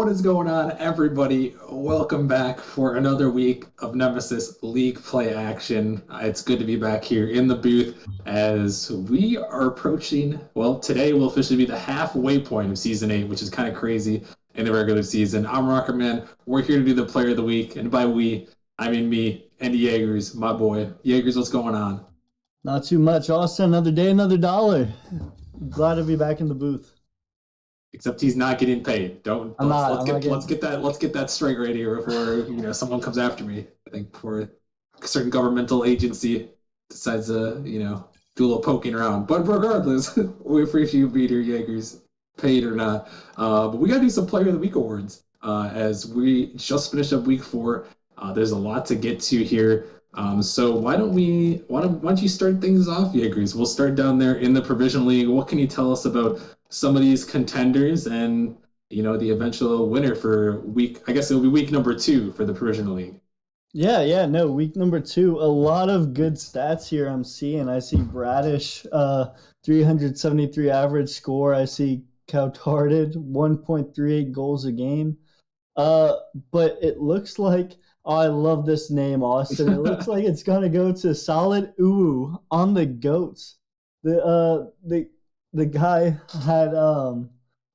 What is going on, everybody? Welcome back for another week of Nemesis League play action. It's good to be back here in the booth as we are approaching, well, today will officially be the halfway point of Season 8, which is kind of crazy in the regular season. I'm Rockerman. We're here to do the Player of the Week, and by we, I mean me and Jaegers, my boy. Jaegers, what's going on? Not too much, Austin. Another day, another dollar. Glad to be back in the booth. Except he's not getting paid. Don't I'm let's not. let's I'm get not let's get that let's get that straight right here before someone comes after me. I think before a certain governmental agency decides to do a little poking around. But regardless, we appreciate you being here, Jaegers, paid or not. But we gotta do some Player of the Week awards as we just finished up week 4. There's a lot to get to here. So why don't you start things off, Jaegers? We'll start down there in the Provision League. What can you tell us about some of these contenders and the eventual winner for week? I guess it'll be week number 2 for the Provision League. Yeah, no, week number 2. A lot of good stats here I'm seeing. I see Bradish, 373 average score. I see Coutarded, 1.38 goals a game. But it looks like, I love this name, Austin. It looks like it's gonna go to Solid Uwu on the goats. The guy had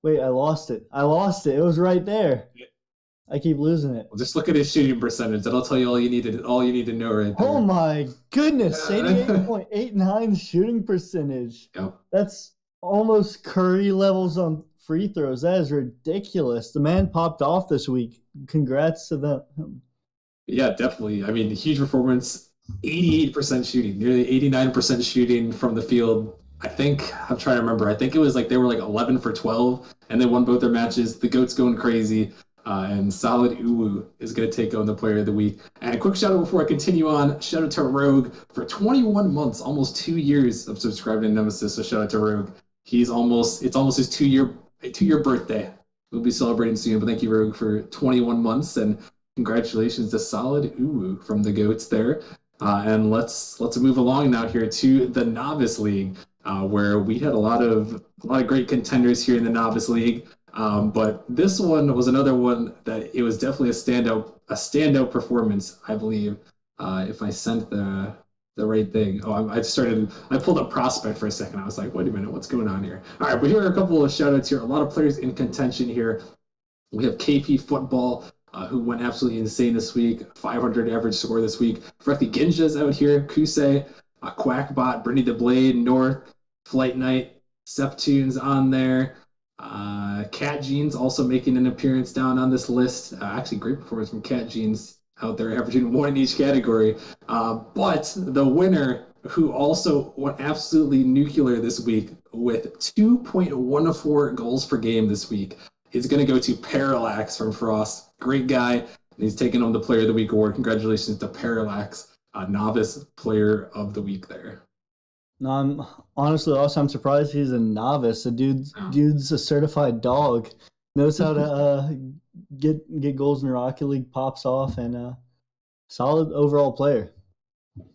wait, I lost it. It was right there. I keep losing it. Well, just look at his shooting percentage. That'll tell you all you need to know right there. Oh my goodness, 88.89 shooting percentage. Yep. That's almost Curry levels on free throws. That is ridiculous. The man popped off this week. Congrats to them. Yeah, definitely. I mean, huge performance. 88% shooting, nearly 89% shooting from the field. I'm trying to remember. I think it was like they were like 11 for 12, and they won both their matches. The GOAT's going crazy, and Solid Uwu is going to take on the Player of the Week. And a quick shout out before I continue on. Shout out to Rogue for 21 months, almost 2 years of subscribing to Nemesis. So shout out to Rogue. It's almost his 2-year birthday. We'll be celebrating soon, but thank you, Rogue, for 21 months, and congratulations to Solid Uwu from the GOATs there. And let's move along now here to the Novice League, where we had a lot of great contenders here in the Novice League. But this one was another one that it was definitely a standout performance, I believe. If I sent the right thing. I pulled up Prospect for a second. I was like, wait a minute, what's going on here? All right, but here are a couple of shout outs here. A lot of players in contention here. We have KP Football, who went absolutely insane this week. 500 average score this week. Frethi Ginja's out here. Kusei, Quackbot, Brittany the Blade, North, Flight Night, Septune's on there. Cat Jeans also making an appearance down on this list. Actually, great performance from Cat Jeans out there, averaging 1 in each category. But the winner, who also went absolutely nuclear this week with 2.14 goals per game this week, is going to go to Parallax from Frost. Great guy. And he's taking home the Player of the Week award. Congratulations to Parallax, Novice Player of the Week there. No, I'm surprised he's a novice. Dude's a certified dog. Knows how to get goals in the Rocket League, pops off, and solid overall player.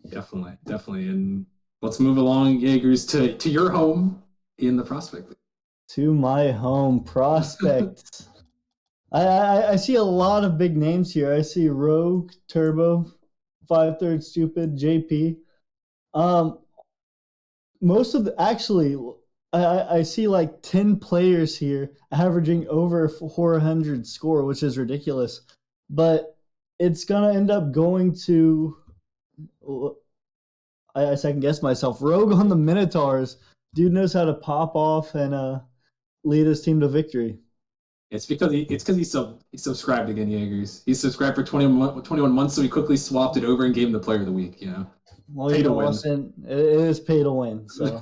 Definitely. And let's move along, Jaegers, to your home in the Prospect League. To my home, Prospect. I see a lot of big names here. I see Rogue, Turbo, 5/3 Stupid, JP. I see like 10 players here averaging over 400 score, which is ridiculous. But it's going to end up going to, I second guess myself, Rogue on the Minotaurs. Dude knows how to pop off and lead his team to victory. It's because he's subscribed again, Jaegers. He's subscribed for 21 months, so he quickly swapped it over and gave him the Player of the Week. Well, pay to win. It is pay to win. So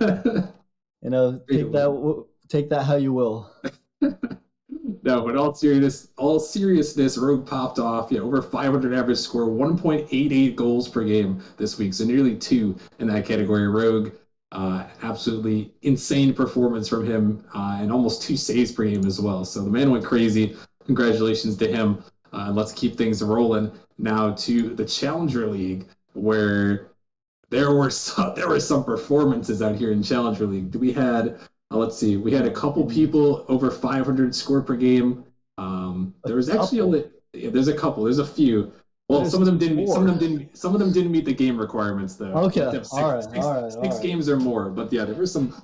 take that how you will. No, but all seriousness, Rogue popped off. Yeah, over 500 average score, 1.88 goals per game this week, so nearly 2 in that category. Rogue, absolutely insane performance from him, and almost 2 saves per game as well. So the man went crazy. Congratulations to him. Let's keep things rolling now to the Challenger League, where there were some performances out here in Challenger League. We had a couple people over 500 score per game. A There was actually couple. only yeah, there's a couple, there's a few. Well, There's four. some of them didn't meet the game requirements though. You have Okay. to have All right. All right. All six right. games or more. But yeah, there were some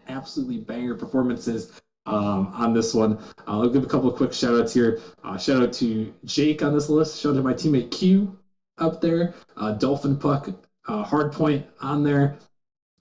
absolutely banger performances on this one. I'll give a couple of quick shout outs here. Shout out to Jake on this list. Shout out to my teammate Q up there. Dolphin Puck, Hardpoint on there.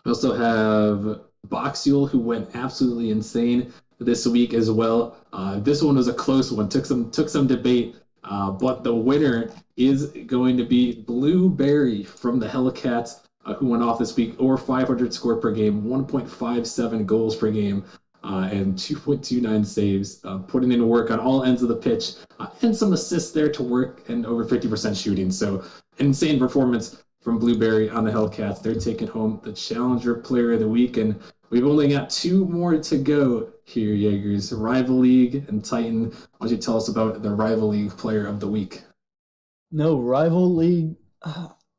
We also have Boxul, who went absolutely insane this week as well. This one was a close one, took some debate, but the winner is going to be Blueberry from the Hellcats, who went off this week over 500 score per game, 1.57 goals per game. And 2.29 saves, putting in work on all ends of the pitch, and some assists there to work, and over 50% shooting. So, insane performance from Blueberry on the Hellcats. They're taking home the Challenger Player of the Week, and we've only got two more to go here, Jaegers. Rival League and Titan. Why don't you tell us about the Rival League Player of the Week? No rival league.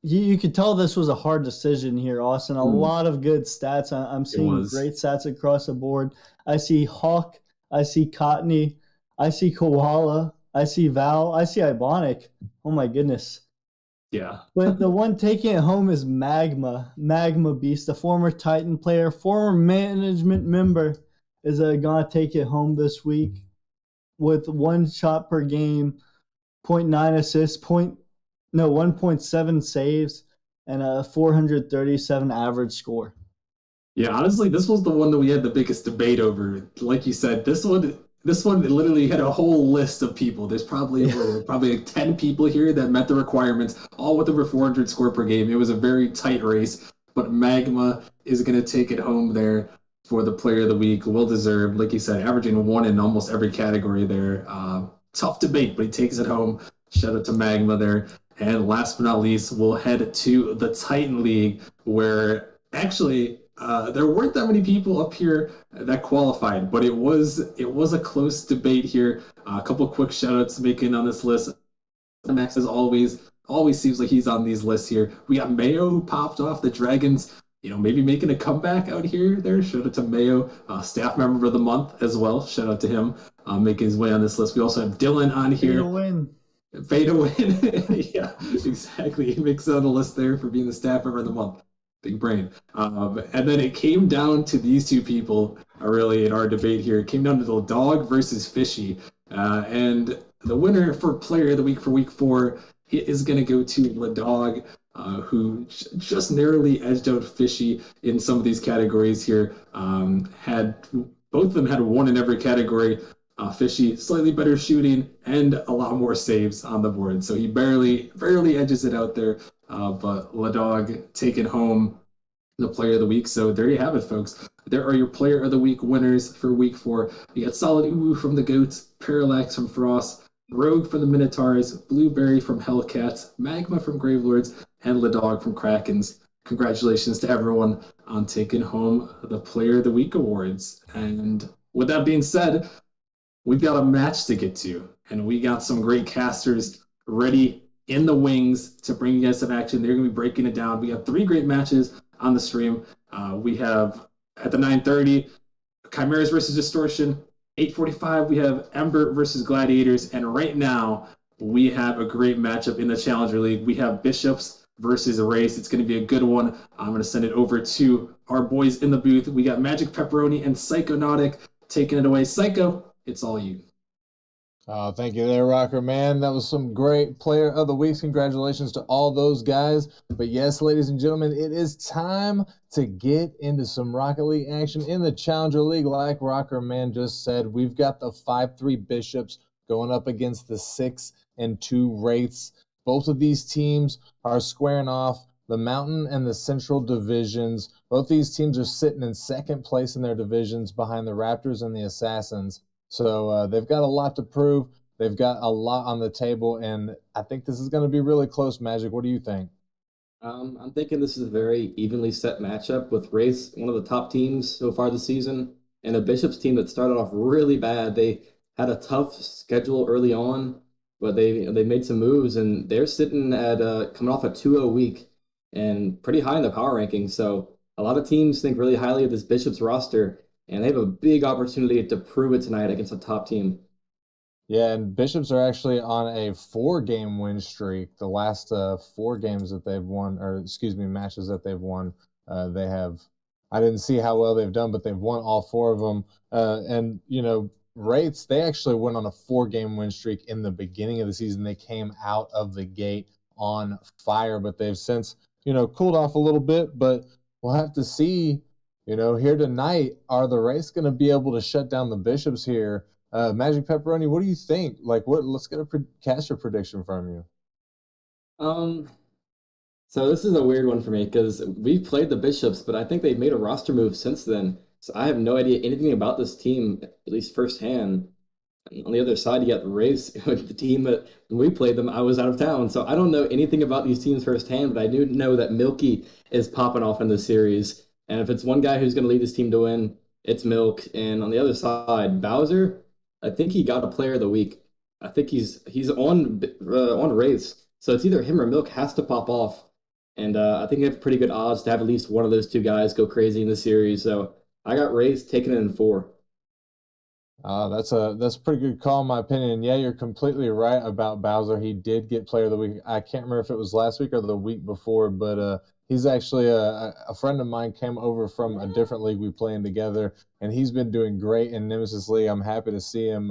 You could tell this was a hard decision here, Austin. A Mm, lot of good stats. I'm it seeing was. great stats across the board. I see Hawk. I see Cottony. I see Koala. I see Val. I see Ibonic. Oh my goodness. Yeah. But the one taking it home is Magma Beast, a former Titan player, former management member, is gonna take it home this week with one shot per game, zero point 0.9 assists, 1.7 saves, and a 437 average score. Yeah, honestly, this was the one that we had the biggest debate over. Like you said, this one literally had a whole list of people. There's probably Yeah. what, there were probably like 10 people here that met the requirements, all with over 400 score per game. It was a very tight race, but Magma is going to take it home there for the player of the week. Well deserved. Like you said, averaging one in almost every category there. Tough debate, but he takes it home. Shout out to Magma there. And last but not least, we'll head to the Titan League, where actually there weren't that many people up here that qualified, but it was a close debate here. A couple quick shout outs making on this list. Max as always seems like he's on these lists here. We got Mayo who popped off the Dragons. Maybe making a comeback out here. There, shout out to Mayo, staff member of the month as well. Shout out to him, making his way on this list. We also have Dylan on Pay to here. win. Pay to win. Yeah, exactly. He makes it on the list there for being the staff member of the month. Big brain. And then it came down to these two people, really, in our debate here. It came down to the dog versus fishy. And the winner for player of the week for week 4 is going to go to the dog, who just narrowly edged out fishy in some of these categories here. Had both of them had one in every category. Fishy, slightly better shooting and a lot more saves on the board. So he barely edges it out there. But Ladog taking home the player of the week. So there you have it, folks. There are your player of the week winners for week 4. You got Solid Uwu from the Goats, Parallax from Frost, Rogue from the Minotaurs, Blueberry from Hellcats, Magma from Gravelords, and Ladog from Krakens. Congratulations to everyone on taking home the Player of the Week awards. And with that being said, we've got a match to get to, and we got some great casters ready in the wings to bring you guys some action. They're going to be breaking it down. We have 3 great matches on the stream. We have at the 9:30 Chimeras versus Distortion. 8:45 we have Ember versus Gladiators, and right now we have a great matchup in the Challenger League. We have Bishops versus Race. It's going to be a good one. I'm going to send it over to our boys in the booth. We got Magic Pepperoni and Psychonautic taking it away. Psycho, it's all you. Thank you there, Rocker Man. That was some great player of the week. Congratulations to all those guys. But yes, ladies and gentlemen, it is time to get into some Rocket League action in the Challenger League. Like Rocker Man just said, we've got the 5-3 Bishops going up against the 6-2 Wraiths. Both of these teams are squaring off the Mountain and the Central divisions. Both these teams are sitting in second place in their divisions behind the Raptors and the Assassins. So they've got a lot to prove. They've got a lot on the table, and I think this is going to be really close, Magic. What do you think? I'm thinking this is a very evenly set matchup with Race, one of the top teams so far this season, and a Bishops team that started off really bad. They had a tough schedule early on, but they made some moves, and they're sitting at coming off a 2-0 week and pretty high in the power rankings. So a lot of teams think really highly of this Bishops roster, and they have a big opportunity to prove it tonight against a top team. Yeah, and Bishops are actually on a 4-game win streak. The last 4 games that they've won, or excuse me, matches that they've won, they have. I didn't see how well they've done, but they've won all 4 of them. And Wraiths, they actually went on a 4-game win streak in the beginning of the season. They came out of the gate on fire, but they've since cooled off a little bit. But we'll have to see. Here tonight, are the Wraiths going to be able to shut down the Bishops here? Magic Pepperoni, what do you think? Like, what? Let's get a caster prediction from you. Um, so this is a weird one for me because we've played the Bishops, but I think they've made a roster move since then. So I have no idea anything about this team, at least firsthand. On the other side, you got the Rays, the team that when we played them, I was out of town. So I don't know anything about these teams firsthand, but I do know that Milky is popping off in this series. And if it's one guy who's going to lead this team to win, it's Milk. And on the other side, Bowser, I think he got a player of the week. I think he's on Rays. So it's either him or Milk has to pop off. And I think they have pretty good odds to have at least one of those two guys go crazy in the series. So I got Rays taking it in 4. That's a pretty good call in my opinion. Yeah, you're completely right about Bowser. He did get Player of the Week. I can't remember if it was last week or the week before, but he's actually a friend of mine came over from a different league we playing together, and he's been doing great in Nemesis League. I'm happy to see him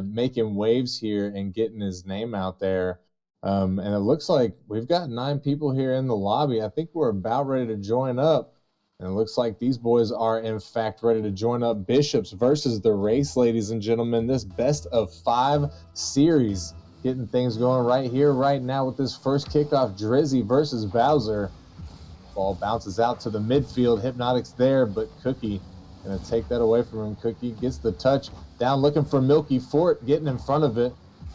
making waves here and getting his name out there. And it looks like we've got 9 people here in the lobby. I think we're about ready to join up. And it looks like these boys are, in fact, ready to join up. Bishops versus the Race, ladies and gentlemen. This best of 5 series. Getting things going right here, right now with this first kickoff. Drizzy versus Bowser. Ball bounces out to the midfield. Hypnotic's there, but Cookie going to take that away from him. Cookie gets the touch. Down looking for Milky Fort, getting in front of it.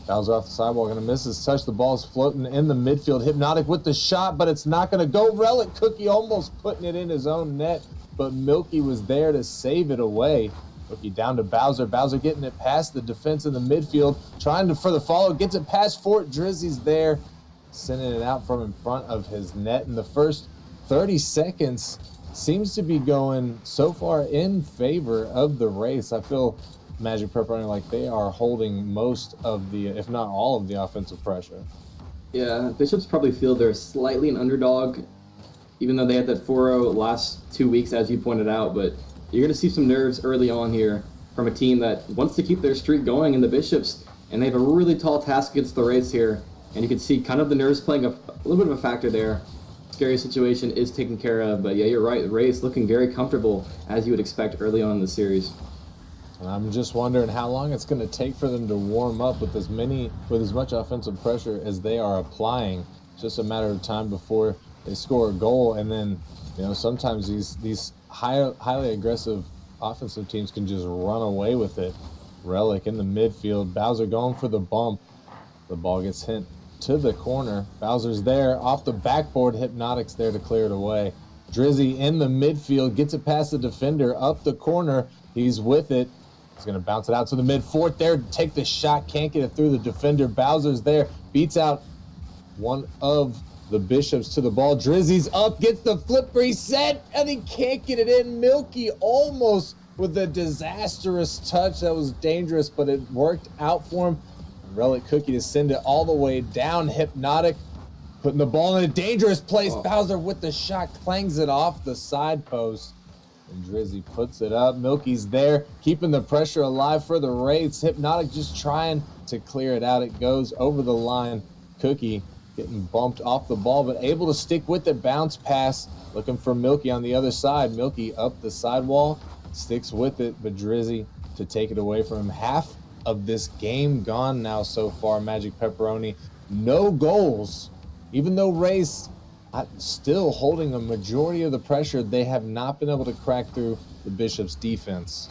Bowser off the sidewall, going to miss his touch. The ball's floating in the midfield. Hypnotic with the shot, but it's not going to go. Relic Cookie almost putting it in his own net, but Milky was there to save it away. Cookie down to Bowser. Bowser getting it past the defense in the midfield, trying for the follow. Gets it past Fort. Drizzy's there, sending it out from in front of his net. In the first 30 seconds, seems to be going so far in favor of the Race. I feel Magic Pepperoni like they are holding most of the, if not all of the offensive pressure. Yeah, Bishops probably feel they're slightly an underdog, even though they had that 4-0 last 2 weeks, as you pointed out. But you're going to see some nerves early on here from a team that wants to keep their streak going in the Bishops, and they have a really tall task against the Rays here. And you can see kind of the nerves playing a little bit of a factor there. Scary situation is taken care of, but yeah, you're right. The Rays looking very comfortable, as you would expect early on in the series. And I'm just wondering how long it's going to take for them to warm up with as much offensive pressure as they are applying. It's just a matter of time before they score a goal, and then sometimes these highly aggressive offensive teams can just run away with it. Relic in the midfield. Bowser going for the bump. The ball gets hit to the corner. Bowser's there off the backboard. Hypnotic's there to clear it away. Drizzy in the midfield gets it past the defender up the corner. He's with it. He's going to bounce it out to the mid-Fort there, take the shot, can't get it through the defender. Bowser's there, beats out one of the Bishops to the ball. Drizzy's up, gets the flip reset, and he can't get it in. Milky almost with a disastrous touch. That was dangerous, but it worked out for him. Relic Cookie to send it all the way down. Hypnotic putting the ball in a dangerous place. Oh. Bowser with the shot, clangs it off the side post. And Drizzy puts it up. Milky's there, keeping the pressure alive for the Wraiths. Hypnotic just trying to clear it out. It goes over the line. Cookie getting bumped off the ball, but able to stick with it. Bounce pass, looking for Milky on the other side. Milky up the sidewall, sticks with it, but Drizzy to take it away from him. Half of this game gone now so far, Magic Pepperoni. No goals. Even though Race still holding a majority of the pressure, they have not been able to crack through the Bishops' defense.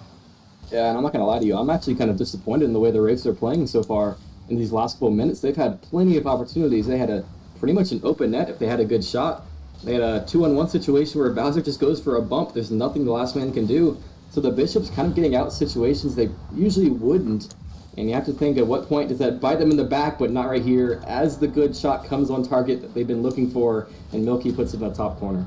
Yeah, and I'm not going to lie to you. I'm actually kind of disappointed in the way the Rays are playing so far in these last couple of minutes. They've had plenty of opportunities. They had pretty much an open net if they had a good shot. They had a 2-on-1 situation where Bowser just goes for a bump. There's nothing the last man can do. So the Bishops kind of getting out situations they usually wouldn't. And you have to think, at what point does that bite them in the back, but not right here, as the good shot comes on target that they've been looking for, and Milky puts it in the top corner.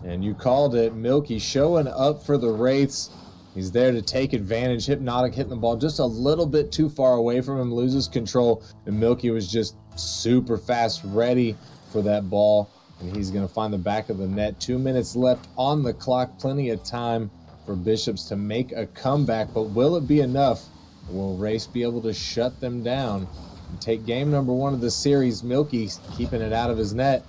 And you called it. Milky showing up for the Wraiths. He's there to take advantage. Hypnotic hitting the ball just a little bit too far away from him, loses control, and Milky was just super fast, ready for that ball, and he's going to find the back of the net. 2 minutes left on the clock, plenty of time for Bishops to make a comeback, but will it be enough? Will Race be able to shut them down and take game number 1 of the series? Milky keeping it out of his net.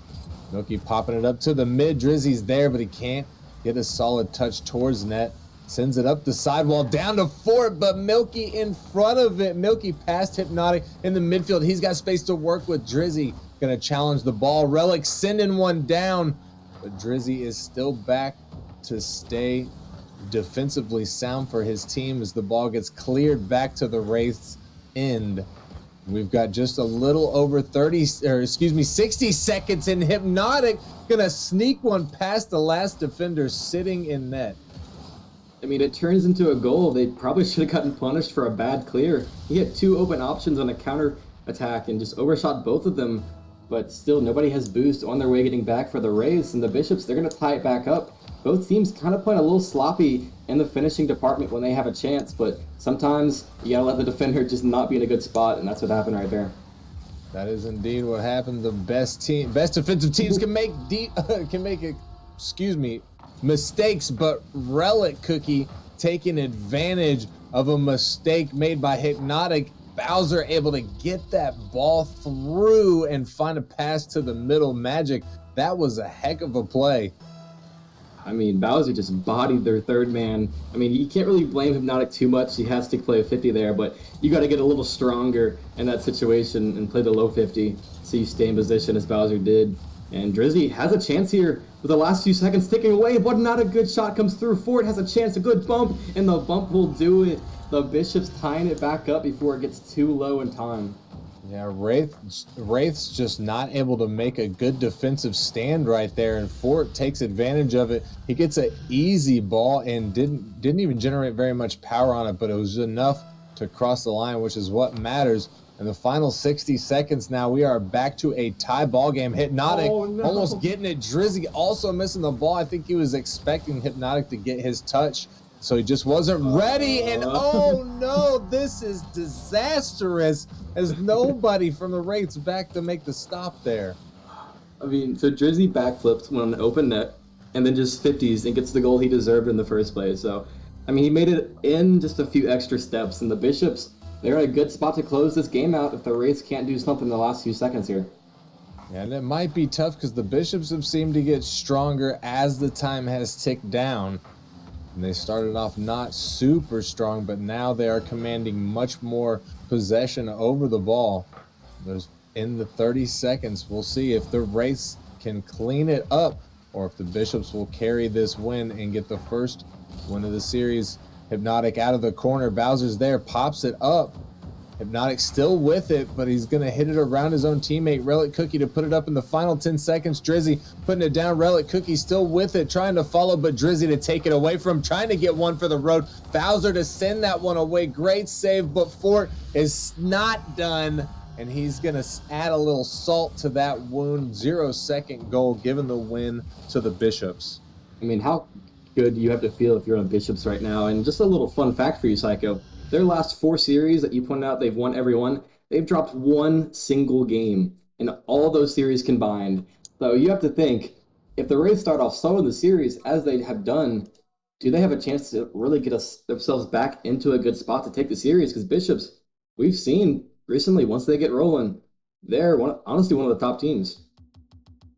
Milky popping it up to the mid. Drizzy's there, but he can't get a solid touch towards net. Sends it up the sidewall, down to Fort, but Milky in front of it. Milky past Hypnotic in the midfield. He's got space to work with. Drizzy going to challenge the ball. Relic sending one down, but Drizzy is still back to stay defensively sound for his team as the ball gets cleared back to the Wraith's end. We've got just a little over 60 seconds, and Hypnotic gonna sneak one past the last defender sitting in net. I mean, it turns into a goal. They probably should have gotten punished for a bad clear. He had 2 open options on a counter attack and just overshot both of them, but still nobody has boost on their way getting back for the Rays, and the Bishops, they're gonna tie it back up. Both teams kind of playing a little sloppy in the finishing department when they have a chance, but sometimes you gotta let the defender just not be in a good spot, and that's what happened right there. That is indeed what happened. The best defensive teams can make mistakes, but Relic Cookie taking advantage of a mistake made by Hypnotic. Bowser able to get that ball through and find a pass to the middle. Magic, that was a heck of a play. I mean, Bowser just bodied their third man. I mean, you can't really blame Hypnotic too much. He has to play a 50 there, but you got to get a little stronger in that situation and play the low 50 so you stay in position as Bowser did. And Drizzy has a chance here with the last few seconds ticking away, but not a good shot comes through. Ford has a chance, a good bump, and the bump will do it. The Bishops tying it back up before it gets too low in time. Yeah, Wraith's just not able to make a good defensive stand right there, and Fort takes advantage of it. He gets an easy ball and didn't even generate very much power on it, but it was enough to cross the line, which is what matters. In the final 60 seconds now, we are back to a tie ball game. Hypnotic almost getting it. Drizzy also missing the ball. I think he was expecting Hypnotic to get his touch, so he just wasn't ready. And oh no, this is disastrous as nobody from the Wraiths back to make the stop there. I mean, so Drizzy backflips when on an open net and then just 50s and gets the goal he deserved in the first place. So, I mean, he made it in just a few extra steps, and the Bishops, they're in a good spot to close this game out if the Wraiths can't do something in the last few seconds here. And it might be tough because the Bishops have seemed to get stronger as the time has ticked down. And they started off not super strong, but now they are commanding much more possession over the ball. There's in the 30 seconds, we'll see if the Wraiths can clean it up or if the Bishops will carry this win and get the first win of the series. Hypnotic out of the corner. Bowser's there, pops it up. Hypnotic still with it, but he's going to hit it around his own teammate, Relic Cookie, to put it up in the final 10 seconds. Drizzy putting it down. Relic Cookie still with it, trying to follow, but Drizzy to take it away from him, trying to get one for the road. Bowser to send that one away. Great save, but Fort is not done, and he's going to add a little salt to that wound. 0-second goal, giving the win to the Bishops. I mean, how good you have to feel if you're on Bishops right now. And just a little fun fact for you, Psycho. Their last 4 series that you pointed out, they've won every one. They've dropped 1 single game in all those series combined. So you have to think, if the Rays start off slow in the series, as they have done, do they have a chance to really get themselves back into a good spot to take the series? Because Bishops, we've seen recently, once they get rolling, they're honestly one of the top teams.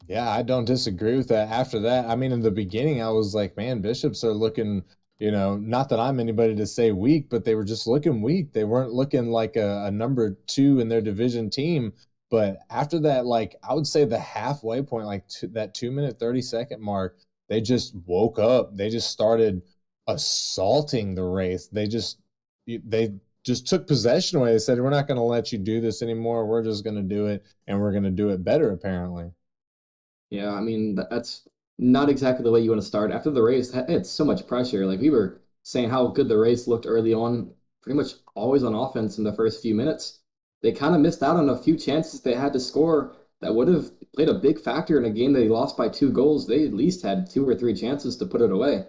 Yeah, I don't disagree with that. After that, I mean, in the beginning, I was like, man, Bishops are looking, not that I'm anybody to say weak, but they were just looking weak. They weren't looking like a number 2 in their division team. But after that, like, I would say the halfway point, like that 2-minute, 30-second mark, they just woke up. They just started assaulting the Wraith. They just took possession away. They said, we're not going to let you do this anymore. We're just going to do it, and we're going to do it better, apparently. Yeah, I mean, that's not exactly the way you want to start. After the race, it's so much pressure. Like we were saying how good the race looked early on, pretty much always on offense in the first few minutes. They kind of missed out on a few chances they had to score that would have played a big factor in a game they lost by 2 goals. They at least had 2 or 3 chances to put it away.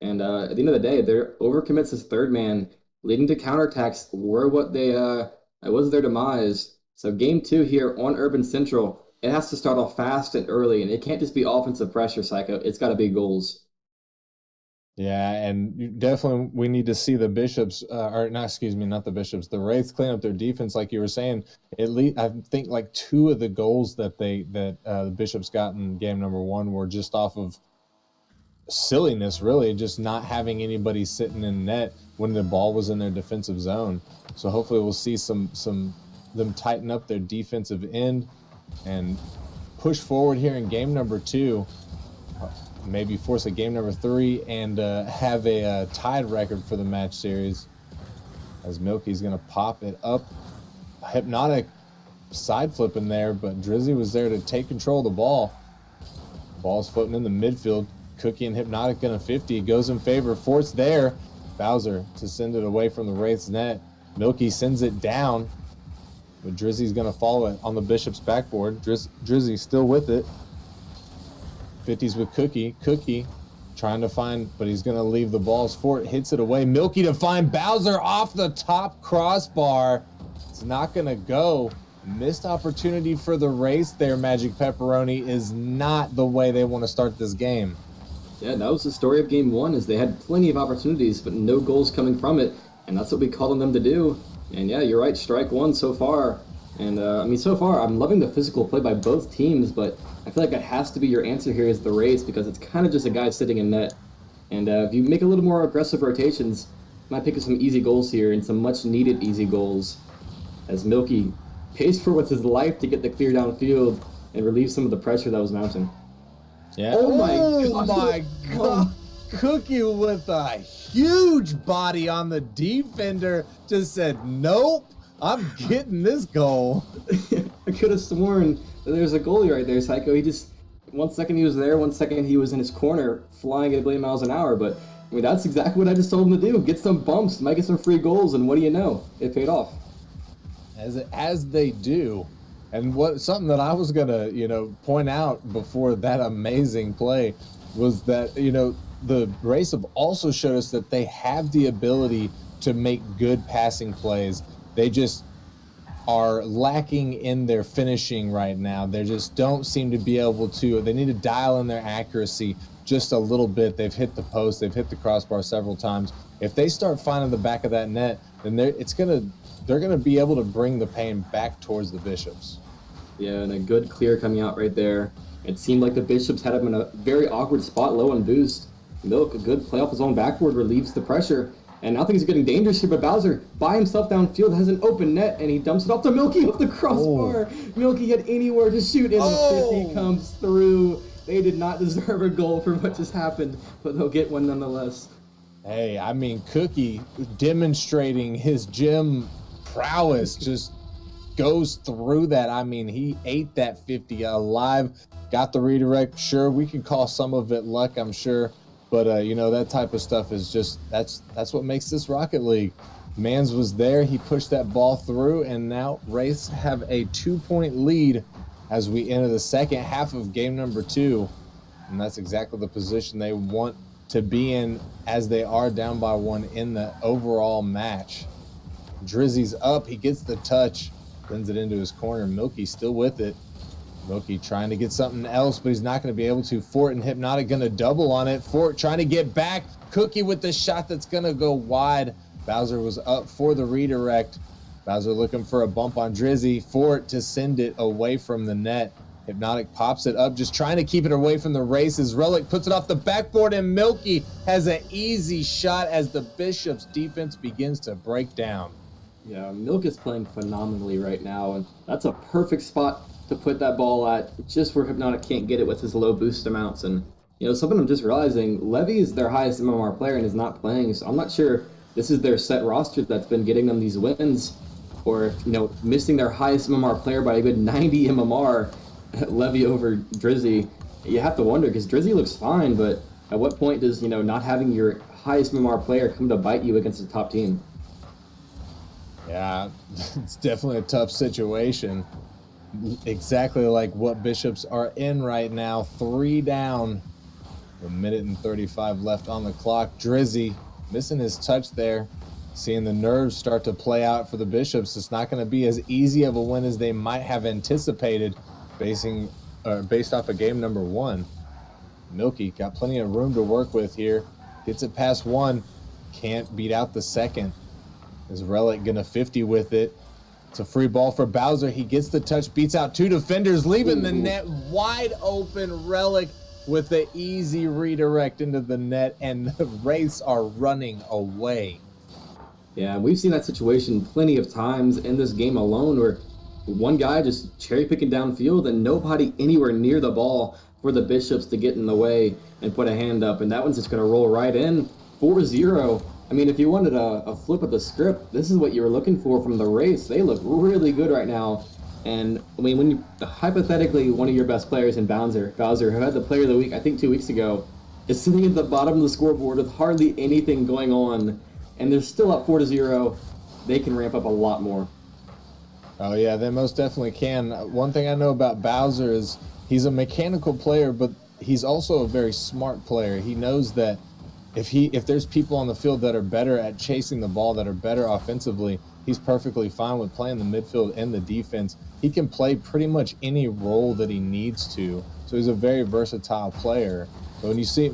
And at the end of the day, their overcommits as third man, leading to counterattacks were what they it was their demise. So game two here on Urban Central, it has to start off fast and early, and it can't just be offensive pressure, Psycho. It's got to be goals. Yeah, and definitely we need to see the Bishops, or not, excuse me, not the Bishops, the Wraiths clean up their defense, like you were saying. At least I think like two of the goals that the Bishops got in game number one were just off of silliness, really, just not having anybody sitting in net when the ball was in their defensive zone. So hopefully we'll see some them tighten up their defensive end and push forward here in game number two. Maybe force a game number three and have a tied record for the match series. As Milky's going to pop it up. Hypnotic side flip in there, but Drizzy was there to take control of the ball. Ball's floating in the midfield. Cookie and Hypnotic gonna 50. It goes in favor. Fort's there. Bowser to send it away from the Wraith's net. Milky sends it down. But Drizzy's gonna follow it on the Bishop's backboard. Drizzy still with it. 50s with Cookie. Cookie trying to find, but he's gonna leave the ball as Fort hits it away. Milky to find Bowser off the top crossbar. It's not gonna go. Missed opportunity for the race there. Magic Pepperoni is not the way they want to start this game. Yeah, that was the story of game one, is they had plenty of opportunities, but no goals coming from it, and that's what we called on them to do. And yeah, you're right, strike one so far. And I mean, so far, I'm loving the physical play by both teams, but I feel like that has to be your answer here is the race, because it's kind of just a guy sitting in net. And if you make a little more aggressive rotations, might pick up some easy goals here, and some much-needed easy goals, as Milky pays for with his life to get the clear downfield and relieve some of the pressure that was mounting. Yeah. Oh my God. Cookie with a huge body on the defender just said, nope, I'm getting this goal. I could have sworn that there's a goalie right there, Psycho. He just, 1 second he was there, 1 second he was in his corner flying at 1 billion miles an hour. But I mean, that's exactly what I just told him to do. Get some bumps, might get some free goals, and what do you know? It paid off. As they do. And something that I was gonna, point out before that amazing play was that, the race have also showed us that they have the ability to make good passing plays. They just are lacking in their finishing right now. They just don't seem to be able to. They need to dial in their accuracy just a little bit. They've hit the post, they've hit the crossbar several times. If they start finding the back of that net, then they're gonna be able to bring the pain back towards the Bishops. Yeah, and a good clear coming out right there. It seemed like the Bishops had him in a very awkward spot, low and boost. Milk, a good play off his own backboard, relieves the pressure. And now things are getting dangerous here, but Bowser, by himself downfield, has an open net, and he dumps it off to Milky off the crossbar. Oh. Milky had anywhere to shoot, and the 50 comes through. They did not deserve a goal for what just happened, but they'll get one nonetheless. Hey, I mean, Cookie demonstrating his gym prowess just goes through that. I mean, he ate that 50 alive, got the redirect. Sure, we can call some of it luck, I'm sure. But, that type of stuff is just, that's what makes this Rocket League. Mans was there. He pushed that ball through, and now Wraiths have a 2-point lead as we enter the second half of game number two. And that's exactly the position they want to be in as they are down by one in the overall match. Drizzy's up. He gets the touch, sends it into his corner. Milky's still with it. Milky trying to get something else, but he's not going to be able to. Fort and Hypnotic going to double on it. Fort trying to get back. Cookie with the shot that's going to go wide. Bowser was up for the redirect. Bowser looking for a bump on Drizzy. Fort to send it away from the net. Hypnotic pops it up, just trying to keep it away from the races. Relic puts it off the backboard, and Milky has an easy shot as the Bishop's defense begins to break down. Yeah, Milk is playing phenomenally right now, and that's a perfect spot to put that ball at, just where Hypnotic can't get it with his low boost amounts. And, something I'm just realizing, Levy is their highest MMR player and is not playing, so I'm not sure this is their set roster that's been getting them these wins, or if, missing their highest MMR player by a good 90 MMR, Levy over Drizzy. You have to wonder, because Drizzy looks fine, but at what point does, not having your highest MMR player come to bite you against the top team? Yeah, it's definitely a tough situation. Exactly like what Bishops are in right now. 3 down A minute and 35 left on the clock. Drizzy missing his touch there. Seeing the nerves start to play out for the Bishops. It's not going to be as easy of a win as they might have anticipated based off of game number 1. Milky got plenty of room to work with here. Gets it past 1. Can't beat out the second. Is Relic going to 50 with it? It's a free ball for Bowser. He gets the touch, beats out 2 defenders, leaving the net wide open. Relic with the easy redirect into the net, and the Wraiths are running away. Yeah, we've seen that situation plenty of times in this game alone, where one guy just cherry picking downfield and nobody anywhere near the ball for the Bishops to get in the way and put a hand up, and that one's just going to roll right in 4-0. I mean, if you wanted a flip of the script, this is what you were looking for from the race. They look really good right now. And I mean, when you hypothetically one of your best players in Bowser, who had the player of the week, I think 2 weeks ago, is sitting at the bottom of the scoreboard with hardly anything going on, and they're still up 4-0, they can ramp up a lot more. Oh yeah, they most definitely can. One thing I know about Bowser is he's a mechanical player, but he's also a very smart player. He knows that if there's people on the field that are better at chasing the ball, that are better offensively, he's perfectly fine with playing the midfield and the defense. He can play pretty much any role that he needs to. So he's a very versatile player. But when you see,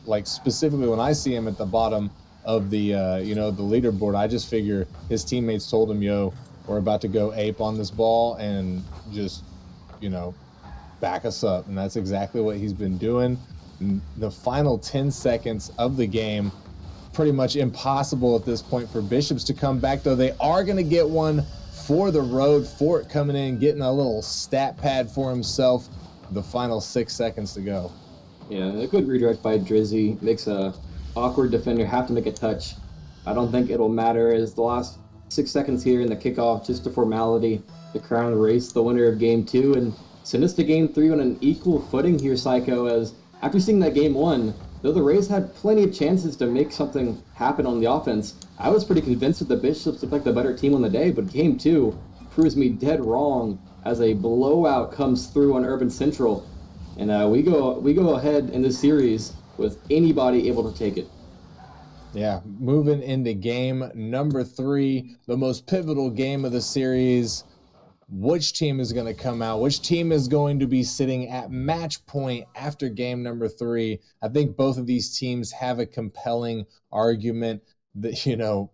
like specifically when I see him at the bottom of the the leaderboard, I just figure his teammates told him, "Yo, we're about to go ape on this ball and just, back us up." And that's exactly what he's been doing. The final 10 seconds of the game, pretty much impossible at this point for Bishops to come back, though they are going to get one for the road. Fort coming in, getting a little stat pad for himself. The final 6 seconds to go. Yeah, a good redirect by Drizzy makes a awkward defender have to make a touch. I don't think it'll matter as the last 6 seconds here in the kickoff, just a formality. The Crown race, the winner of game 2, and send us to game 3 on an equal footing here, Psycho, as after seeing that game 1, though the Rays had plenty of chances to make something happen on the offense, I was pretty convinced that the Bishops looked like the better team on the day, but game 2 proves me dead wrong as a blowout comes through on Urban Central. And we go ahead in this series with anybody able to take it. Yeah, moving into game number 3, the most pivotal game of the series. Which team is going to come out? Which team is going to be sitting at match point after game number 3? I think both of these teams have a compelling argument that,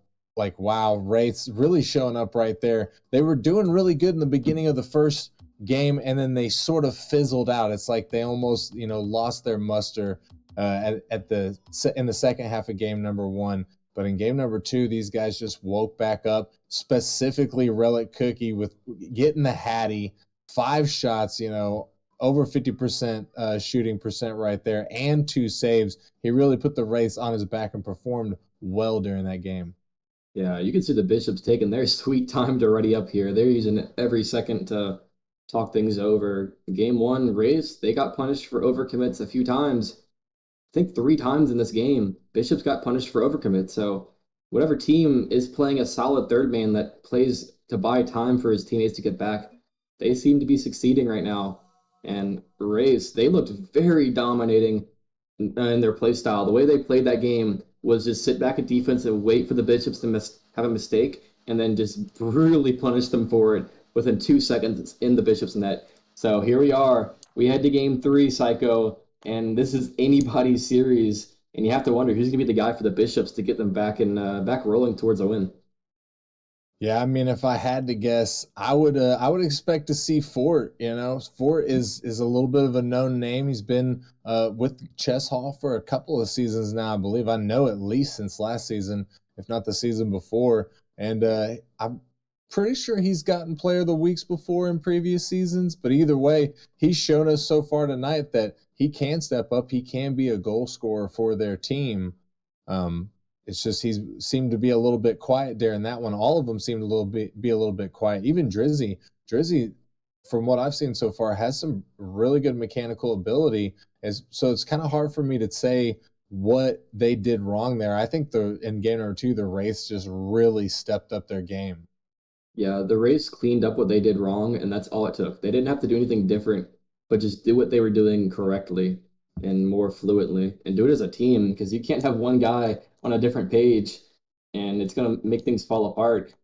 wow, Wraiths really showing up right there. They were doing really good in the beginning of the first game, and then they sort of fizzled out. It's like they almost, lost their muster in the second half of game number 1. But in game number 2, these guys just woke back up, specifically Relic Cookie with getting the Hattie, 5 shots, over 50% shooting percent right there, and 2 saves. He really put the race on his back and performed well during that game. Yeah, you can see the Bishops taking their sweet time to ready up here. They're using every second to talk things over. Game 1 race, they got punished for overcommits a few times. I think 3 times in this game, Bishops got punished for overcommit. So whatever team is playing a solid third man that plays to buy time for his teammates to get back, they seem to be succeeding right now. And Rays, they looked very dominating in their play style. The way they played that game was just sit back at defense and wait for the Bishops to have a mistake, and then just brutally punish them for it within 2 seconds in the Bishops net. So here we are. We head to game 3, Psycho, and this is anybody's series. And you have to wonder who's going to be the guy for the Bishops to get them back rolling towards a win. Yeah, I mean, if I had to guess, I would expect to see Fort. Fort is a little bit of a known name. He's been with Chess Hall for a couple of seasons now, I believe. I know at least since last season, if not the season before. And I'm pretty sure he's gotten Player of the Weeks before in previous seasons. But either way, he's shown us so far tonight that he can step up. He can be a goal scorer for their team. It's just he's seemed to be a little bit quiet during that one. All of them seemed be a little bit quiet. Even Drizzy, from what I've seen so far, has some really good mechanical ability. So it's kind of hard for me to say what they did wrong there. I think in game number 2, the Wraiths just really stepped up their game. Yeah, the race cleaned up what they did wrong, and that's all it took. They didn't have to do anything different, but just do what they were doing correctly. and more fluently, and do it as a team, because you can't have one guy on a different page and it's going to make things fall apart.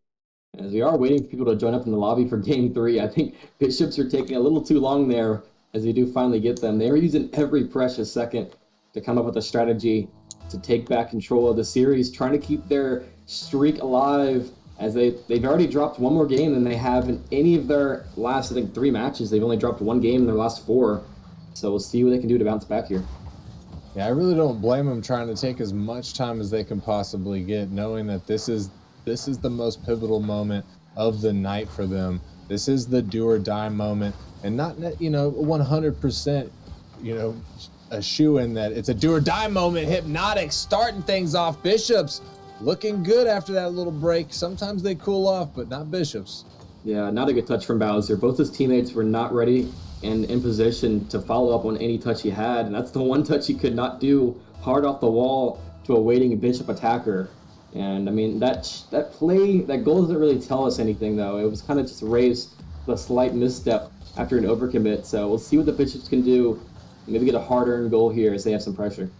As we are waiting for people to join up in the lobby for game 3, I think Bishops are taking a little too long there as we do finally get them. They are using every precious second to come up with a strategy to take back control of the series, trying to keep their streak alive, as they've already dropped one more game than they have in any of their last, I think, 3 matches. They've only dropped 1 game in their last 4. So we'll see what they can do to bounce back here. Yeah, I really don't blame them trying to take as much time as they can possibly get, knowing that this is the most pivotal moment of the night for them. This is the do or die moment, and not 100%, a shoe in that it's a do or die moment. Hypnotic starting things off. Bishops looking good after that little break. Sometimes they cool off, but not Bishops. Yeah, not a good touch from Bowser. Both his teammates were not ready and in position to follow up on any touch he had, and that's the one touch he could not do, hard off the wall to a waiting Bishop attacker. And I mean, that play, that goal doesn't really tell us anything, though. It was kind of just raised a slight misstep after an overcommit. So we'll see what the Bishops can do. Maybe get a hard-earned goal here as they have some pressure.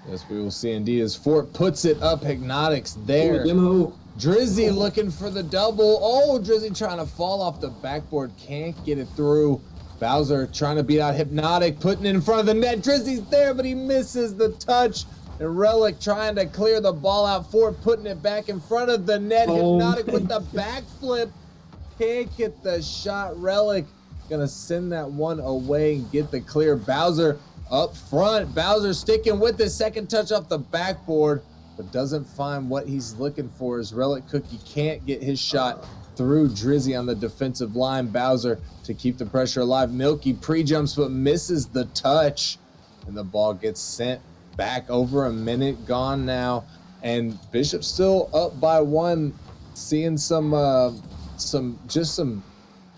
Yes, we will see indeed as Fort puts it up. Hypnotic's there. Demo. Drizzy looking for the double. Oh, Drizzy trying to fall off the backboard. Can't get it through. Bowser trying to beat out Hypnotic, putting it in front of the net. Drizzy's there, but he misses the touch. And Relic trying to clear the ball out. Fort putting it back in front of the net. Hypnotic with the backflip. Can't get the shot. Relic gonna send that one away and get the clear. Bowser up front. Bowser sticking with the second touch off the backboard, but doesn't find what he's looking for, as Relic Cookie can't get his shot through Drizzy on the defensive line. Bowser to keep the pressure alive. Milky pre-jumps but misses the touch, and the ball gets sent back. Over a minute gone now, and Bishop still up by 1. Seeing some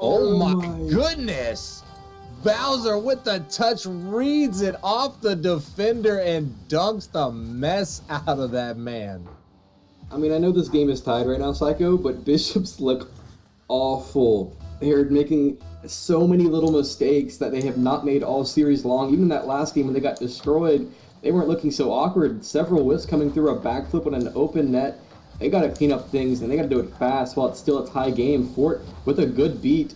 oh my goodness. Bowser with the touch, reads it off the defender and dunks the mess out of that man. I mean, I know this game is tied right now, Psycho, but Bishops look awful. They are making so many little mistakes that they have not made all series long. Even that last game when they got destroyed, they weren't looking so awkward. Several whiffs coming through a backflip on an open net. They got to clean up things, and they got to do it fast while it's still a tie game. Fort with a good beat,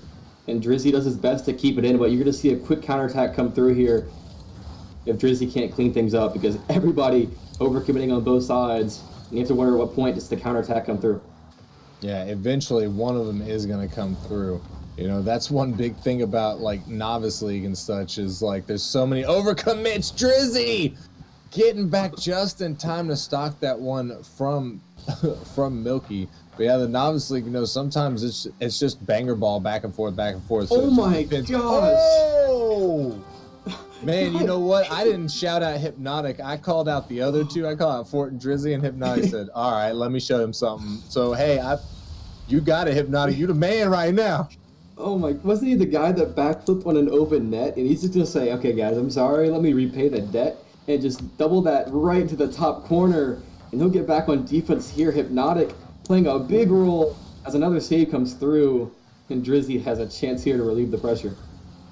and Drizzy does his best to keep it in, but you're going to see a quick counterattack come through here if Drizzy can't clean things up, because everybody overcommitting on both sides, and you have to wonder at what point does the counterattack come through. Yeah, eventually one of them is going to come through. That's one big thing about like Novice League and such, is like there's so many overcommits. Drizzy getting back just in time to stock that one from Milky. But yeah, the Novice League, sometimes it's just banger ball back and forth. So oh my gosh! Oh! Man, you know what? I didn't shout out Hypnotic. I called out the other two. I called out Fort and Drizzy, and Hypnotic said, all right, let me show him something. So, hey, you got it, Hypnotic. You the man right now. Oh my, wasn't he the guy that backflipped on an open net? And he's just going to say, okay, guys, I'm sorry. Let me repay the debt, and just double that right to the top corner. And he'll get back on defense here. Hypnotic playing a big role as another save comes through, and Drizzy has a chance here to relieve the pressure.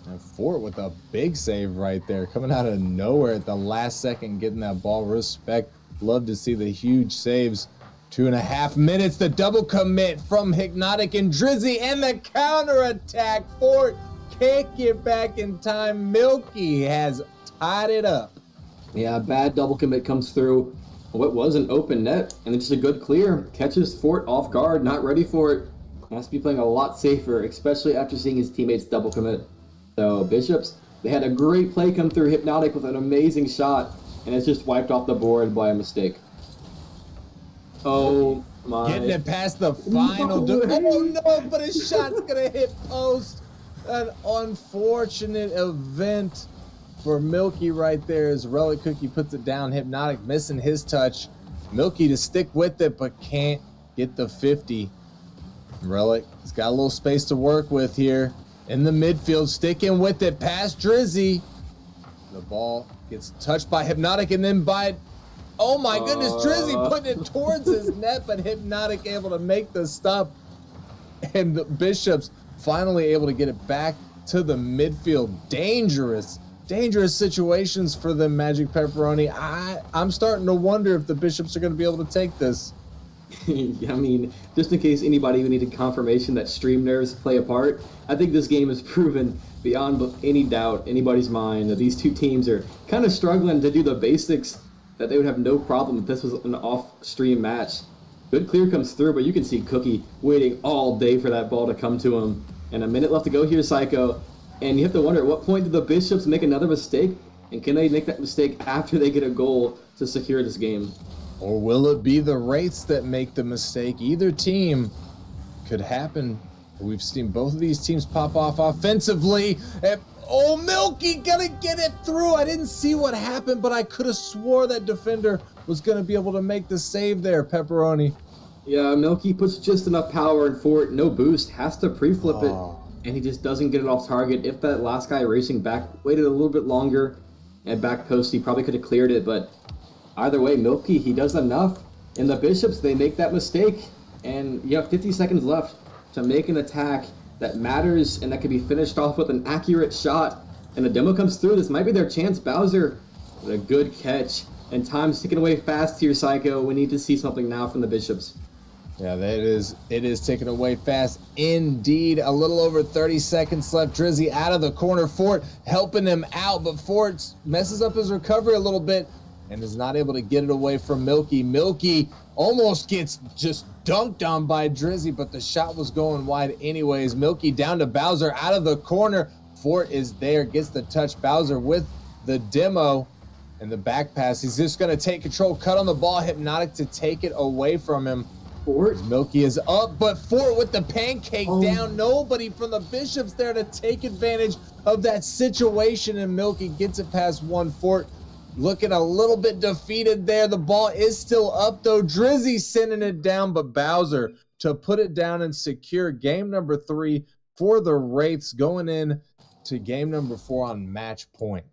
And Fort with a big save right there, coming out of nowhere at the last second, getting that ball. Respect. Love to see the huge saves. 2.5 minutes, the double commit from Hypnotic and Drizzy, and the counterattack. Fort can't get back in time. Milky has tied it up. Yeah, bad double commit comes through. What was an open net, and it's just a good clear. Catches Fort off guard, not ready for it. Has to be playing a lot safer, especially after seeing his teammates double commit. So Bishops, they had a great play come through. Hypnotic with an amazing shot, and it's just wiped off the board by a mistake. Oh my. Getting it past the final. Oh no, but his shot's going to hit post. An unfortunate event for Milky right there as Relic Cookie puts it down. Hypnotic missing his touch. Milky to stick with it, but can't get the 50. Relic has got a little space to work with here in the midfield, sticking with it past Drizzy. The ball gets touched by Hypnotic and then by, oh my goodness, Drizzy putting it towards his net, but Hypnotic able to make the stop. And the Bishops finally able to get it back to the midfield. Dangerous dangerous situations for the Magic Pepperoni. I'm starting to wonder if the Bishops are going to be able to take this. I mean, just in case anybody who needed confirmation that stream nerves play a part, I think this game has proven beyond any doubt, anybody's mind, that these two teams are kind of struggling to do the basics that they would have no problem if this was an off-stream match. Good clear comes through, but you can see Cookie waiting all day for that ball to come to him. And a minute left to go here, Psycho. And you have to wonder, at what point did the Bishops make another mistake? And can they make that mistake after they get a goal to secure this game? Or will it be the Wraiths that make the mistake? Either team could happen. We've seen both of these teams pop off offensively. Oh, Milky gonna get it through. I didn't see what happened, but I could have swore that defender was gonna be able to make the save there, Pepperoni. Yeah, Milky puts just enough power in for it. No boost. Has to pre-flip it. And he just doesn't get it off target. If that last guy racing back waited a little bit longer at back post, he probably could have cleared it, but either way, Milky, he does enough. And the Bishops, they make that mistake. And you have 50 seconds left to make an attack that matters and that can be finished off with an accurate shot. And the demo comes through. This might be their chance. Bowser with a good catch. And time's ticking away fast here, Psycho. We need to see something now from the Bishops. Yeah, it is ticking away fast indeed. A little over 30 seconds left. Drizzy out of the corner. Fort helping him out, but Fort messes up his recovery a little bit and is not able to get it away from Milky. Milky almost gets just dunked on by Drizzy, but the shot was going wide anyways. Milky down to Bowser out of the corner. Fort is there, gets the touch. Bowser with the demo and the back pass. He's just going to take control, cut on the ball. Hypnotic to take it away from him. Fort. Milky is up, but Fort with the pancake down. Nobody from the Bishops there to take advantage of that situation, and Milky gets it past one. Fort looking a little bit defeated there. The ball is still up, though. Drizzy sending it down, but Bowser to put it down and secure game number 3 for the Wraiths, going in to game number 4 on match point.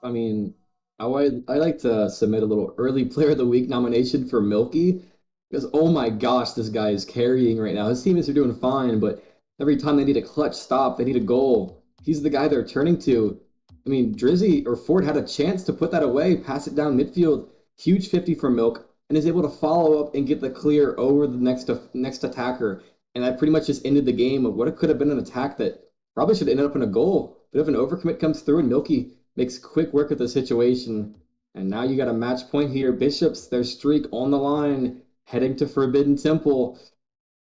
I mean, I like to submit a little early Player of the Week nomination for Milky. Because, oh my gosh, this guy is carrying right now. His teammates are doing fine, but every time they need a clutch stop, they need a goal, he's the guy they're turning to. I mean, Drizzy or Ford had a chance to put that away, pass it down midfield, huge 50 for Milk, and is able to follow up and get the clear over the next attacker. And that pretty much just ended the game of what it could have been an attack that probably should have ended up in a goal. Bit of an overcommit comes through, and Milky makes quick work of the situation. And now you got a match point here. Bishops, their streak on the line, heading to Forbidden Temple.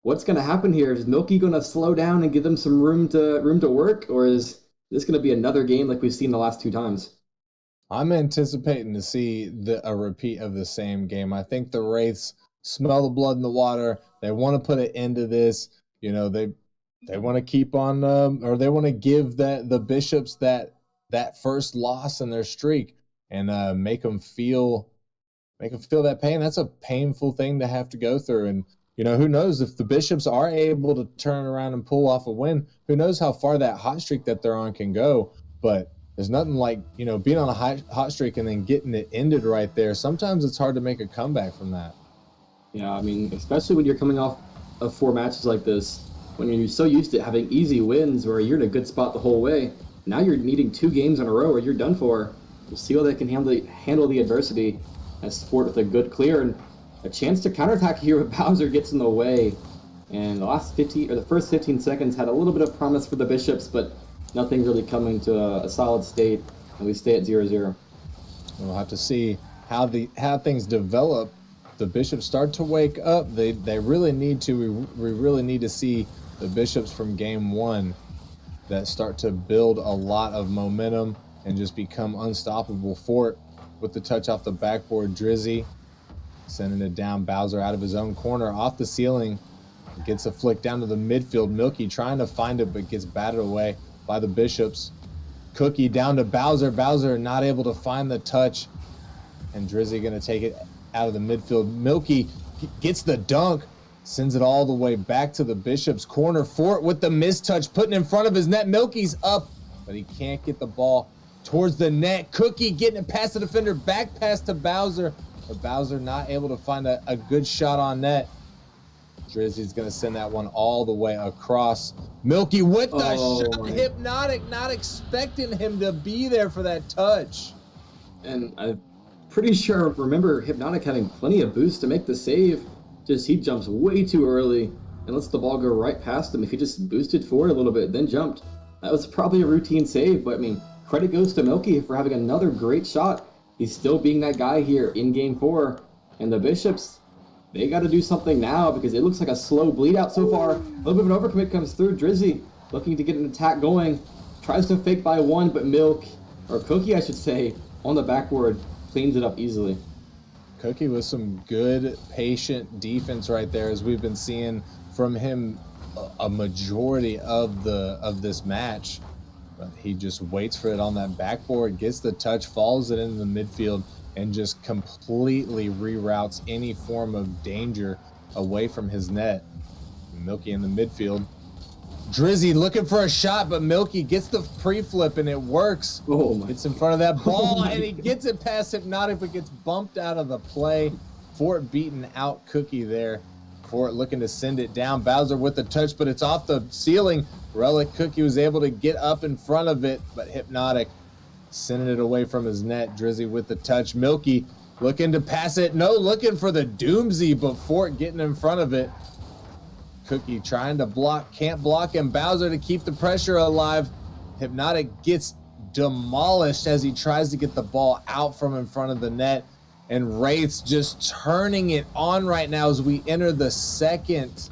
What's going to happen here? Is Milky going to slow down and give them some room to work, or is this going to be another game like we've seen the last 2 times? I'm anticipating to see a repeat of the same game. I think the Wraiths smell the blood in the water. They want to put an end to this. You know, they want to keep on, or they want to give the Bishops that first loss in their streak and make them feel that pain. That's a painful thing to have to go through. And, you know, who knows if the Bishops are able to turn around and pull off a win, who knows how far that hot streak that they're on can go. But there's nothing like, you know, being on a hot streak and then getting it ended right there. Sometimes it's hard to make a comeback from that. Yeah, I mean, especially when you're coming off of 4 matches like this, when you're so used to having easy wins where you're in a good spot the whole way. Now you're needing 2 games in a row or you're done for. We'll see how they can handle the adversity. As Fort with a good clear and a chance to counterattack here, but Bowser gets in the way. And the first 15 seconds had a little bit of promise for the Bishops, but nothing really coming to a solid state, and we stay at 0-0. We'll have to see how things develop. The Bishops start to wake up. They really need to. We really need to see the Bishops from game 1 that start to build a lot of momentum and just become unstoppable. Fort with the touch off the backboard. Drizzy sending it down. Bowser out of his own corner, off the ceiling. Gets a flick down to the midfield. Milky trying to find it, but gets batted away by the Bishops. Cookie down to Bowser. Bowser not able to find the touch. And Drizzy going to take it out of the midfield. Milky gets the dunk. Sends it all the way back to the Bishops' corner. Fort with the mistouch, putting in front of his net. Milky's up, but he can't get the ball towards the net. Cookie getting it past the defender, back pass to Bowser, but Bowser not able to find a good shot on net. Drizzy's going to send that one all the way across. Milky with the shot. Hypnotic, not expecting him to be there for that touch. And I'm pretty sure, remember, Hypnotic having plenty of boost to make the save. Just he jumps way too early and lets the ball go right past him. If he just boosted forward a little bit, then jumped, that was probably a routine save. But I mean, credit goes to Milky for having another great shot. He's still being that guy here in Game 4. And the Bishops, they got to do something now because it looks like a slow bleed out so far. A little bit of an overcommit comes through. Drizzy looking to get an attack going. Tries to fake by one, but Cookie, I should say, on the backboard, cleans it up easily. Cookie with some good, patient defense right there, as we've been seeing from him a majority of this match. But he just waits for it on that backboard, gets the touch, falls it into the midfield, and just completely reroutes any form of danger away from his net. Milky in the midfield. Drizzy looking for a shot, but Milky gets the pre-flip and it works. Gets in front of that ball and he gets it past Hypnotic, but gets bumped out of the play. Fort beating out Cookie there. Fort looking to send it down. Bowser with the touch, but it's off the ceiling. Relic Cookie was able to get up in front of it, but Hypnotic sending it away from his net. Drizzy with the touch. Milky looking to pass it. No, looking for the doomsy, but Fort getting in front of it. Cookie trying to block, can't block him. Bowser to keep the pressure alive. Hypnotic gets demolished as he tries to get the ball out from in front of the net. And Wraith's just turning it on right now as we enter the second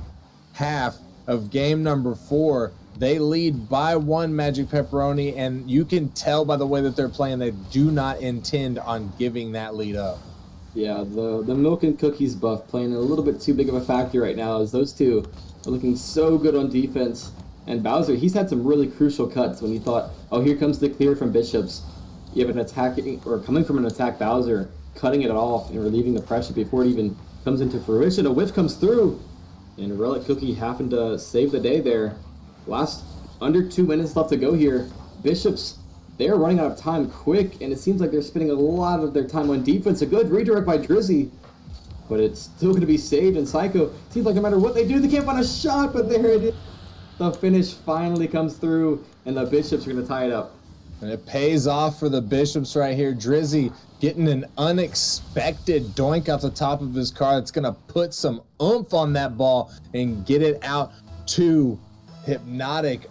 half of game number 4. They lead by 1, Magic Pepperoni, and you can tell by the way that they're playing they do not intend on giving that lead up. Yeah, the Milk and Cookies buff playing a little bit too big of a factor right now, as those two are looking so good on defense. And Bowser, he's had some really crucial cuts when you thought, oh, here comes the clear from Bishops. You have an attack, or coming from an attack Bowser, cutting it off and relieving the pressure before it even comes into fruition. A whiff comes through, and Relic Cookie having to save the day there. Last under 2 minutes left to go here. Bishops, they're running out of time quick, and it seems like they're spending a lot of their time on defense. A good redirect by Drizzy, but it's still going to be saved, and Psycho, seems like no matter what they do, they can't find a shot, but there it is. The finish finally comes through, and the Bishops are going to tie it up. And it pays off for the Bishops right here. Drizzy getting an unexpected doink off the top of his car that's going to put some oomph on that ball and get it out to Hypnotic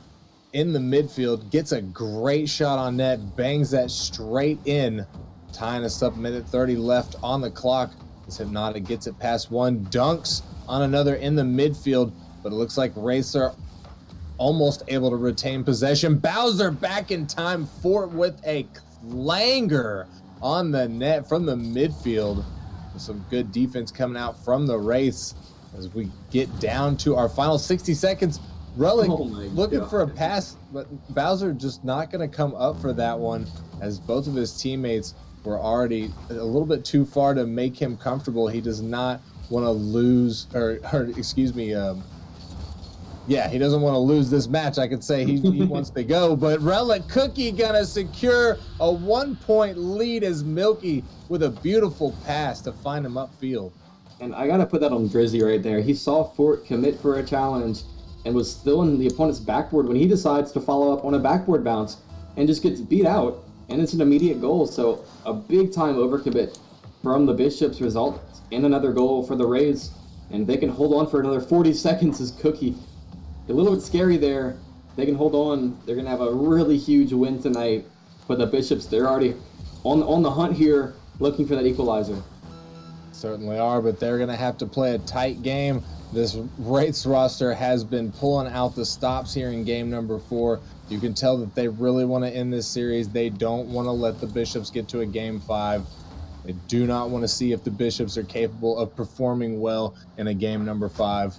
in the midfield. Gets a great shot on net, bangs that straight in, tying us up. Minute 30 left on the clock as Hypnotic gets it past one, dunks on another in the midfield, but it looks like Racer almost able to retain possession. Bowser back in time. Fort with a clanger on the net from the midfield. Some good defense coming out from the Wraiths as we get down to our final 60 seconds. Relic looking for a pass, but Bowser just not going to come up for that one, as both of his teammates were already a little bit too far to make him comfortable. He does not want to lose, or excuse me, yeah, he doesn't want to lose this match. I could say he wants to go, but Relic Cookie gonna secure a 1-point lead as Milky with a beautiful pass to find him upfield. And I gotta put that on Drizzy right there. He saw Fort commit for a challenge and was still in the opponent's backboard when he decides to follow up on a backboard bounce and just gets beat out, and it's an immediate goal. So a big time overcommit from the Bishops results in another goal for the Rays, and they can hold on for another 40 seconds as Cookie. A little bit scary there. They can hold on. They're going to have a really huge win tonight. But the Bishops, they're already on the hunt here, looking for that equalizer. Certainly are, but they're going to have to play a tight game. This Wraiths roster has been pulling out the stops here in game number 4. You can tell that they really want to end this series. They don't want to let the Bishops get to a game 5. They do not want to see if the Bishops are capable of performing well in a game number 5.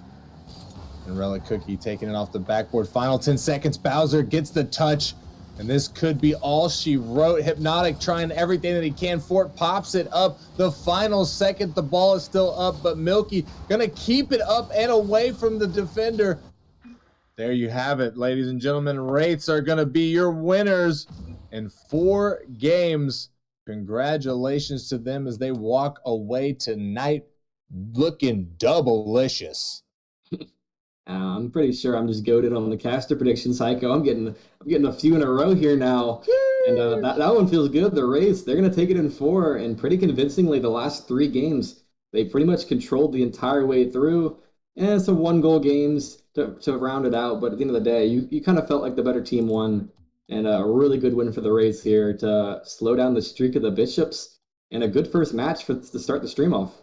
And Relic Cookie taking it off the backboard. Final 10 seconds. Bowser gets the touch, and this could be all she wrote. Hypnotic trying everything that he can. Fort pops it up. The final second, the ball is still up, but Milky gonna keep it up and away from the defender. There you have it, ladies and gentlemen. Wraiths are gonna be your winners in 4 games. Congratulations to them as they walk away tonight looking double-licious. I'm pretty sure I'm just goated on the caster prediction psycho. I'm getting a few in a row here now, and that one feels good. The Rays, they're gonna take it in four, and pretty convincingly. The last three games, they pretty much controlled the entire way through, and some one goal games to round it out. But at the end of the day, you kind of felt like the better team won, and a really good win for the Rays here to slow down the streak of the Bishops, and a good first match to start the stream off.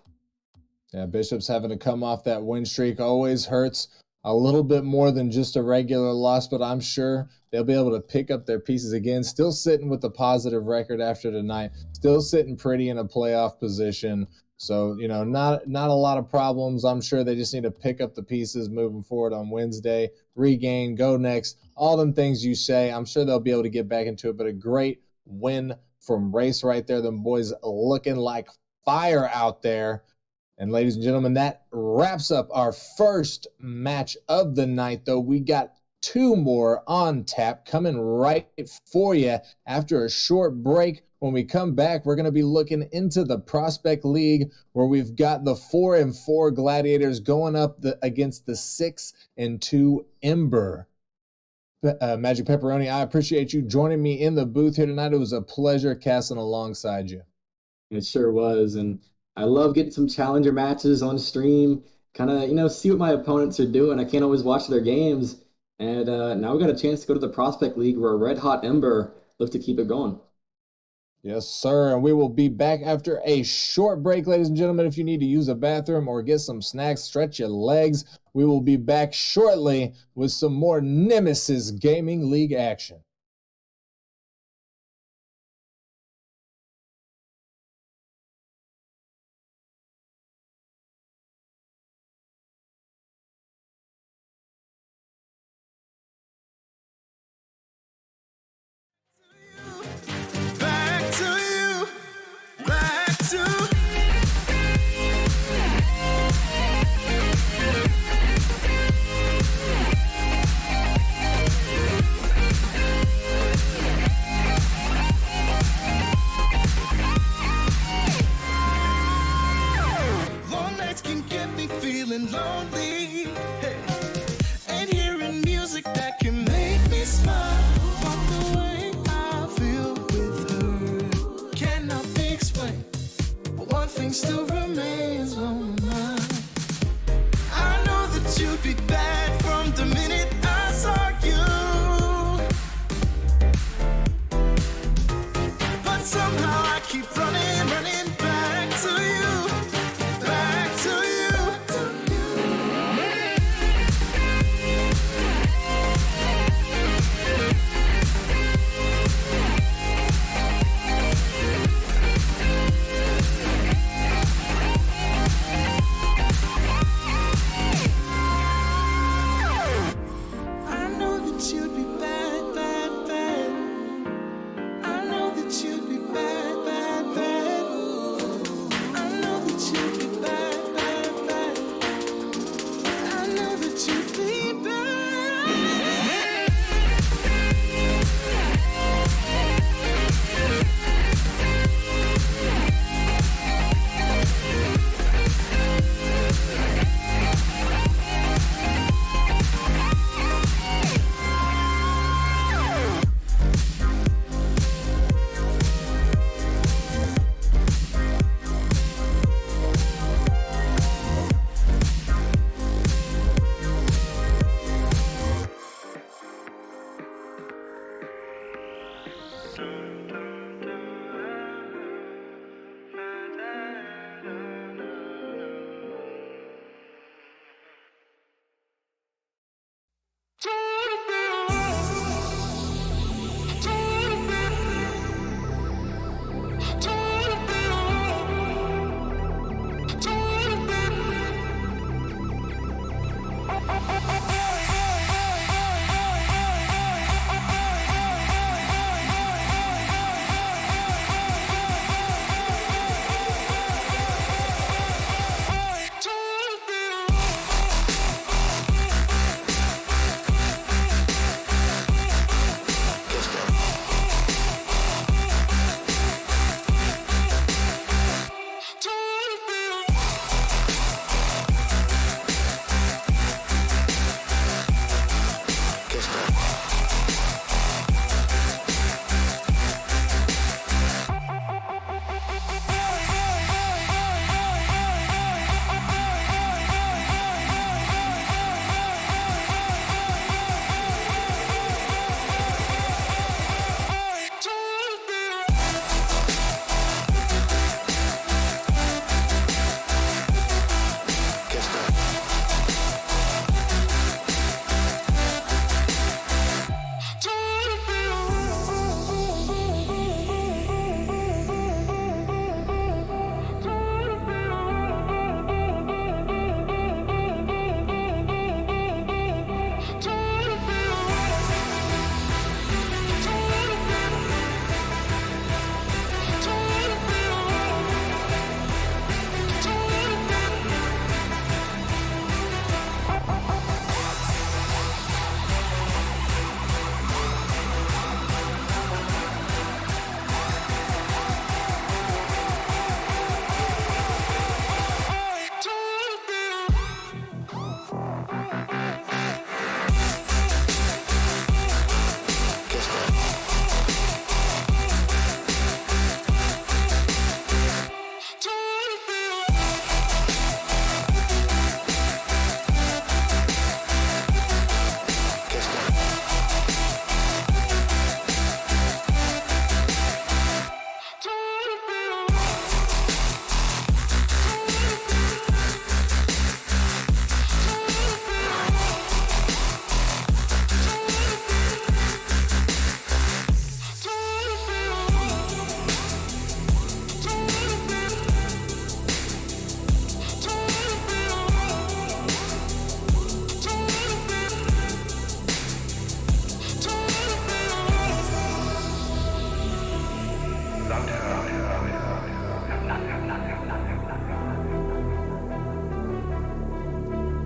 Yeah, Bishops having to come off that win streak always hurts a little bit more than just a regular loss, but I'm sure they'll be able to pick up their pieces again. Still sitting with a positive record after tonight, still sitting pretty in a playoff position. So, not a lot of problems. I'm sure they just need to pick up the pieces moving forward on Wednesday, regain, go next, all them things you say. I'm sure they'll be able to get back into it, but a great win from Race right there. Them boys looking like fire out there. And ladies and gentlemen, that wraps up our first match of the night, though. We got two more on tap coming right for you after a short break. When we come back, we're going to be looking into the Prospect League, where we've got the 4-4 Gladiators going up against the 6-2 Ember. Magic Pepperoni, I appreciate you joining me in the booth here tonight. It was a pleasure casting alongside you. It sure was, and I love getting some challenger matches on stream, kind of, see what my opponents are doing. I can't always watch their games. And now we got a chance to go to the Prospect League where Red Hot Ember look to keep it going. Yes, sir. And we will be back after a short break, ladies and gentlemen. If you need to use a bathroom or get some snacks, stretch your legs, we will be back shortly with some more Nemesis Gaming League action. Lonely, hey. And hearing music that can make me smile. But the way I feel with her cannot be explained. But one thing still remains on my mind. I know that you'd be bad from the minute I saw you. But somehow I keep running back to you. Back to you.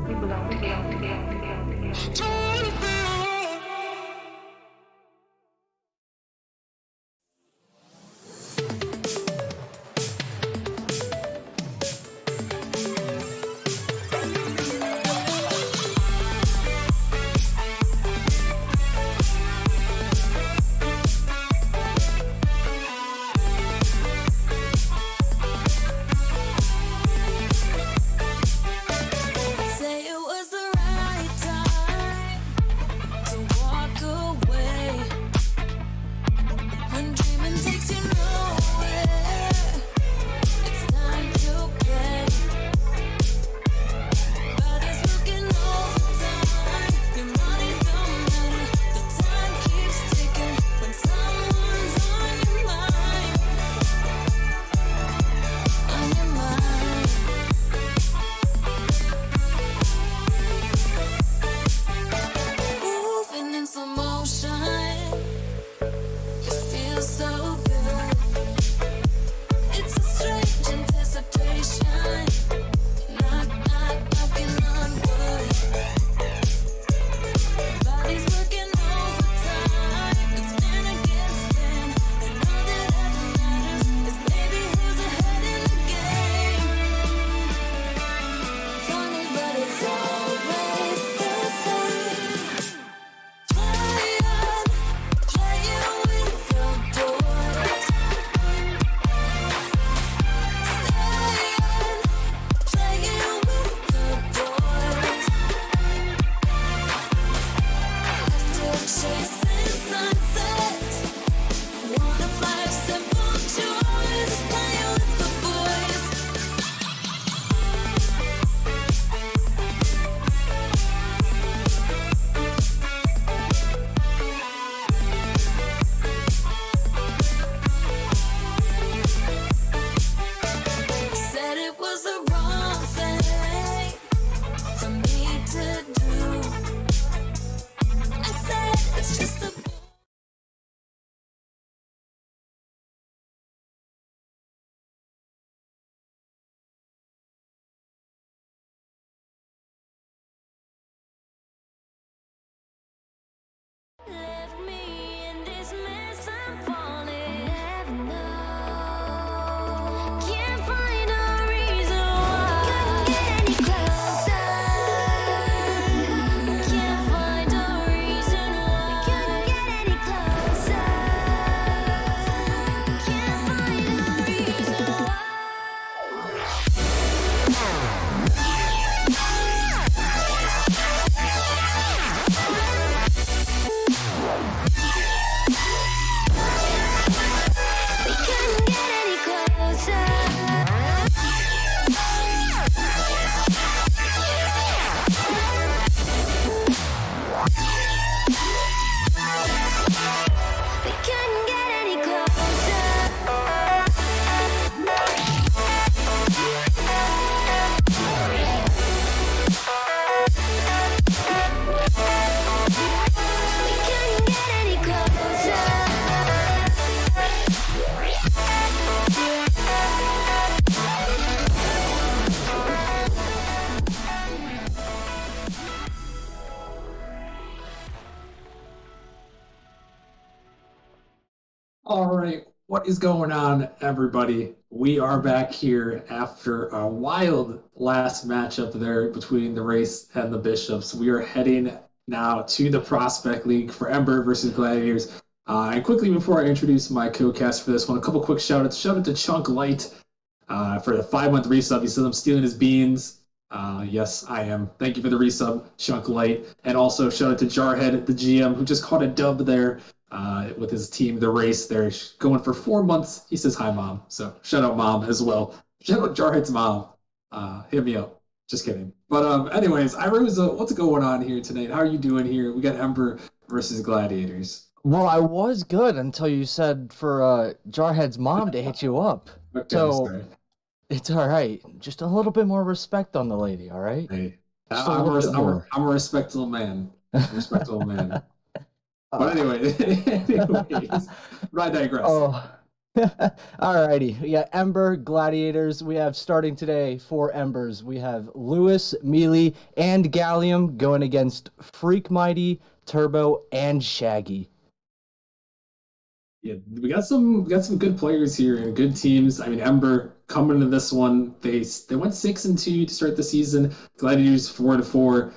We belong together. Say it was the right time to walk away. When dreaming takes you nowhere, it's time to play. Body's working overtime. Your money don't matter. The time keeps ticking when someone's on your mind. On your mind. Moving in slow motion, you feel so good. It's a strange anticipation. Knock, knock, knocking on wood. Body's working overtime. It's spin against spin, and all that ever matters is maybe who's ahead in the game. Funny, but it's always the same. Playing with your doors. Playing with your doors. After chasing sunsets, wanna fly a simple choice. Playing with the boys. Said it was the wrong thing for me to do. I said it's just a left me in this mess. I'm falling. Heaven knows. Can't find a reason why. Couldn't get any closer. Can't find a reason why. Couldn't get any closer. Can't find a reason why. We couldn't get any closer. We couldn't get any We couldn't get any closer. All right, what is going on, everybody? We are back here after a wild last matchup there between the Race and the Bishops. We are heading now to the Prospect League for Ember versus Gladiators. And quickly before I introduce my co-cast for this one, a couple quick shout-outs. Shout out to Chunk Light for the 5-month resub. He says I'm stealing his beans. Yes, I am. Thank you for the resub, Chunk Light. And also shout out to Jarhead, the GM, who just caught a dub there with his team, the Race. They're going for 4 months. He says hi, Mom. So shout out Mom as well. Shout out Jarhead's mom. Hit me up. Just kidding. But anyways, Irosa, what's going on here tonight? How are you doing here? We got Ember versus Gladiators. Well, I was good until you said for Jarhead's mom to hit you up. Okay, So- sorry. It's all right. Just a little bit more respect on the lady, all right? Hey, Just a I'm little bit more. a respectable man. Respectable man. But anyway, anyways, I digress. Oh, Alrighty, we got Ember Gladiators. We have starting today for Embers. We have Lewis, Mealy, and Gallium going against Freak Mighty, Turbo, and Shaggy. Yeah, we got some good players here and good teams. I mean, Ember coming into this one, they went 6-2 to start the season. Gladiators 4-4,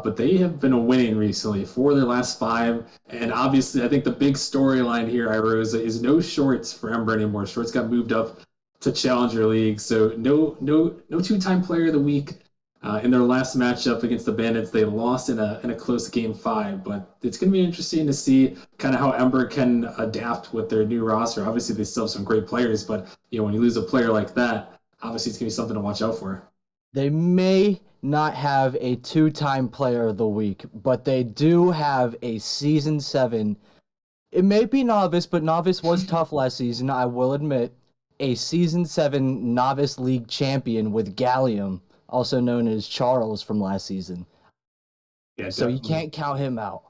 but they have been winning recently, 4 of their last 5. And obviously, I think the big storyline here, Irosa, is no shorts for Ember anymore. Shorts got moved up to Challenger League, so no two-time Player of the Week. In their last matchup against the Bandits, they lost in a close game 5. But it's going to be interesting to see kind of how Ember can adapt with their new roster. Obviously, they still have some great players, but when you lose a player like that, obviously it's going to be something to watch out for. They may not have a two-time Player of the Week, but they do have a Season 7. It may be Novice, but Novice was tough last season, I will admit. A Season 7 Novice League champion with Gallium, also known as Charles from last season. Yeah, So you definitely. can't count him out.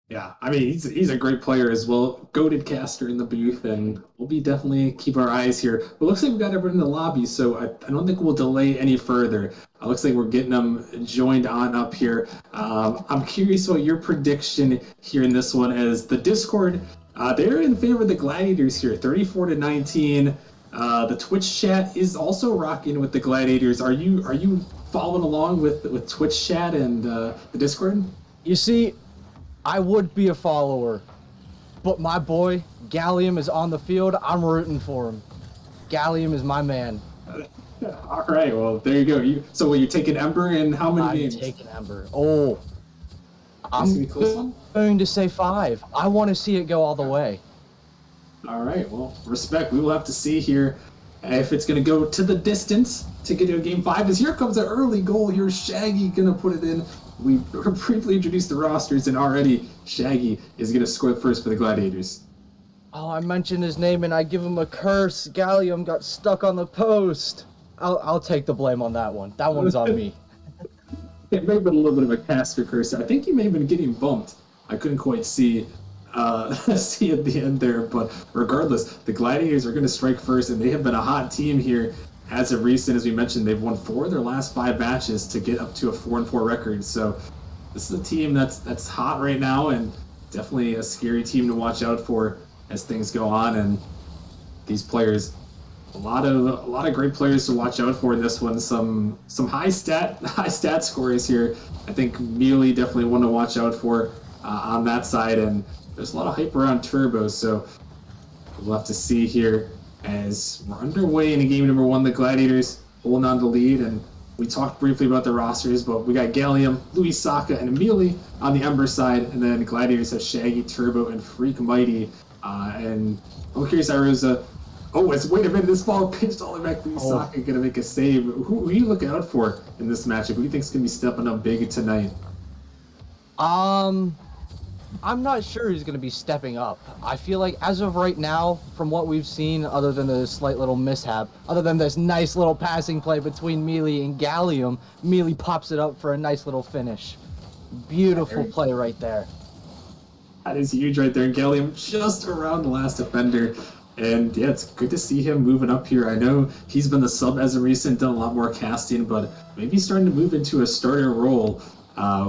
Yeah, I mean he's a great player as well. Goated caster in the booth, and we'll be definitely keep our eyes here. But looks like we got everyone in the lobby, so I don't think we'll delay any further. Looks like we're getting them joined on up here. I'm curious about your prediction here in this one, as the Discord they're in favor of the Gladiators here, 34-19. The Twitch chat is also rocking with the Gladiators. Are you following along with Twitch chat and the Discord? You see, I would be a follower, but my boy, Gallium, is on the field. I'm rooting for him. Gallium is my man. All right, well, there you go. So you're taking Ember in how many I'm games? taking Ember. Oh, This gonna be a close one? going to say 5. I want to see it go all the way. All right, well, respect. We will have to see here if it's going to go to the distance to get to a game 5. As here comes an early goal here. Shaggy going to put it in. We briefly introduced the rosters, and already Shaggy is going to score first for the Gladiators. Oh, I mentioned his name and I give him a curse. Gallium got stuck on the post. I'll take the blame on that one. That one's on me. It may have been a little bit of a caster curse. I think he may have been getting bumped. I couldn't quite see see at the end there, but regardless, the Gladiators are going to strike first, and they have been a hot team here as of recent. As we mentioned, they've won 4 of their last 5 matches to get up to a 4-4 record. So this is a team that's hot right now, and definitely a scary team to watch out for as things go on. And these players, a lot of great players to watch out for in this one. Some high stat scores here. I think Mealy definitely one to watch out for on that side, and there's a lot of hype around Turbo, so we'll have to see here as we're underway in game number 1. The Gladiators holding on to lead, and we talked briefly about the rosters, but we got Gallium, Louis Saka, and Mealy on the Ember side, and then the Gladiators have Shaggy, Turbo, and Freak Mighty. And I'm curious, Irosa. Wait a minute, this ball pitched all the way back. Louis Saka going to make a save. Who are you looking out for in this matchup? Who do you think is going to be stepping up big tonight? I'm not sure who's going to be stepping up. I feel like as of right now, from what we've seen, other than the slight little mishap, other than this nice little passing play between Mealy and Gallium, Mealy pops it up for a nice little finish. Beautiful play right there. That is huge right there. Gallium just around the last defender. And yeah, it's good to see him moving up here. I know he's been the sub as of recent, done a lot more casting, but maybe he's starting to move into a starter role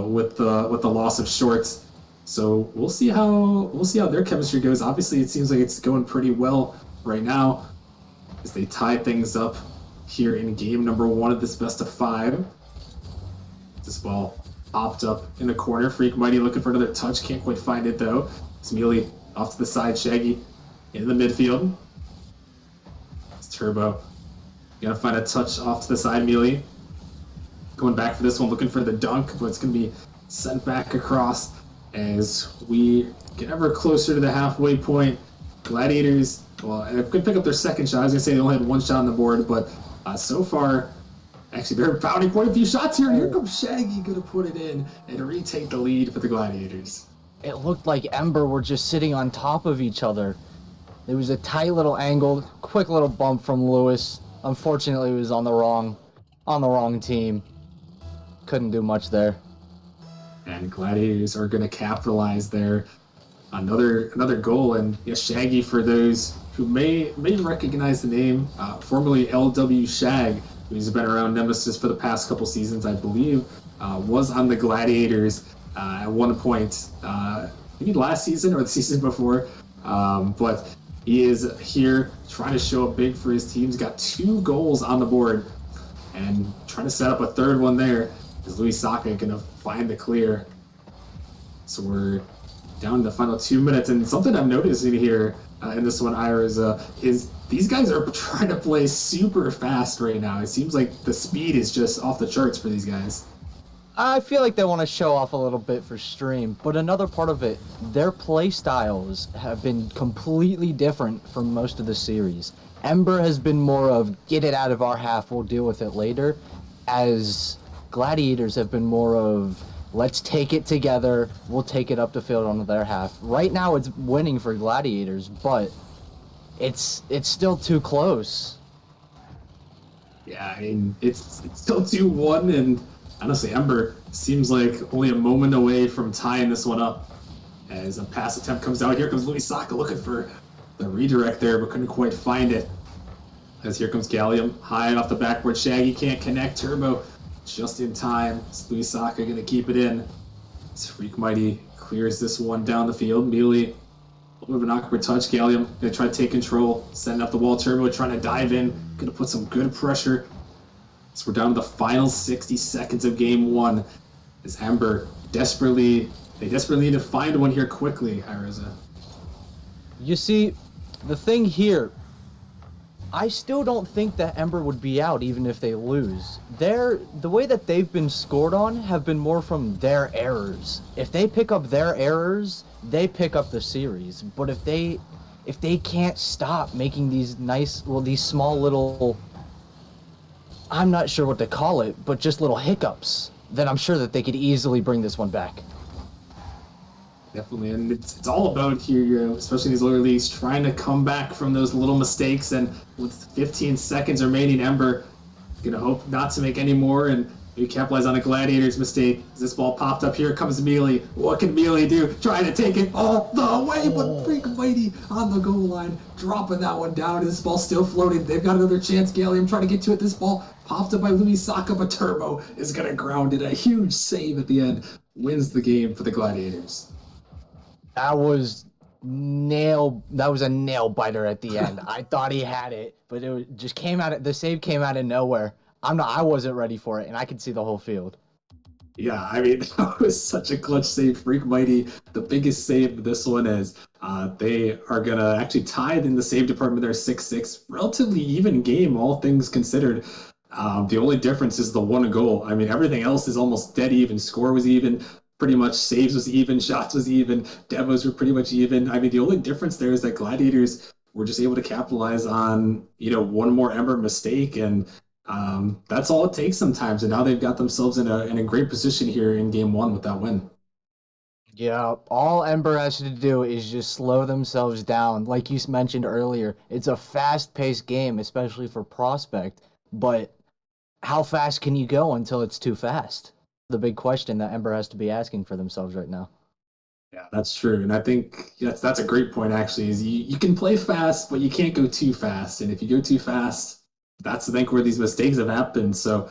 with the loss of Shorts. So we'll see how their chemistry goes. Obviously, it seems like it's going pretty well right now as they tie things up here in game number 1 of this best of 5. This ball popped up in the corner. Freak Mighty looking for another touch. Can't quite find it though. It's Mealy off to the side. Shaggy in the midfield. It's Turbo. Gonna find a touch off to the side. Mealy going back for this one, looking for the dunk, but it's gonna be sent back across as we get ever closer to the halfway point. Gladiators, well, could pick up their second shot. I was gonna say they only had 1 shot on the board, but so far, actually, they're pounding quite a few shots here. And here comes Shaggy, gonna put it in and retake the lead for the Gladiators. It looked like Ember were just sitting on top of each other. It was a tight little angle, quick little bump from Lewis. Unfortunately, he was on the wrong team. Couldn't do much there. And Gladiators are going to capitalize there. Another goal, and Shaggy, for those who may recognize the name, formerly LW Shag, who's been around Nemesis for the past couple seasons, I believe, was on the Gladiators at one point, maybe last season or the season before. But he is here trying to show up big for his team. He's got 2 goals on the board and trying to set up a third one there. Is Louis Saka going to find the clear? So we're down to the final 2 minutes. And something I'm noticing here in this one, Ira, is these guys are trying to play super fast right now. It seems like the speed is just off the charts for these guys. I feel like they want to show off a little bit for stream, but another part of it, their play styles have been completely different from most of the series. Ember has been more of, get it out of our half, we'll deal with it later, as Gladiators have been more of, let's take it together, we'll take it up the field onto their half. Right now it's winning for Gladiators, but it's still too close. Yeah, I mean, it's still 2-1, and honestly, Ember seems like only a moment away from tying this one up. As a pass attempt comes out, here comes Louis Saka looking for the redirect there, but couldn't quite find it. As here comes Gallium, high off the backboard. Shaggy can't connect. Turbo just in time. It's Louis Saka going to keep it in. As Freak Mighty clears this one down the field. Mealy, a little bit of an awkward touch. Gallium going to try to take control, setting up the wall. Turbo trying to dive in, going to put some good pressure. So we're down to the final 60 seconds of game 1. As Ember desperately need to find one here quickly, Iriza. You see, the thing here, I still don't think that Ember would be out even if they lose. The way that they've been scored on have been more from their errors. If they pick up their errors, they pick up the series. But if they can't stop making these these small little, I'm not sure what to call it, but just little hiccups, then I'm sure that they could easily bring this one back. Definitely, and it's all about here, especially in these lower leagues, trying to come back from those little mistakes. And with 15 seconds remaining, Ember gonna hope not to make any more and maybe capitalize on a Gladiator's mistake. As this ball popped up here comes Mealy. What can Mealy do? Trying to take it all the way, but Freak Mighty on the goal line, dropping that one down. This ball still floating. They've got another chance. Gallium trying to get to it. This ball popped up by Louis Saka, but Turbo is gonna ground it. A huge save at the end wins the game for the Gladiators. That was a nail biter at the end. I thought he had it, but just the save came out of nowhere. I wasn't ready for it, and I could see the whole field. Yeah, I mean, that was such a clutch save. Freak Mighty, the biggest save of this one is they are going to actually tie in the save department. They're 6-6. Relatively even game, all things considered. The only difference is the one goal. I mean, everything else is almost dead even. Score was even. Pretty much saves was even, shots was even, demos were pretty much even. I mean, the only difference there is that Gladiators were just able to capitalize on, one more Ember mistake, and that's all it takes sometimes. And now they've got themselves in a great position here in game 1 with that win. Yeah, all Ember has to do is just slow themselves down. Like you mentioned earlier, it's a fast-paced game, especially for Prospect, but how fast can you go until it's too fast? The big question that Ember has to be asking for themselves right now. Yeah, that's true. And I think that's a great point, actually, is you can play fast, but you can't go too fast. And if you go too fast, that's, I think, where these mistakes have happened. So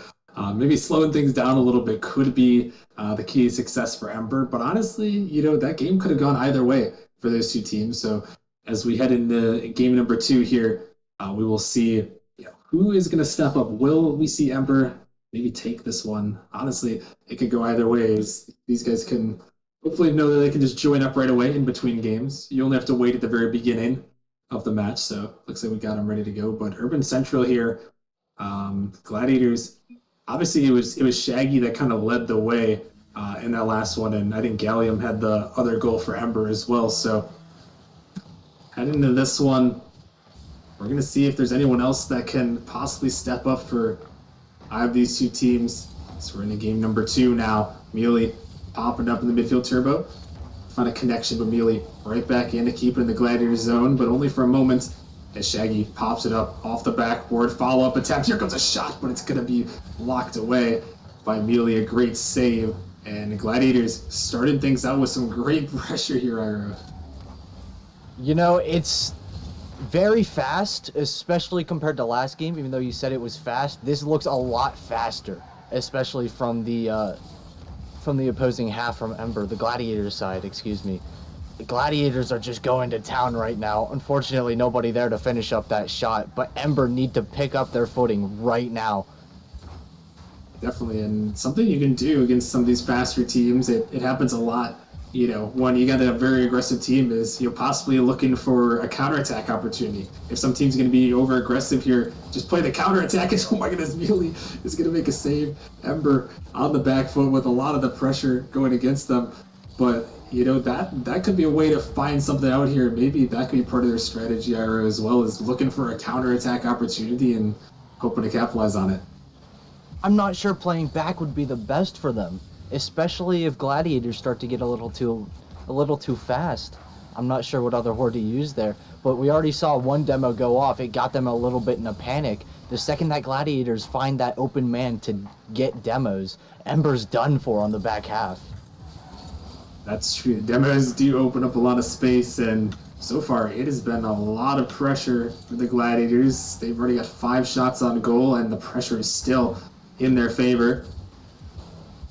maybe slowing things down a little bit could be the key to success for Ember. But honestly, that game could have gone either way for those two teams. So as we head into game number 2 here, we will see who is going to step up. Will we see Ember maybe take this one? Honestly, it could go either ways. These guys can hopefully know that they can just join up right away in between games. You only have to wait at the very beginning of the match, so looks like we got them ready to go. But Urban Central here, Gladiators, obviously it was Shaggy that kind of led the way in that last one, and I think Gallium had the other goal for Ember as well. So heading into this one, we're going to see if there's anyone else that can possibly step up for I have these two teams. So we're in game number 2 now. Mealy popping up in the midfield. Turbo find a connection, but Mealy right back in to keep it in the Gladiator zone, but only for a moment as Shaggy pops it up off the backboard. Follow-up attempt. Here comes a shot, but it's going to be locked away by Mealy. A great save. And the Gladiators started things out with some great pressure here, Ira. very fast, especially compared to last game. Even though you said it was fast, this looks a lot faster, especially from the opposing half, from Ember, the Gladiator side. Excuse me. The Gladiators are just going to town right now. Unfortunately, nobody there to finish up that shot, but Ember need to pick up their footing right now. Definitely, and something you can do against some of these faster teams, it happens a lot. You know, when you got a very aggressive team is, possibly looking for a counterattack opportunity. If some team's going to be over aggressive here, just play the counterattack. And oh my goodness, Mealy is going to make a save. Ember on the back foot with a lot of the pressure going against them. But, that could be a way to find something out here. Maybe that could be part of their strategy, Ira, as well, as looking for a counterattack opportunity and hoping to capitalize on it. I'm not sure playing back would be the best for them, especially if Gladiators start to get a little too fast. I'm not sure what other horde to use there, but we already saw one demo go off. It got them a little bit in a panic. The second that Gladiators find that open man to get demos, Ember's done for on the back half. That's true. Demos do open up a lot of space, and so far it has been a lot of pressure for the Gladiators. They've already got 5 shots on goal, and the pressure is still in their favor.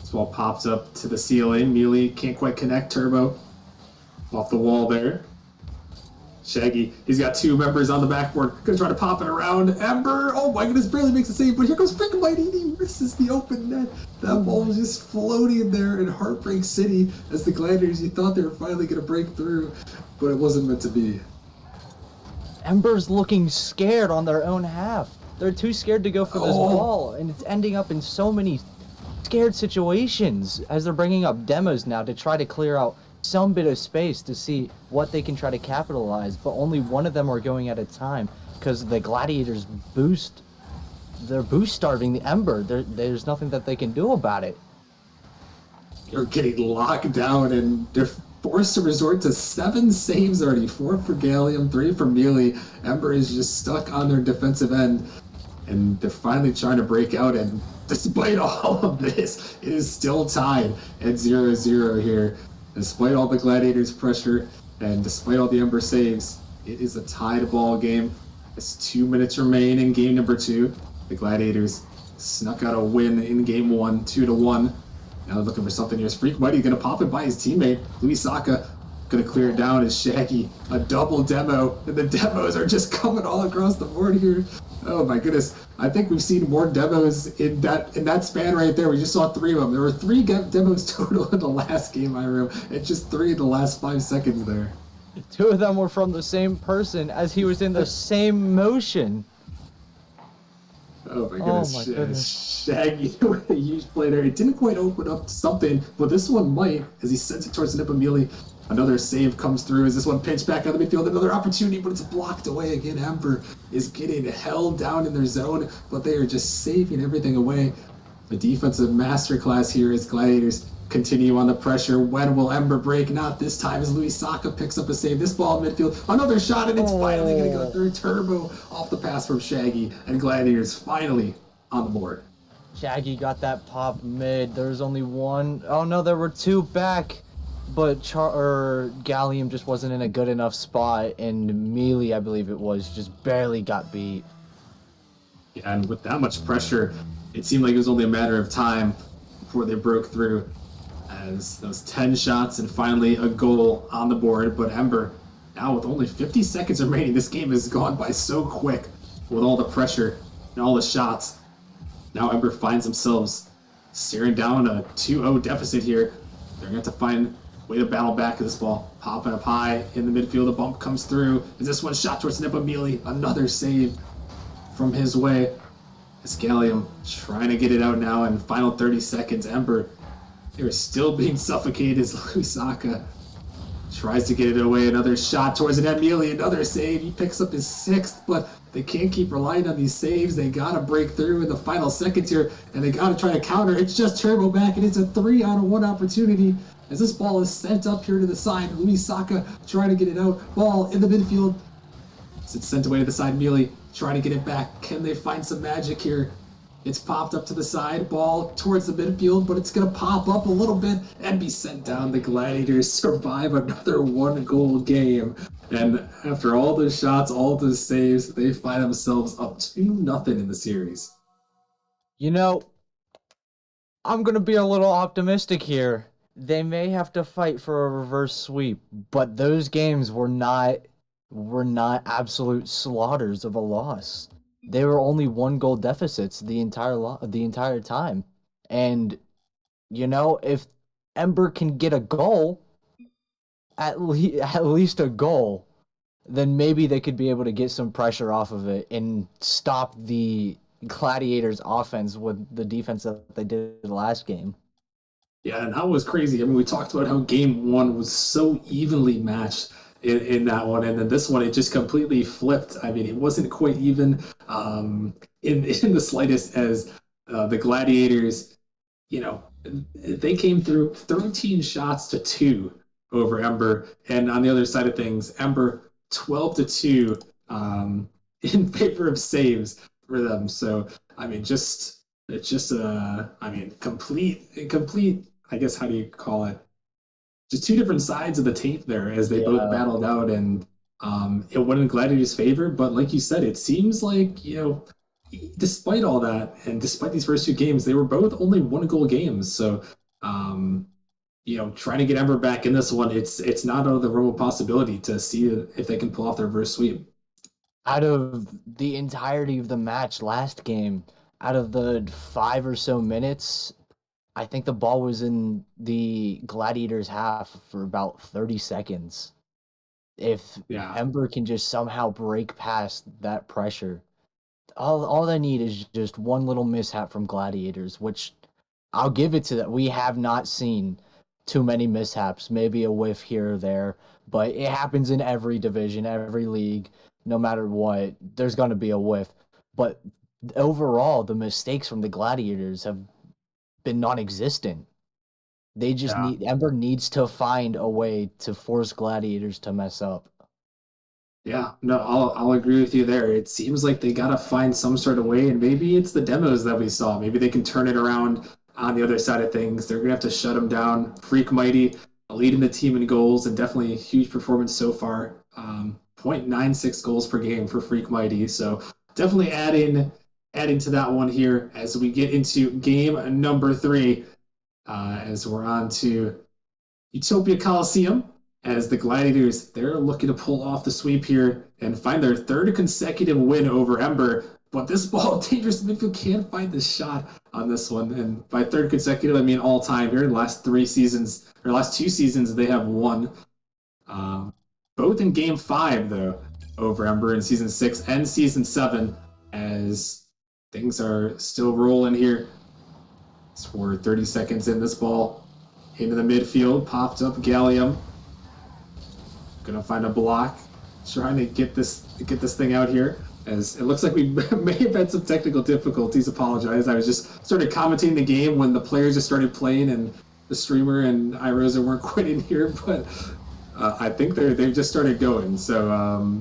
This ball pops up to the ceiling. Mealy can't quite connect. Turbo off the wall there. Shaggy, he's got 2 members on the backboard. Gonna try to pop it around. Ember, oh my goodness, barely makes a save, but here goes Freaking Mighty. He misses the open net. That ball was just floating there in Heartbreak City as the Gladiators, you thought they were finally gonna break through, but it wasn't meant to be. Ember's looking scared on their own half. They're too scared to go for this ball, and it's ending up in so many scared situations as they're bringing up demos now to try to clear out some bit of space to see what they can try to capitalize, but only one of them are going at a time because the Gladiators they're boost starving the Ember. There's nothing that they can do about it. They're getting locked down, and they're forced to resort to 7 saves already. 4 for Gallium, 3 for Mealy. Ember is just stuck on their defensive end, and they're finally trying to break out, and despite all of this, it is still tied at 0-0 here. Despite all the Gladiators' pressure, and despite all the Ember saves, it is a tied ball game. There's 2 minutes remain in game number 2. The Gladiators snuck out a win in game 1, 2-1. Now they're looking for something here. Freak Mighty gonna pop it by his teammate. Luisaka gonna clear it down as Shaggy. A double demo, and the demos are just coming all across the board here. Oh my goodness. I think we've seen more demos in that span right there. We just saw 3 of them. There were 3 demos total in the last game, Ira, and just 3 in the last 5 seconds there. 2 of them were from the same person as he was in the same motion. Oh my goodness. Oh my goodness. Shaggy with a huge play there. It didn't quite open up something, but this one might, as he sends it towards Nippa Mealy. Another save comes through as this one pinched back out of the midfield. Another opportunity, but it's blocked away again. Ember is getting held down in their zone, but they are just saving everything away. The defensive masterclass here as Gladiators continue on the pressure. When will Ember break? Not this time as Luisaka picks up a save. This ball in midfield. Another shot, and it's finally going to go through. Turbo off the pass from Shaggy, and Gladiators finally on the board. Shaggy got that pop mid. There was only one. Oh no, there were 2 back. But Gallium just wasn't in a good enough spot, and Mealy, I believe it was, just barely got beat. Yeah, and with that much pressure, it seemed like it was only a matter of time before they broke through. As those 10 shots and finally a goal on the board. But Ember, now with only 50 seconds remaining, this game has gone by so quick with all the pressure and all the shots. Now Ember finds themselves staring down a 2-0 deficit here. They're going to have to find way to battle back to this ball. Popping up high in the midfield. A bump comes through. Is this one shot towards Nippa Mealy? Another save from his way. As Gallium trying to get it out now in final 30 seconds. Ember, they were still being suffocated as Luisaka tries to get it away. Another shot towards the net. Mealy, another save. He picks up his 6th, but they can't keep relying on these saves. They got to break through in the final seconds here, and they got to try to counter. It's just Turbo back, and it's a 3-on-1 opportunity as this ball is sent up here to the side. Luisaka trying to get it out. Ball in the midfield. As it's sent away to the side, Mealy trying to get it back. Can they find some magic here? It's popped up to the side, ball towards the midfield, but it's going to pop up a little bit and be sent down. The Gladiators survive another 1-goal game And after all those shots, all those saves, they find themselves up 2-0 in the series. You know, I'm gonna be a little optimistic here. They may have to fight for a reverse sweep, but those games were not absolute slaughters of a loss. They were only 1 goal deficits the entire time. And if Ember can get a goal, at least a goal, then maybe they could be able to get some pressure off of it and stop the Gladiators' offense with the defense that they did last game. Yeah, and that was crazy. I mean, we talked about how game one was so evenly matched in that one, and then this one it just completely flipped. I mean, it wasn't quite even in the slightest as the Gladiators, they came through 13 shots to 2 over Ember, and on the other side of things, Ember 12 to 2 in favor of saves for them. So I mean, it's just I mean, complete. I guess how do you call it? Just two different sides of the tape there as they both Yeah. battled out, and it went in Gladiator's favor. But like you said, it seems like despite all that, and despite these first two games, they were both only 1 goal games. So, um, trying to get Ember back in this one, it's not out of the realm of possibility to see if they can pull off their reverse sweep. Out of the entirety of the match last game, out of the 5 or so minutes, I think the ball was in the Gladiators' half for about 30 seconds. If Yeah, Ember can just somehow break past that pressure, all they need is just one little mishap from Gladiators, which I'll give it to that. We have not seen too many mishaps, maybe a whiff here or there, but it happens in every division, every league, no matter what. There's going to be a whiff. But overall, the mistakes from the Gladiators have been non-existent. They just yeah. Ember needs to find a way to force Gladiators to mess up. Yeah, no, I'll agree with you there. It seems like they gotta find some sort of way, and maybe it's the demos that we saw. Maybe they can turn it around on the other side of things. They're gonna have to shut them down. Freak Mighty leading the team in goals, and definitely a huge performance so far. 0.96 goals per game for Freak Mighty. So definitely adding to that one here as we get into game number 3. As we're on to Utopia Coliseum as the Gladiators, they're looking to pull off the sweep here and find their third consecutive win over Ember. But this ball, dangerous midfield can't find the shot on this one. And by third consecutive, I mean all time here in the last 2 seasons, they have won. Both in game 5, though, over Ember in season 6 and season 7, as things are still rolling here. We're 30 seconds in this ball. Into the midfield, popped up Gallium. Gonna find a block. Trying to get this thing out here. As it looks like we may have had some technical difficulties. Apologize. I was just started commenting the game when the players just started playing and the streamer and iRosa weren't quite in here, but I think they've just started going. So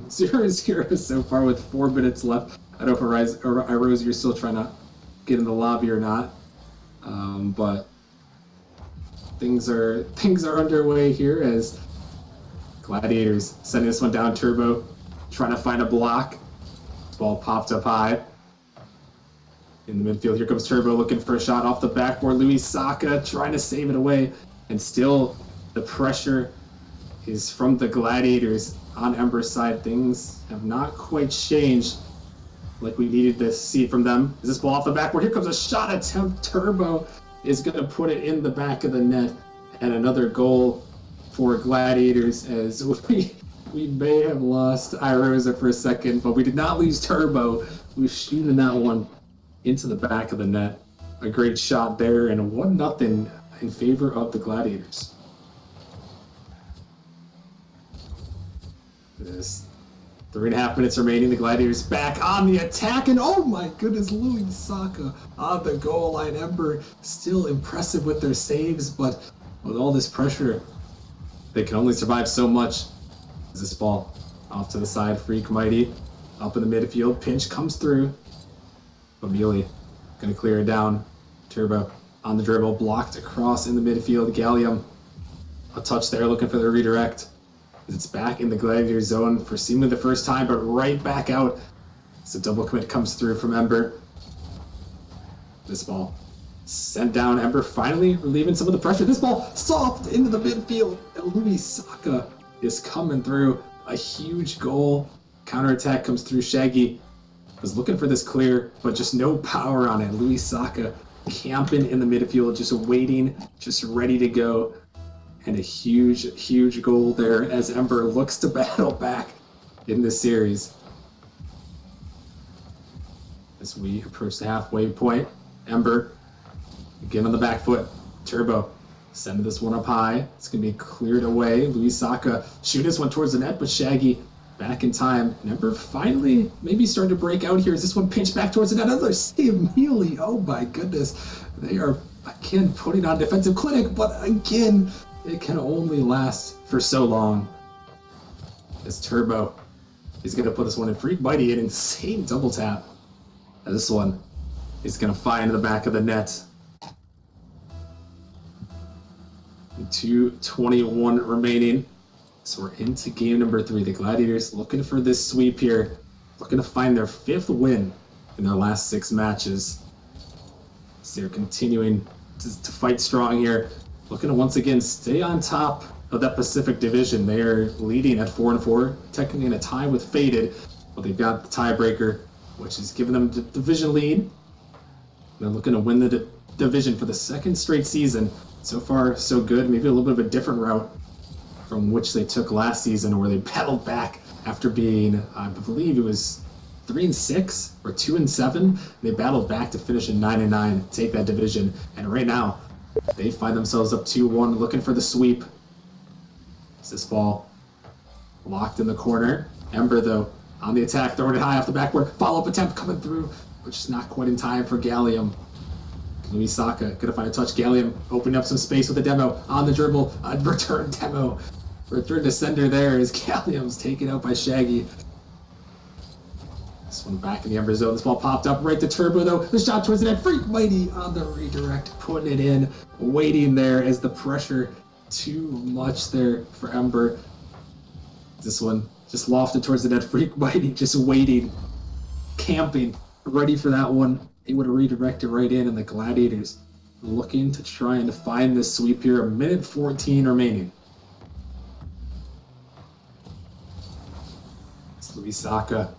0-0 so far with 4 minutes left. I don't know if iRosa you're still trying to get in the lobby or not, but things are underway here as Gladiators sending this one down. Turbo trying to find a block. Ball popped up high in the midfield. Here comes Turbo looking for a shot off the backboard. Luis Saka trying to save it away, and still the pressure is from the Gladiators on Ember's side. Things have not quite changed like we needed to see from them. Is this ball off the backboard? Here comes a shot attempt. Turbo is going to put it in the back of the net, and another goal for Gladiators as we may have lost iRosa for a second, but we did not lose Turbo. We shooting that one into the back of the net. A great shot there, and 1-0 in favor of the Gladiators. There's 3.5 minutes remaining. The Gladiators back on the attack, and oh my goodness, Luis Saka on the goal line. Ember still impressive with their saves, but with all this pressure, they can only survive so much. As this ball off to the side, Freak Mighty up in the midfield. Pinch comes through. Amelia gonna clear it down. Turbo on the dribble, blocked across in the midfield. Gallium a touch there, looking for the redirect. It's back in the Gladiator zone for seemingly the first time, but right back out. So double commit comes through from Ember. This ball sent down. Ember finally relieving some of the pressure. This ball soft into the midfield. And Louis Saka is coming through. A huge goal. Counterattack comes through. Shaggy was looking for this clear, but just no power on it. Louis Saka camping in the midfield, just waiting, just ready to go. And a huge goal there as Ember looks to battle back in this series. As we approach the halfway point, Ember again on the back foot. Turbo sending this one up high. It's going to be cleared away. Louis Saka shooting this one towards the net, but Shaggy back in time. And Ember finally maybe starting to break out here. Is this one pinched back towards the net? Another save, Mealy. Oh my goodness. They are, again, putting on defensive clinic, but again, it can only last for so long. This Turbo is going to put this one in Freak Mighty, an insane double tap. And this one is going to fly into the back of the net. 2:21 remaining. So we're into game number 3. The Gladiators looking for this sweep here. Looking to find their 5th win in their last 6 matches. So they're continuing to fight strong here. Looking to once again stay on top of that Pacific Division. They are leading at 4-4, technically in a tie with Faded, but they've got the tiebreaker, which is giving them the division lead. They're looking to win the division for the 2nd straight season. So far, so good. Maybe a little bit of a different route from which they took last season, where they battled back after being, I believe it was 3-6 or 2-7. They battled back to finish in 9-9, take that division. And right now, they find themselves up 2-1, looking for the sweep. This ball locked in the corner. Ember, though, on the attack, throwing it high off the backboard. Follow-up attempt coming through, which is not quite in time for Gallium. Louis Saka gonna find a touch. Gallium opening up some space with a demo on the dribble. Return demo. Return to sender there as Gallium's taken out by Shaggy. This one back in the Ember zone. This ball popped up right to Turbo, though. The shot towards the net. Freak Mighty on the redirect, putting it in, waiting there as the pressure too much there for Ember. This one just lofted towards the net. Freak Mighty just waiting, camping, ready for that one. He would have redirected right in, and the Gladiators looking to try and find this sweep here. 1:14 remaining. It's Louis Saka.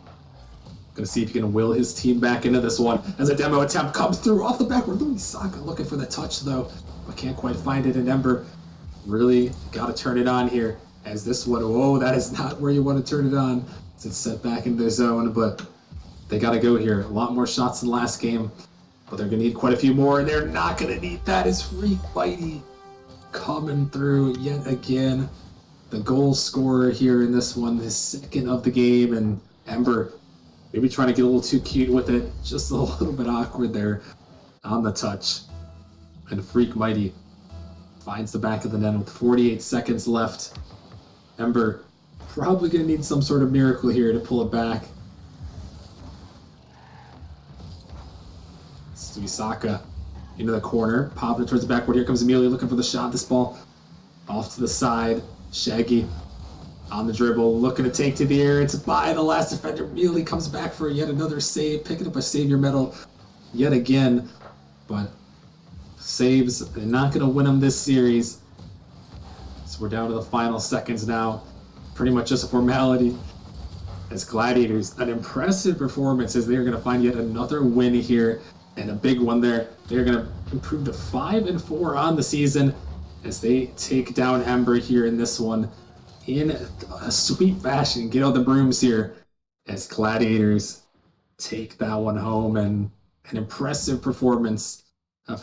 Gonna see if he can will his team back into this one as a demo attempt comes through off the backward. Louis Saka looking for the touch, though, but can't quite find it. And Ember really got to turn it on here as this one, whoa, that is not where you want to turn it on. It's set back into their zone, but they got to go here. A lot more shots than last game, but they're going to need quite a few more, and they're not going to need that. Is Freak Mighty coming through yet again. The goal scorer here in this one, the 2nd of the game, and Ember maybe trying to get a little too cute with it. Just a little bit awkward there on the touch. And Freak Mighty finds the back of the net with 48 seconds left. Ember probably going to need some sort of miracle here to pull it back. Saka into the corner, popping it towards the backward. Here comes Amelia looking for the shot. This ball off to the side. Shaggy on the dribble, looking to take to the air. It's by the last defender. Amelia comes back for yet another save, picking up a savior medal yet again. But saves, they're not going to win them this series. So we're down to the final seconds now. Pretty much just a formality. As Gladiators, an impressive performance as they're going to find yet another win here. And a big one there. They're going to improve to 5-4 on the season as they take down Ember here in this one in a sweet fashion. Get out the brooms here as Gladiators take that one home, and an impressive performance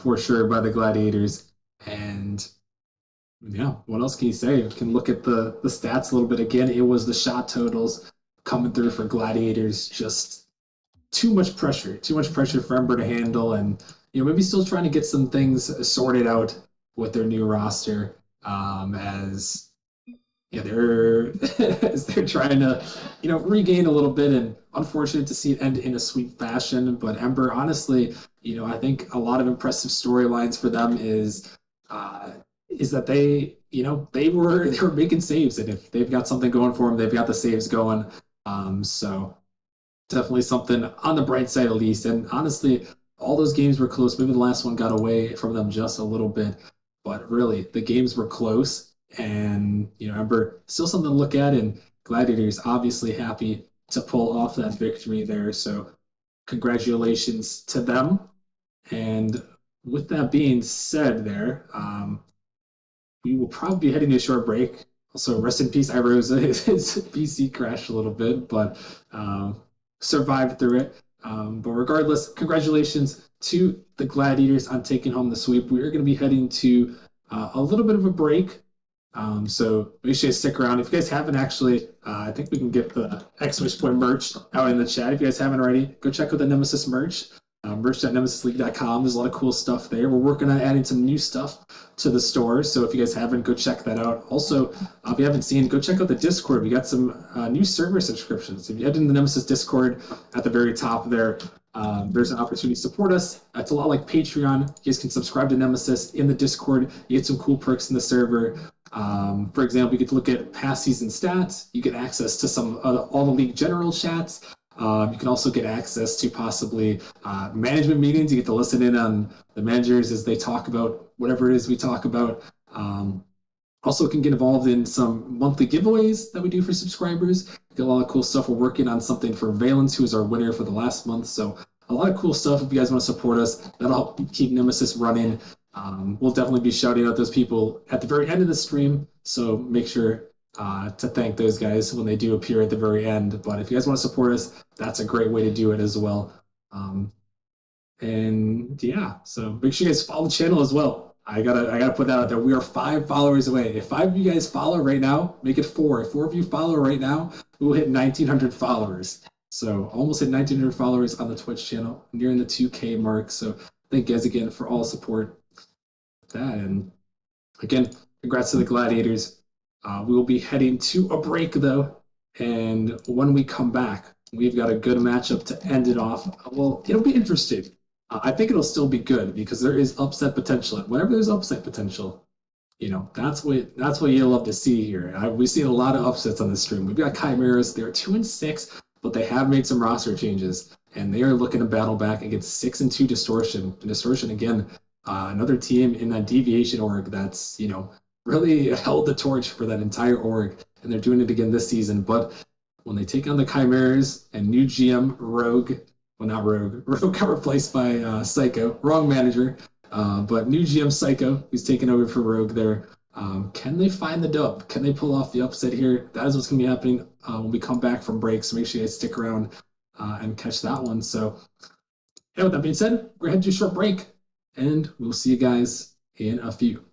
for sure by the Gladiators. And yeah, what else can you say? You can look at the stats a little bit. Again, it was the shot totals coming through for Gladiators. Just too much pressure for Ember to handle, and maybe still trying to get some things sorted out with their new roster as they're as they're trying to regain a little bit. And unfortunate to see it end in a sweet fashion, but Ember, honestly, I think a lot of impressive storylines for them is is that they were making saves, and if they've got something going for them, they've got the saves going. So definitely something on the bright side at least. And honestly, all those games were close. Maybe the last one got away from them just a little bit, but really the games were close. And remember, still something to look at. And Gladiators obviously happy to pull off that victory there. So congratulations to them. And with that being said, we will probably be heading to a short break. Also, rest in peace, Irosa. His PC crashed a little bit, but survived through it. But regardless, congratulations to the Gladiators on taking home the sweep. We are going to be heading to a little bit of a break. So make sure you stick around. If you guys haven't actually, I think we can get the X-Wish merch out in the chat. If you guys haven't already, go check out the Nemesis merch. Merch.nemesisleague.com. There's a lot of cool stuff there. We're working on adding some new stuff to the store, so if you guys haven't, go check that out. Also, if you haven't seen, go check out the Discord. We got some new server subscriptions. If you head into the Nemesis Discord at the very top there, there's an opportunity to support us. It's a lot like Patreon. You guys can subscribe to Nemesis in the Discord. You get some cool perks in the server. For example, you get to look at past season stats. You get access to some all the league general chats. You can also get access to possibly management meetings. You get to listen in on the managers as they talk about whatever it is we talk about. Also can get involved in some monthly giveaways that we do for subscribers. Get a lot of cool stuff. We're working on something for Valence, who is our winner for the last month. So a lot of cool stuff. If you guys want to support us, that'll help keep Nemesis running. We'll definitely be shouting out those people at the very end of the stream. So make sure to thank those guys when they do appear at the very end. But if you guys want to support us, that's a great way to do it as well. And yeah, so make sure you guys follow the channel as well. I gotta put that out there. We are 5 followers away. If 5 of you guys follow right now, make it 4. If 4 of you follow right now, we will hit 1,900 followers. So almost hit 1,900 followers on the Twitch channel, nearing the 2K mark. So thank you guys again for all support with that. And again, congrats to the Gladiators. We will be heading to a break though, and when we come back, we've got a good matchup to end it off. Well, it'll be interesting. I think it'll still be good because there is upset potential. And whenever there's upset potential, that's what you love to see here. We've seen a lot of upsets on this stream. We've got Chimeras. They're 2-6, but they have made some roster changes, and they are looking to battle back against 6-2 Distortion. And Distortion again, another team in that deviation org that's really held the torch for that entire org, and they're doing it again this season. But when they take on the Chimeras and new GM Rogue got replaced by Psycho, wrong manager, but new GM Psycho, who's taking over for Rogue there. Can they find the dub? Can they pull off the upset here? That is what's going to be happening when we come back from break, so make sure you guys stick around and catch that one. So yeah, with that being said, we're heading to a short break, and we'll see you guys in a few.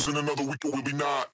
In another week, will be not.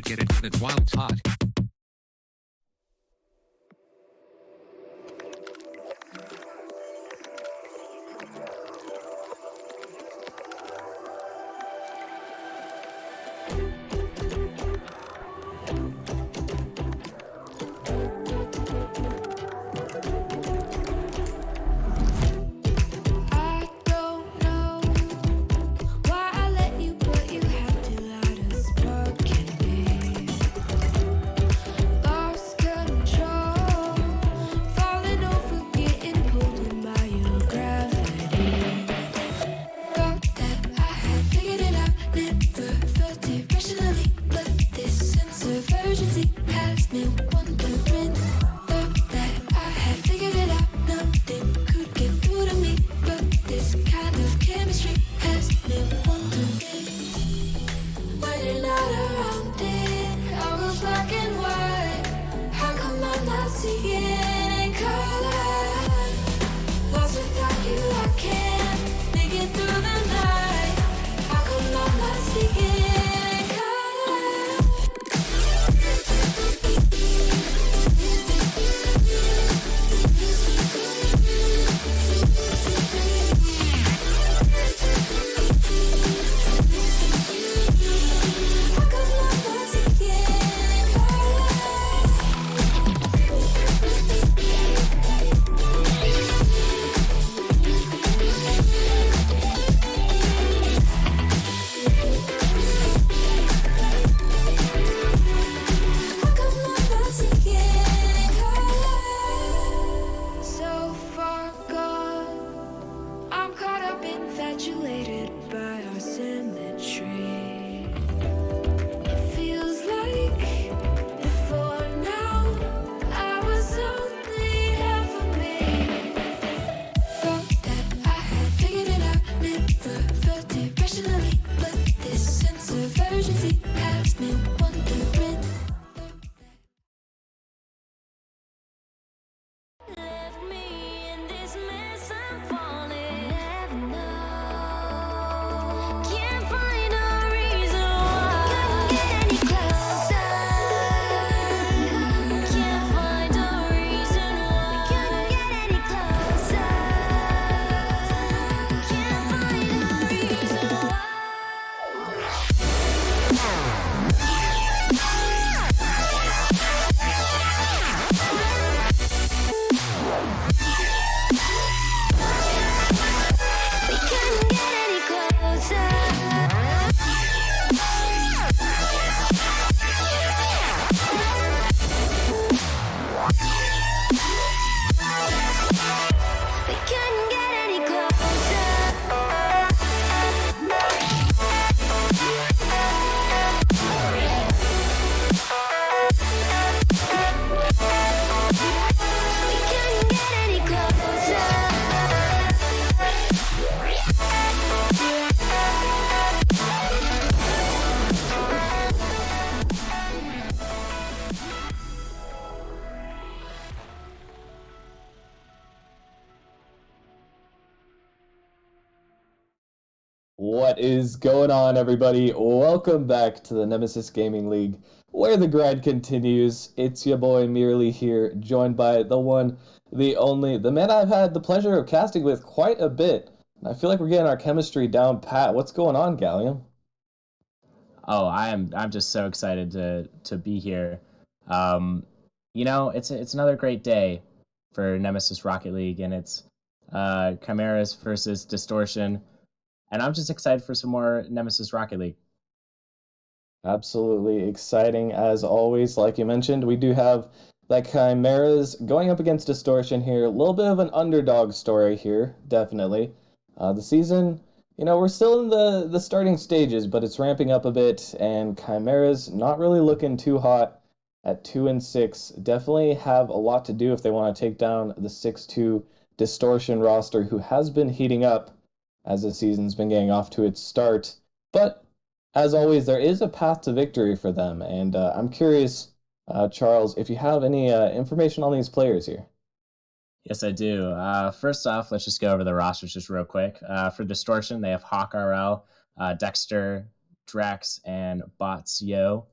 Get it while it's hot. I don't know why I let you, but you had to light a spark in me. Lost control, falling over, getting pulled in by your gravity. Thought that I had figured it out, never felt it rationally, but this sense of urgency has me wondering. Thought that I had figured it out, nothing could get through to me, but this kind of chemistry has me wondering. When you're not around it, all goes black and white. How come I'm not seeing in color? What is going on, everybody? Welcome back to the Nemesis Gaming League, where the grind continues. It's your boy Merely here, joined by the one, the only, the man I've had the pleasure of casting with quite a bit. I feel like we're getting our chemistry down pat. What's going on, Gallium? Oh, I'm just so excited to be here. It's another great day for Nemesis Rocket League, and it's Chimeras versus Distortion, and I'm just excited for some more Nemesis Rocket League. Absolutely exciting as always. Like you mentioned, we do have the Chimeras going up against Distortion here. A little bit of an underdog story here, definitely. The season, we're still in the starting stages, but it's ramping up a bit, and Chimeras not really looking too hot at 2-6. Definitely have a lot to do if they want to take down the 6-2 Distortion roster, who has been heating up as the season's been getting off to its start. But as always, there is a path to victory for them, and I'm curious, Charles, if you have any information on these players here. Yes, I do. First off, let's just go over the rosters just real quick. For Distortion, they have Hawk RL, Dexter, Drax, and Botsyo.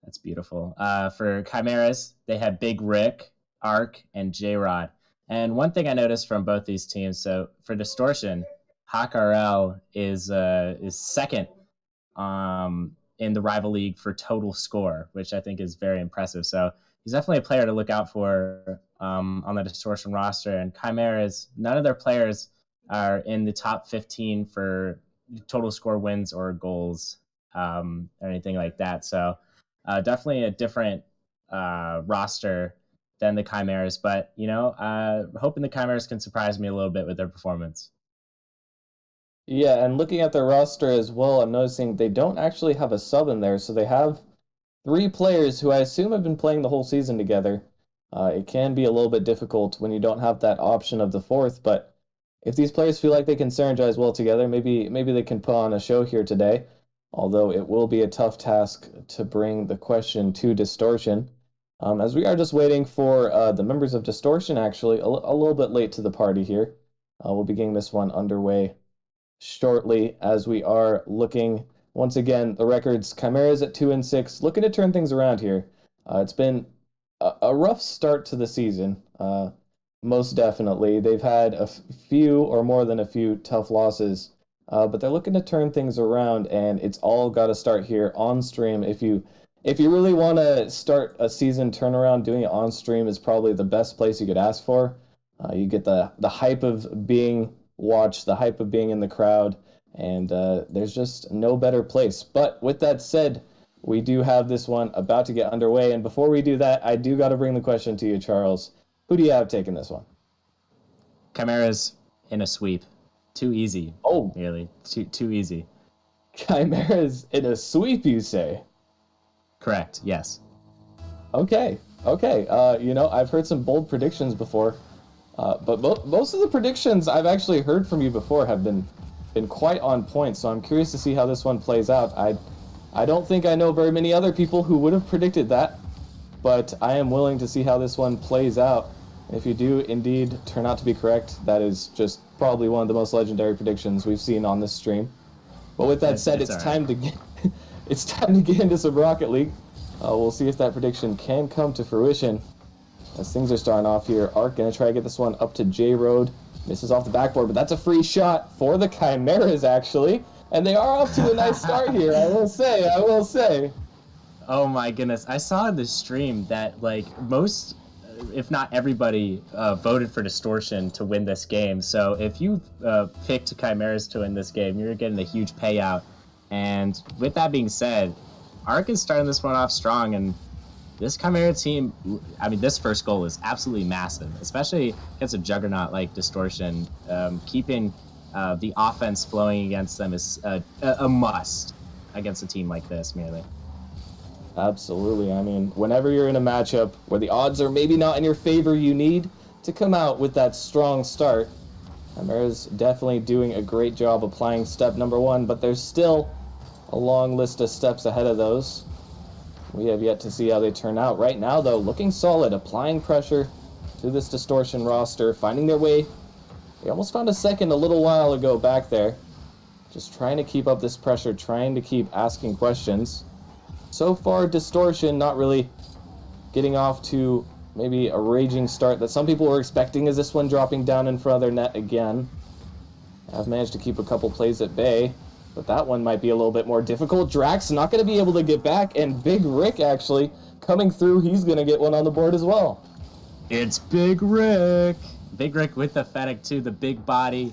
That's beautiful. For Chimeras, they have Big Rick, Ark, and J-Rod. And one thing I noticed from both these teams, so for Distortion, Hawk RL is second in the rival league for total score, which I think is very impressive. So he's definitely a player to look out for on the Distortion roster. And Chimeras, none of their players are in the top 15 for total score wins or goals or anything like that. So definitely a different roster than the Chimeras. But, hoping the Chimeras can surprise me a little bit with their performance. Yeah, and looking at their roster as well, I'm noticing they don't actually have a sub in there, so they have 3 players who I assume have been playing the whole season together. It can be a little bit difficult when you don't have that option of the 4th, but if these players feel like they can synergize well together, maybe they can put on a show here today, although it will be a tough task to bring the question to Distortion. As we are just waiting for the members of Distortion, actually, a little bit late to the party here. We'll be getting this one underway shortly, as we are looking once again the records. Chimeras at 2-6, looking to turn things around here. It's been a rough start to the season, most definitely. They've had a few, or more than a few, tough losses, but they're looking to turn things around, and it's all got to start here on stream. If you really want to start a season turnaround, doing it on stream is probably the best place you could ask for. You get the hype of being watch, the hype of being in the crowd, and there's just no better place. But with that said, we do have this one about to get underway, and before we do that, I do got to bring the question to you, Charles. Who do you have taking this one? Chimeras in a sweep. Too easy. Oh, really. Too easy. Chimeras in a sweep, you say? Correct, yes. Okay. I've heard some bold predictions before. But most of the predictions I've actually heard from you before have been quite on point, so I'm curious to see how this one plays out. I don't think I know very many other people who would have predicted that, but I am willing to see how this one plays out. If you do indeed turn out to be correct, that is just probably one of the most legendary predictions we've seen on this stream. But with that said, it's time to get it's time to get into some Rocket League. We'll see if that prediction can come to fruition. As things are starting off here, Ark gonna try to get this one up to J-Road. Misses off the backboard, but that's a free shot for the Chimeras, actually. And they are off to a nice start here, I will say. Oh my goodness. I saw in the stream that, most, if not everybody, voted for Distortion to win this game. So if you picked Chimeras to win this game, you're getting a huge payout. And with that being said, Ark is starting this one off strong, and this Chimera team, this first goal is absolutely massive, especially against a juggernaut like Distortion. Keeping the offense flowing against them is a must against a team like this, merely. Absolutely. Whenever you're in a matchup where the odds are maybe not in your favor, you need to come out with that strong start. Chimera's definitely doing a great job applying step number 1, but there's still a long list of steps ahead of those. We have yet to see how they turn out. Right now, though, looking solid, applying pressure to this Distortion roster, finding their way. They almost found a second a little while ago back there. just trying to keep up this pressure, trying to keep asking questions. So far, Distortion not really getting off to maybe a raging start that some people were expecting, as this one dropping down in front of their net again. I've managed to keep a couple plays at bay, but that one might be a little bit more difficult. Drax not going to be able to get back, and Big Rick actually coming through. He's going to get one on the board as well. It's Big Rick. Big Rick with the Fennec too, the big body,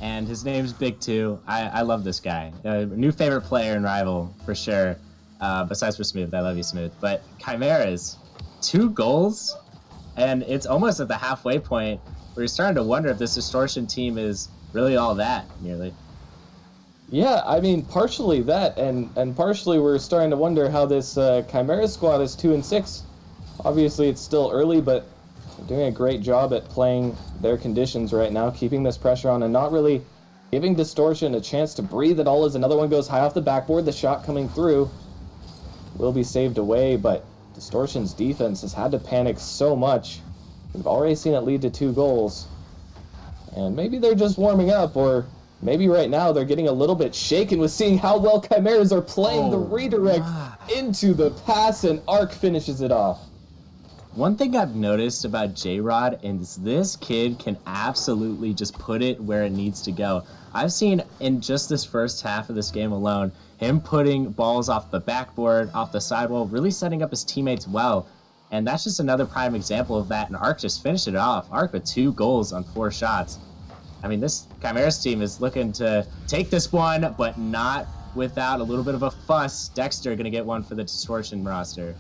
and his name's Big too. I love this guy. New favorite player in Rival for sure. Besides for Smooth, I love you, Smooth. But Chimeras, 2 goals, and it's almost at the halfway point where you're starting to wonder if this Distortion team is really all that, nearly. Yeah, I mean, partially that, and partially we're starting to wonder how this Chimera squad is 2-6. Obviously, it's still early, but they're doing a great job at playing their conditions right now, keeping this pressure on and not really giving Distortion a chance to breathe at all as another one goes high off the backboard. The shot coming through will be saved away, but Distortion's defense has had to panic so much. We've already seen it lead to 2 goals. And maybe they're just warming up, or maybe right now they're getting a little bit shaken with seeing how well Chimeras are playing the redirect into the pass, and Arc finishes it off. One thing I've noticed about J-Rod is this kid can absolutely just put it where it needs to go. I've seen in just this first half of this game alone, him putting balls off the backboard, off the sidewall, really setting up his teammates well. And that's just another prime example of that, and Arc just finished it off. Arc with 2 goals on 4 shots. I mean, this Chimeras team is looking to take this one, but not without a little bit of a fuss. Dexter going to get one for the Distortion roster.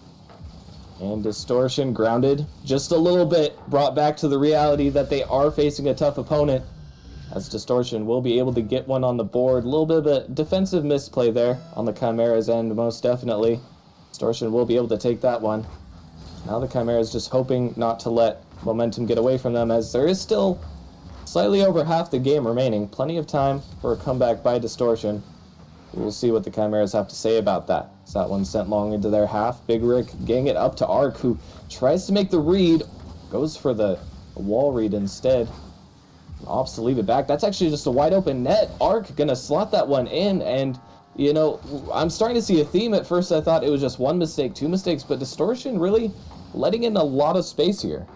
And Distortion grounded just a little bit, brought back to the reality that they are facing a tough opponent, as Distortion will be able to get one on the board. A little bit of a defensive misplay there on the Chimeras end, most definitely. Distortion will be able to take that one. Now the Chimeras just hoping not to let momentum get away from them, as there is still slightly over half the game remaining. Plenty of time for a comeback by Distortion. We'll see what the Chimeras have to say about that. So that one sent long into their half. Big Rick getting it up to Arc, who tries to make the read, goes for the wall read instead. Opts to leave it back. That's actually just a wide open net. Arc gonna slot that one in, and you know, I'm starting to see a theme. At first I thought it was just 1 mistake, 2 mistakes, but Distortion really letting in a lot of space here.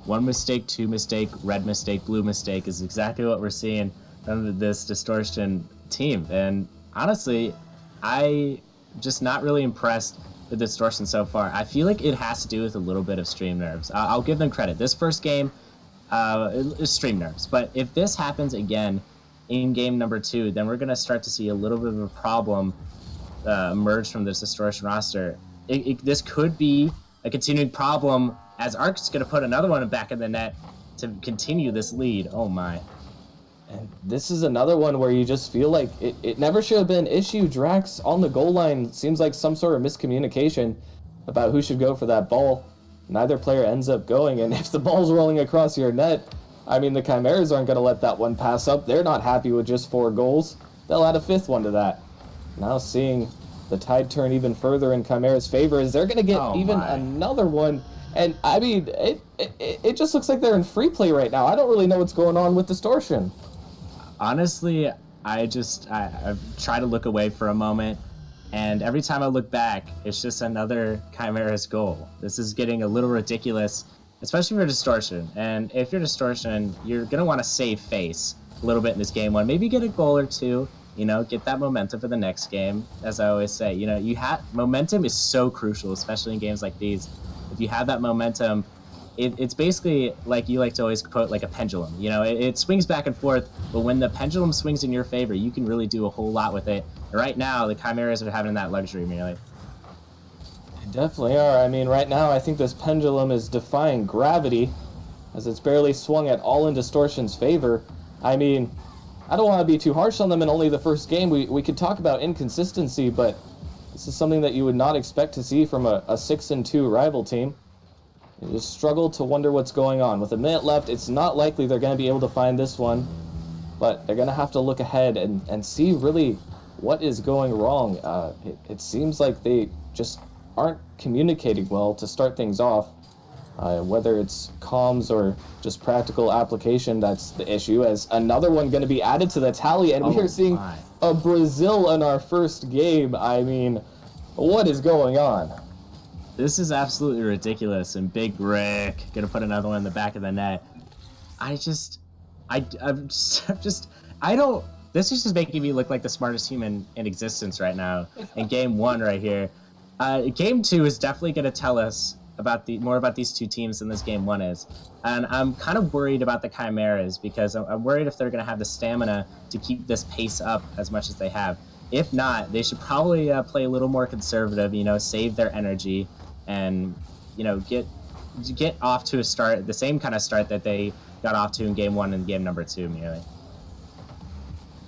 1 mistake, 2 mistake, red mistake, blue mistake is exactly what we're seeing under this Distortion team. And honestly, I just not really impressed with Distortion so far. I feel like it has to do with a little bit of stream nerves. I'll give them credit. This first game is stream nerves, but if this happens again in game number 2, then we're going to start to see a little bit of a problem emerge from this Distortion roster. This could be a continuing problem, as Arc's going to put another one back in the net to continue this lead. Oh my. And this is another one where you just feel like it never should have been an issue. Drax on the goal line seems like some sort of miscommunication about who should go for that ball. Neither player ends up going, and if the ball's rolling across your net, I mean, the Chimeras aren't going to let that one pass up. They're not happy with just 4 goals. They'll add a 5th one to that. Now seeing the tide turn even further in Chimera's favor, is they're going to get another one. And I mean, it just looks like they're in free play right now. I don't really know what's going on with Distortion. Honestly, I try to look away for a moment, and every time I look back, it's just another Chimera's goal. This is getting a little ridiculous, especially for Distortion. And if you're Distortion, you're going to want to save face a little bit in this game 1. Maybe get a goal or 2, you know, get that momentum for the next game. As I always say, you know, momentum is so crucial, especially in games like these. If you have that momentum, it's basically like you like to always quote, like a pendulum. You know, it swings back and forth, but when the pendulum swings in your favor, you can really do a whole lot with it. And right now, the Chimeras are having that luxury, merely. They definitely are. I mean, right now, I think this pendulum is defying gravity, as it's barely swung at all in Distortion's favor. I mean, I don't want to be too harsh on them in only the first game. We could talk about inconsistency, but this is something that you would not expect to see from a 6-2 rival team. You just struggle to wonder what's going on. With a minute left, it's not likely they're going to be able to find this one, but they're going to have to look ahead and see really what is going wrong. It seems like they just aren't communicating well to start things off. Whether it's comms or just practical application, that's the issue. As another one going to be added to the tally, and we are seeing a Brazil in our first game. I mean, what is going on? This is absolutely ridiculous. And Big Rick gonna put another one in the back of the net. I'm just, I don't. This is just making me look like the smartest human in existence right now. In game one, right here, game two is definitely gonna tell us about more about these two teams than this game one is. And I'm kind of worried about the Chimeras because I'm worried if they're gonna have the stamina to keep this pace up as much as they have. If not, they should probably play a little more conservative. Save their energy and get off to a start, the same kind of start that they got off to in game one and game number two, merely.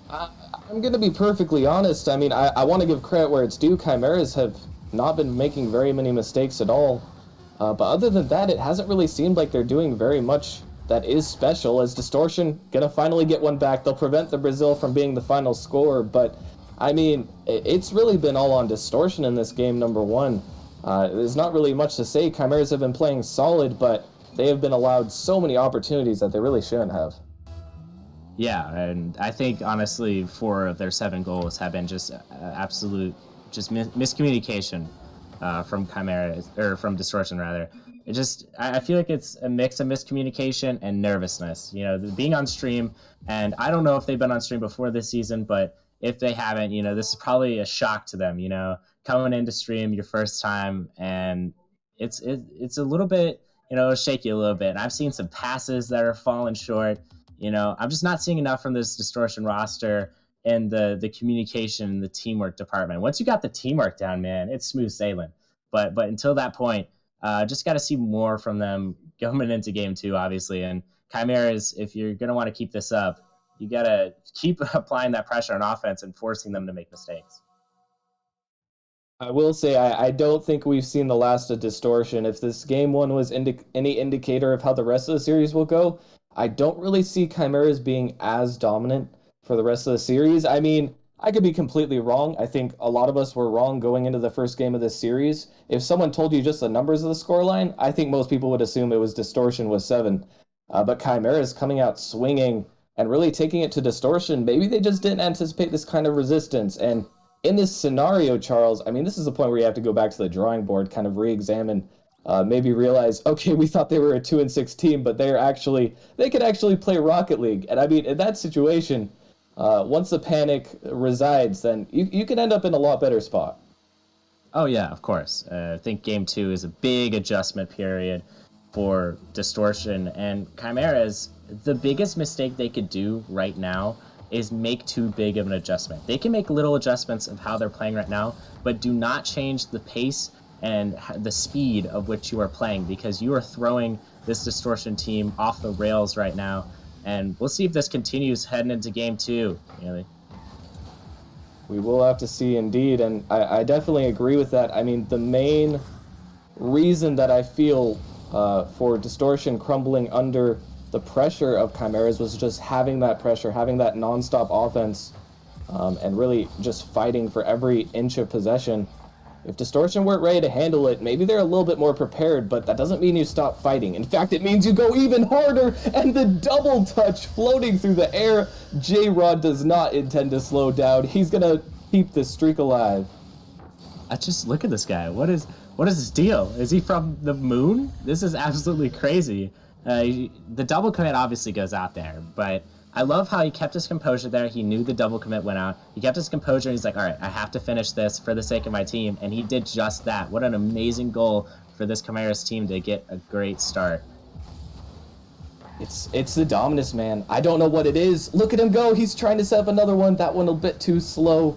I'm going to be perfectly honest. I mean, I want to give credit where it's due. Chimeras have not been making very many mistakes at all. But other than that, it hasn't really seemed like they're doing very much that is special. As Distortion going to finally get one back, they'll prevent the Brazil from being the final scorer. But, I mean, it's really been all on Distortion in this game number one. There's not really much to say. Chimeras have been playing solid, but they have been allowed so many opportunities that they really shouldn't have. Yeah, and I think, honestly, 4 of their 7 goals have been just absolute miscommunication from Chimeras, or from Distortion, rather. I feel like it's a mix of miscommunication and nervousness. Being on stream, and I don't know if they've been on stream before this season, but if they haven't, this is probably a shock to them, coming into stream your first time, and it's a little bit, shaky a little bit. And I've seen some passes that are falling short. I'm just not seeing enough from this Distortion roster and the communication, the teamwork department. Once you got the teamwork down, man, it's smooth sailing. But until that point, just got to see more from them going into game 2, obviously. And Chimeras, if you're going to want to keep this up, you got to keep applying that pressure on offense and forcing them to make mistakes. I will say I don't think we've seen the last of Distortion. If this game 1 was any indicator of how the rest of the series will go, I don't really see Chimeras being as dominant for the rest of the series. I mean, I could be completely wrong. I think a lot of us were wrong going into the first game of this series. If someone told you just the numbers of the scoreline, I think most people would assume it was Distortion with 7. But Chimeras coming out swinging and really taking it to Distortion. Maybe they just didn't anticipate this kind of resistance. And in this scenario, Charles, I mean, this is the point where you have to go back to the drawing board, kind of re-examine, maybe realize, okay, we thought they were a 2-6 team, but they could actually play Rocket League. And I mean, in that situation, once the panic resides, then you can end up in a lot better spot. Oh yeah, of course. I think game 2 is a big adjustment period for Distortion, and Chimeras, the biggest mistake they could do right now is make too big of an adjustment. They can make little adjustments of how they're playing right now, but do not change the pace and the speed of which you are playing, because you are throwing this Distortion team off the rails right now. And we'll see if this continues heading into game 2. Really. We will have to see, indeed, and I definitely agree with that. I mean, the main reason that I feel for Distortion crumbling under the pressure of Chimeras was just having that pressure, having that nonstop offense, and really just fighting for every inch of possession. If Distortion weren't ready to handle it, maybe they're a little bit more prepared, but that doesn't mean you stop fighting. In fact, it means you go even harder, and the double touch floating through the air. J-Rod does not intend to slow down. He's gonna keep this streak alive. Just look at this guy. What is his deal? Is he from the moon? This is absolutely crazy. The double commit obviously goes out there, but I love how he kept his composure there. He knew the double commit went out. He kept his composure, and he's like, all right, I have to finish this for the sake of my team, and he did just that. What an amazing goal for this Chimeras team to get a great start. It's the dominance, man. I don't know what it is. Look at him go. He's trying to set up another one. That one a bit too slow.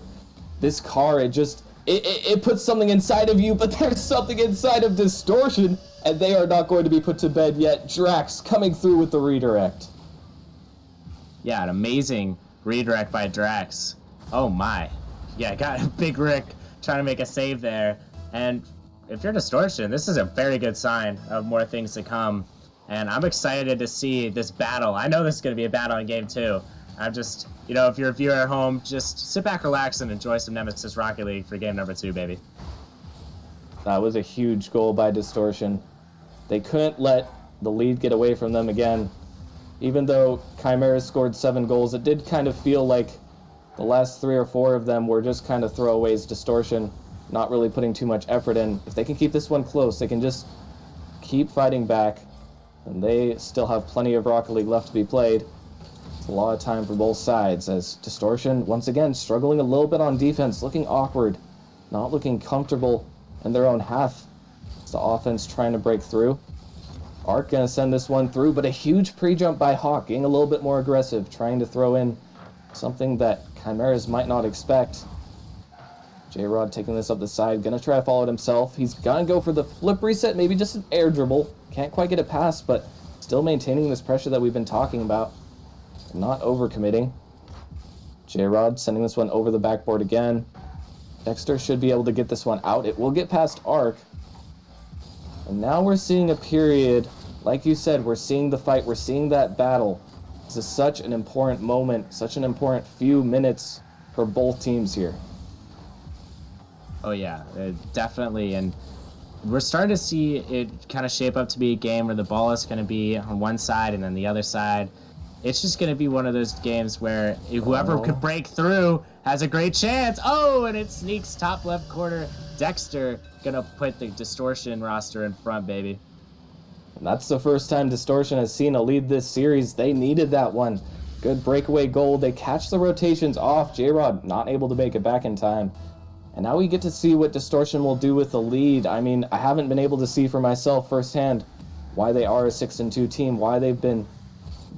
This car, it puts something inside of you, but there's something inside of Distortion, and they are not going to be put to bed yet. Drax coming through with the redirect. Yeah, an amazing redirect by Drax. Oh my. Yeah, got Big Rick trying to make a save there. And if you're Distortion, this is a very good sign of more things to come. And I'm excited to see this battle. I know this is going to be a battle in game 2. I'm just, if you're a viewer at home, just sit back, relax, and enjoy some Nemesis Rocket League for game number 2, baby. That was a huge goal by Distortion. They couldn't let the lead get away from them again. Even though Chimeras scored 7 goals, it did kind of feel like the last 3 or 4 of them were just kind of throwaways, Distortion, not really putting too much effort in. If they can keep this one close, they can just keep fighting back, and they still have plenty of Rocket League left to be played. It's a lot of time for both sides, as Distortion, once again, struggling a little bit on defense, looking awkward, not looking comfortable in their own half. It's the offense trying to break through. Arc gonna send this one through, but a huge pre-jump by Hawk, getting a little bit more aggressive, trying to throw in something that Chimeras might not expect. J-Rod taking this up the side, gonna try to follow it himself. He's gonna go for the flip reset, maybe just an air dribble. Can't quite get it past, but still maintaining this pressure that we've been talking about. Not overcommitting. J-Rod sending this one over the backboard again. Dexter should be able to get this one out. It will get past Arc. And now we're seeing a period, like you said, we're seeing the fight, we're seeing that battle. This is such an important moment, such an important few minutes for both teams here. Oh yeah, definitely, and we're starting to see it kind of shape up to be a game where the ball is going to be on one side and then the other side. It's just going to be one of those games where whoever could break through has a great chance. Oh, and it sneaks top left corner. Dexter gonna put the Distortion roster in front, baby. And that's the first time Distortion has seen a lead this series. They needed that one. Good breakaway goal. They catch the rotations off. J-Rod not able to make it back in time. And now we get to see what Distortion will do with the lead. I mean, I haven't been able to see for myself firsthand why they are a 6-2 team, why they've been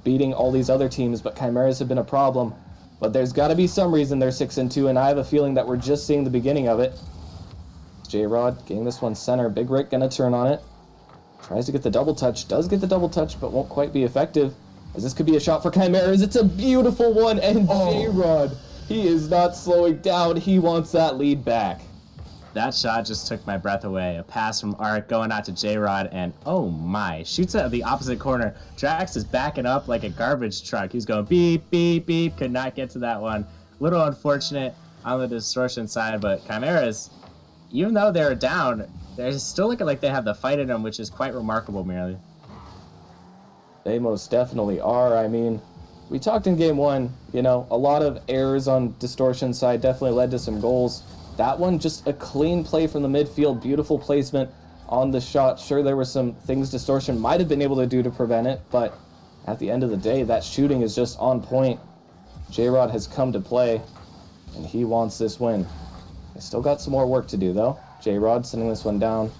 beating all these other teams, but Chimeras have been a problem. But there's got to be some reason they're 6-2, and I have a feeling that we're just seeing the beginning of it. J-Rod getting this one center. Big Rick gonna turn on it. Tries to get the double touch. Does get the double touch, but won't quite be effective. As this could be a shot for Chimeras. It's a beautiful one, and J-Rod, he is not slowing down. He wants that lead back. That shot just took my breath away. A pass from Art going out to J-Rod, and oh my, shoots it at the opposite corner. Drax is backing up like a garbage truck. He's going beep, beep, beep. Could not get to that one. Little unfortunate on the Distortion side, but Chimeras, even though they're down, they're still looking like they have the fight in them, which is quite remarkable, merely. They most definitely are. I mean, we talked in game 1, you know, a lot of errors on Distortion side definitely led to some goals. That one, just a clean play from the midfield, beautiful placement on the shot. Sure, there were some things Distortion might have been able to do to prevent it, but at the end of the day, that shooting is just on point. J-Rod has come to play, and he wants this win. They still got some more work to do, though. J-Rod sending this one down.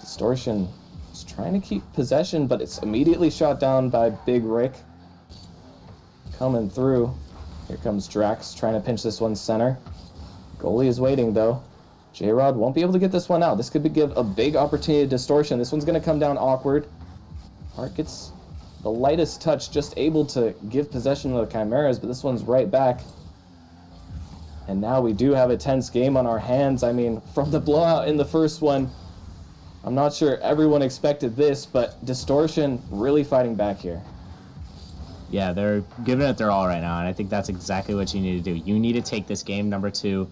Distortion is trying to keep possession, but it's immediately shot down by Big Rick. Coming through. Here comes Drax trying to pinch this one center. Goalie is waiting, though. J-Rod won't be able to get this one out. This could give a big opportunity to Distortion. This one's going to come down awkward. Hart gets the lightest touch, just able to give possession to the Chimeras, but this one's right back. And now we do have a tense game on our hands. I mean, from the blowout in the first one, I'm not sure everyone expected this, but Distortion really fighting back here. Yeah, they're giving it their all right now, and I think that's exactly what you need to do. You need to take this game number 2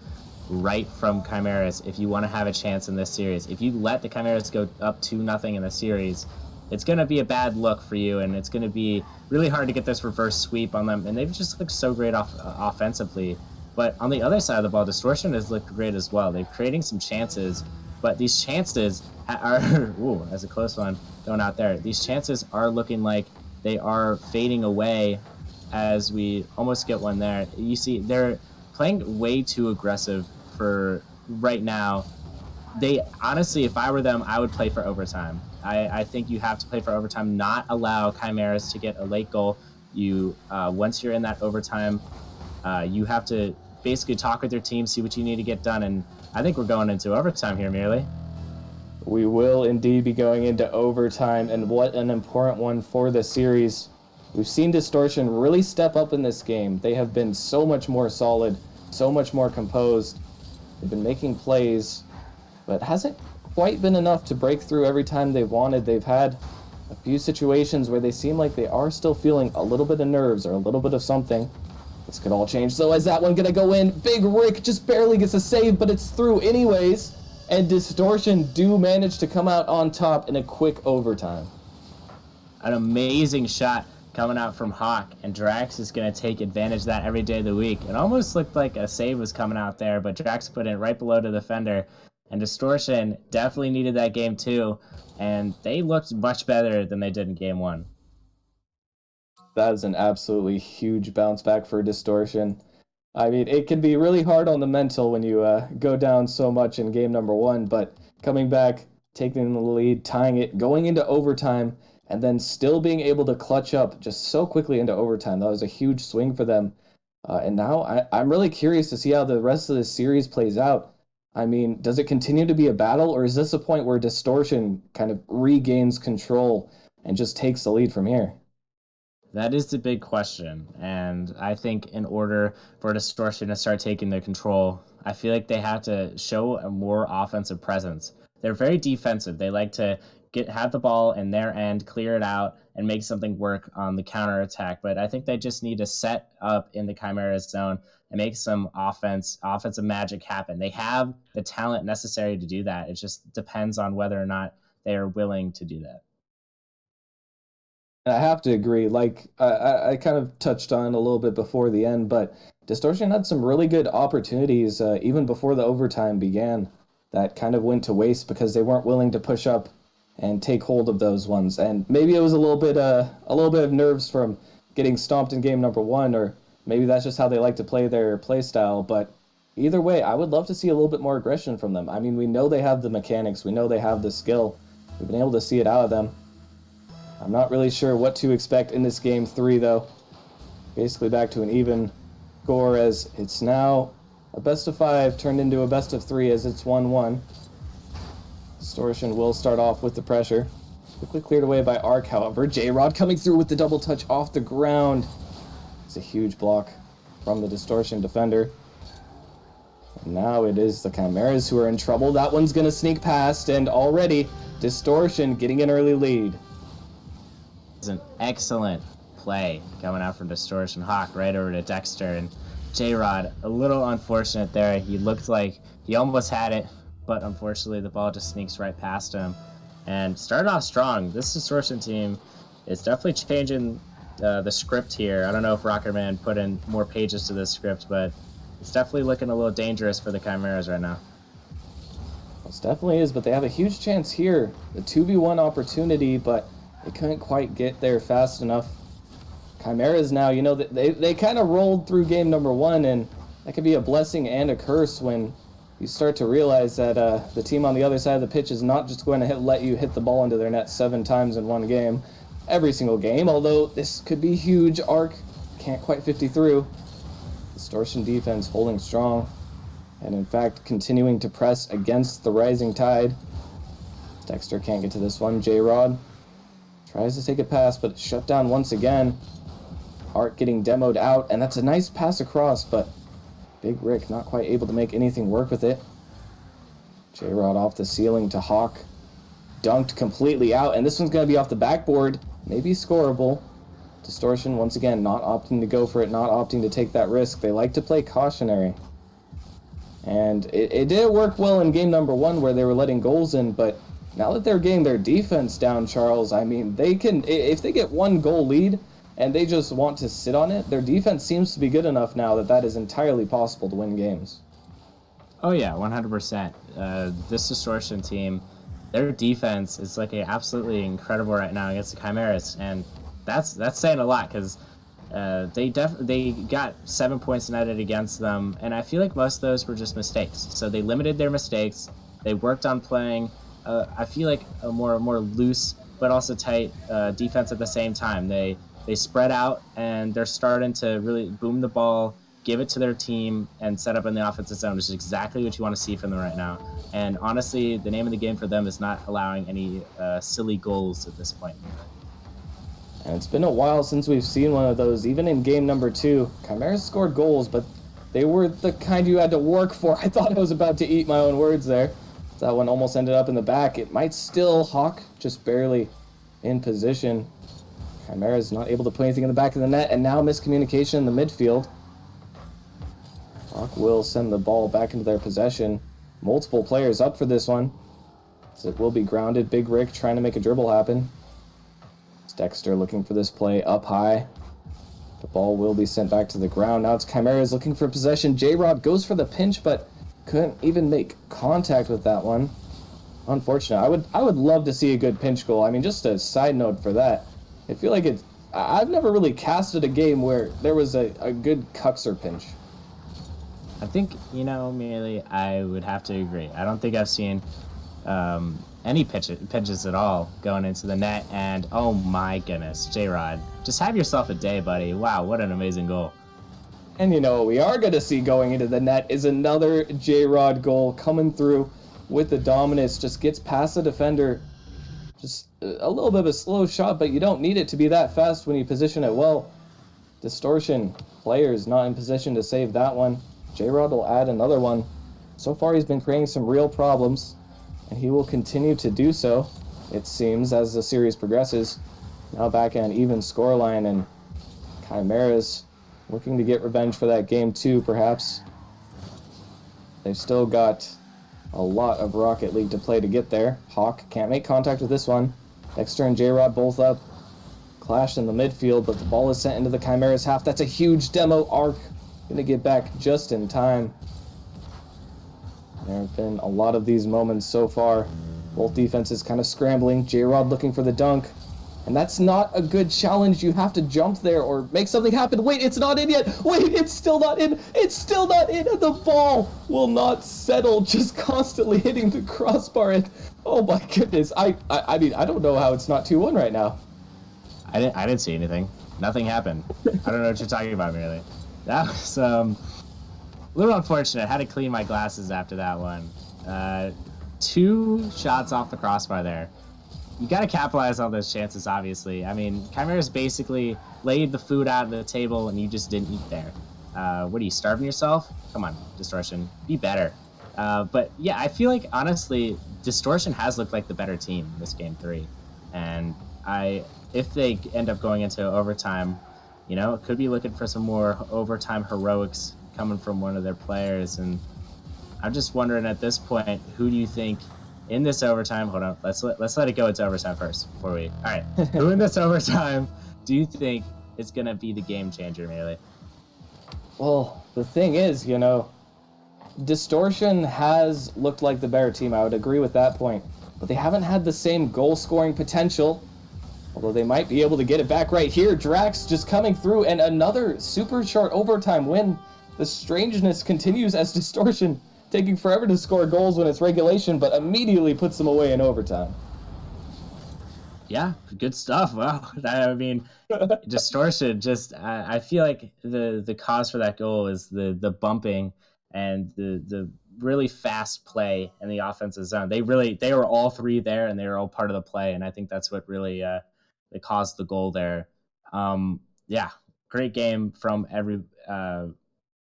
right from Chimeras if you want to have a chance in this series. If you let the Chimeras go up 2-0 in the series, it's going to be a bad look for you, and it's going to be really hard to get this reverse sweep on them. And they've just looked so great offensively. But on the other side of the ball, Distortion has looked great as well. They're creating some chances, but these chances are, ooh, that's a close one going out there. These chances are looking like they are fading away as we almost get one there. You see, they're playing way too aggressive for right now. They honestly, if I were them, I would play for overtime. I think you have to play for overtime, not allow Chimeras to get a late goal. You once you're in that overtime, you have to basically talk with your team, see what you need to get done, and I think we're going into overtime here, merely. We will indeed be going into overtime, and what an important one for the series. We've seen Distortion really step up in this game. They have been so much more solid, so much more composed. They've been making plays, but hasn't quite been enough to break through every time they've wanted. They've had a few situations where they seem like they are still feeling a little bit of nerves or a little bit of something. This could all change, though. Is that one gonna go in? Big Rick just barely gets a save, but it's through anyways. And Distortion do manage to come out on top in a quick overtime. An amazing shot coming out from Hawk, and Drax is going to take advantage of that every day of the week. It almost looked like a save was coming out there, but Drax put it right below the defender, and Distortion definitely needed that game too, and they looked much better than they did in game 1. That is an absolutely huge bounce back for Distortion. I mean, it can be really hard on the mental when you go down so much in game number 1, but coming back, taking the lead, tying it, going into overtime, and then still being able to clutch up just so quickly into overtime. That was a huge swing for them. And now I'm really curious to see how the rest of this series plays out. I mean, does it continue to be a battle, or is this a point where Distortion kind of regains control and just takes the lead from here? That is the big question, and I think in order for Distortion to start taking the control, I feel like they have to show a more offensive presence. They're very defensive. They like to have the ball in their end, clear it out, and make something work on the counterattack. But I think they just need to set up in the Chimera's zone and make some offensive magic happen. They have the talent necessary to do that. It just depends on whether or not they are willing to do that. And I have to agree, like I kind of touched on a little bit before the end, but Distortion had some really good opportunities even before the overtime began that kind of went to waste because they weren't willing to push up and take hold of those ones. And maybe it was a little bit of nerves from getting stomped in game number 1, or maybe that's just how they like to play their play style. But either way, I would love to see a little bit more aggression from them. I mean, we know they have the mechanics, we know they have the skill. We've been able to see it out of them. I'm not really sure what to expect in this game 3, though. Basically back to an even score, as it's now a best of 5 turned into a best of 3 as it's 1-1. Distortion will start off with the pressure. Quickly cleared away by Arc, however. J-Rod coming through with the double touch off the ground. It's a huge block from the Distortion defender. And now it is the Chimeras who are in trouble. That one's going to sneak past, and already Distortion getting an early lead. It's an excellent play coming out from Distortion. Hawk right over to Dexter, and J-Rod, a little unfortunate there. He looked like he almost had it, but unfortunately the ball just sneaks right past him. And started off strong. This Distortion team is definitely changing the script here. I don't know if Rockerman put in more pages to this script, but it's definitely looking a little dangerous for the Chimeras right now. It definitely is, but they have a huge chance here. The 2v1 opportunity, but they couldn't quite get there fast enough. Chimeras now, you know, they kind of rolled through game number 1, and that could be a blessing and a curse when you start to realize that the team on the other side of the pitch is not just going to let you hit the ball into their net 7 times in one game, every single game, although this could be huge. Arc can't quite 50 through. Distortion defense holding strong, and in fact continuing to press against the rising tide. Dexter can't get to this one. J-Rod tries to take a pass, but it's shut down once again. Art getting demoed out, and that's a nice pass across, but Big Rick not quite able to make anything work with it. J-Rod off the ceiling to Hawk. Dunked completely out, and this one's going to be off the backboard. Maybe scoreable. Distortion, once again, not opting to go for it, not opting to take that risk. They like to play cautionary. And it did work well in game number 1 where they were letting goals in, but now that they're getting their defense down, Charles, I mean, they can, if they get 1 goal lead and they just want to sit on it, their defense seems to be good enough now that that is entirely possible to win games. Oh yeah, 100%. This Distortion team, their defense is like absolutely incredible right now against the Chimeras, and that's saying a lot because they got 7 points netted against them, and I feel like most of those were just mistakes. So they limited their mistakes. They worked on playing. I feel like a more loose but also tight defense at the same time. They spread out, and they're starting to really boom the ball, give it to their team, and set up in the offensive zone, which is exactly what you want to see from them right now. And honestly, the name of the game for them is not allowing any silly goals at this point. And it's been a while since we've seen one of those. Even in game number 2, Chimeras scored goals, but they were the kind you had to work for. I thought I was about to eat my own words there. That one almost ended up in the back. It might still. Hawk just barely in position. Chimeras not able to put anything in the back of the net, and now miscommunication in the midfield. Hawk will send the ball back into their possession. multiple players up for this one. So it will be grounded. Big Rick trying to make a dribble happen. It's Dexter looking for this play up high. The ball will be sent back to the ground. Now it's Chimera's looking for possession. J-Rod goes for the pinch, but couldn't even make contact with that one. Unfortunate. I would love to see a good pinch goal. I mean, just a side note for that. I feel like I've never really casted a game where there was a good Cuxer pinch. I think, merely I would have to agree. I don't think I've seen any pitches at all going into the net. And oh my goodness, J-Rod, just have yourself a day, buddy. Wow, what an amazing goal. And what we are going to see going into the net is another J-Rod goal coming through with the dominance. Just gets past the defender. Just a little bit of a slow shot, but you don't need it to be that fast when you position it well. Distortion players not in position to save that one. J-Rod will add another one. So far he's been creating some real problems, and he will continue to do so, it seems, as the series progresses. Now back at an even scoreline, and Chimera's looking to get revenge for that game too, perhaps. They've still got a lot of Rocket League to play to get there. Hawk can't make contact with this one. Dexter and J-Rod both up. Clash in the midfield, but the ball is sent into the Chimera's half. That's a huge demo arc. Gonna get back just in time. There have been a lot of these moments so far. Both defenses kind of scrambling. J-Rod looking for the dunk. And that's not a good challenge. You have to jump there or make something happen. Wait, it's not in yet. Wait, it's still not in. It's still not in. And the ball will not settle. Just constantly hitting the crossbar. And oh my goodness. I mean, I don't know how it's not 2-1 right now. I didn't see anything. Nothing happened. I don't know what you're talking about, really. That was a little unfortunate. I had to clean my glasses after that one. 2 shots off the crossbar there. You got to capitalize on those chances, obviously. I mean, Chimera's basically laid the food out of the table and you just didn't eat there. What are you, starving yourself? Come on, Distortion. Be better. But yeah, I feel like, honestly, Distortion has looked like the better team in this game 3. And if they end up going into overtime, could be looking for some more overtime heroics coming from one of their players. And I'm just wondering at this point, who do you think in this overtime? Hold on, let's let it go into overtime first before we. All right, who in this overtime do you think is gonna be the game changer, Melee? Well, the thing is, Distortion has looked like the better team. I would agree with that point, but they haven't had the same goal-scoring potential. Although they might be able to get it back right here. Drax just coming through, and another super short overtime win. The strangeness continues as Distortion taking forever to score goals when it's regulation, but immediately puts them away in overtime. Yeah, good stuff. Wow, I mean, Distortion. Just I feel like the cause for that goal is the bumping and the really fast play in the offensive zone. They were all 3 there, and they were all part of the play, and I think that's what really they caused the goal there. Yeah, great game from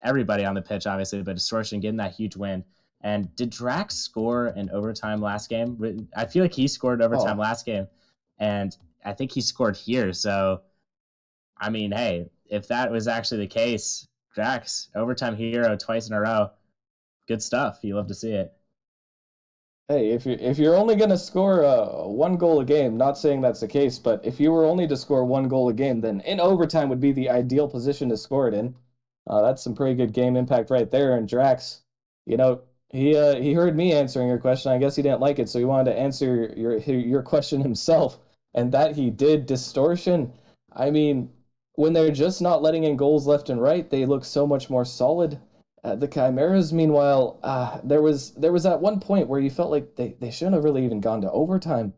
everybody on the pitch, obviously, but Distortion getting that huge win. And did Drax score in overtime last game? I feel like he scored overtime last game, and I think he scored here. So, I mean, hey, if that was actually the case, Drax, overtime hero twice in a row, good stuff. You love to see it. Hey, if you're only going to score 1 goal a game, not saying that's the case, but if you were only to score 1 goal a game, then in overtime would be the ideal position to score it in. That's some pretty good game impact right there. And Drax, he heard me answering your question. I guess he didn't like it, so he wanted to answer your question himself, and that he did. Distortion, I mean, when they're just not letting in goals left and right, they look so much more solid. The Chimeras, meanwhile, there was at one point where you felt like they shouldn't have really even gone to overtime.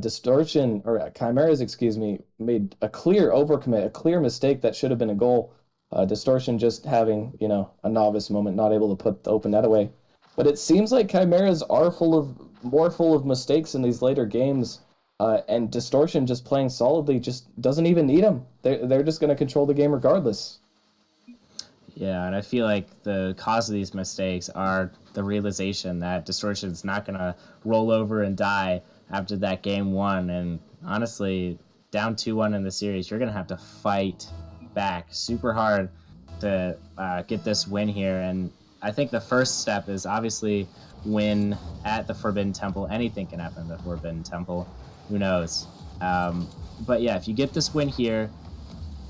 Distortion, or Chimeras, excuse me, made a clear overcommit, a clear mistake that should have been a goal. Distortion just having, a novice moment, not able to put the open net away. But it seems like Chimeras are more full of mistakes in these later games, and Distortion just playing solidly just doesn't even need them. They're just going to control the game regardless. Yeah, and I feel like the cause of these mistakes are the realization that Distortion's not going to roll over and die after that game 1. And honestly, down 2-1 in the series, you're going to have to fight back super hard to get this win here. And I think the first step is obviously win at the Forbidden Temple. Anything can happen at the Forbidden Temple. Who knows? But yeah, if you get this win here,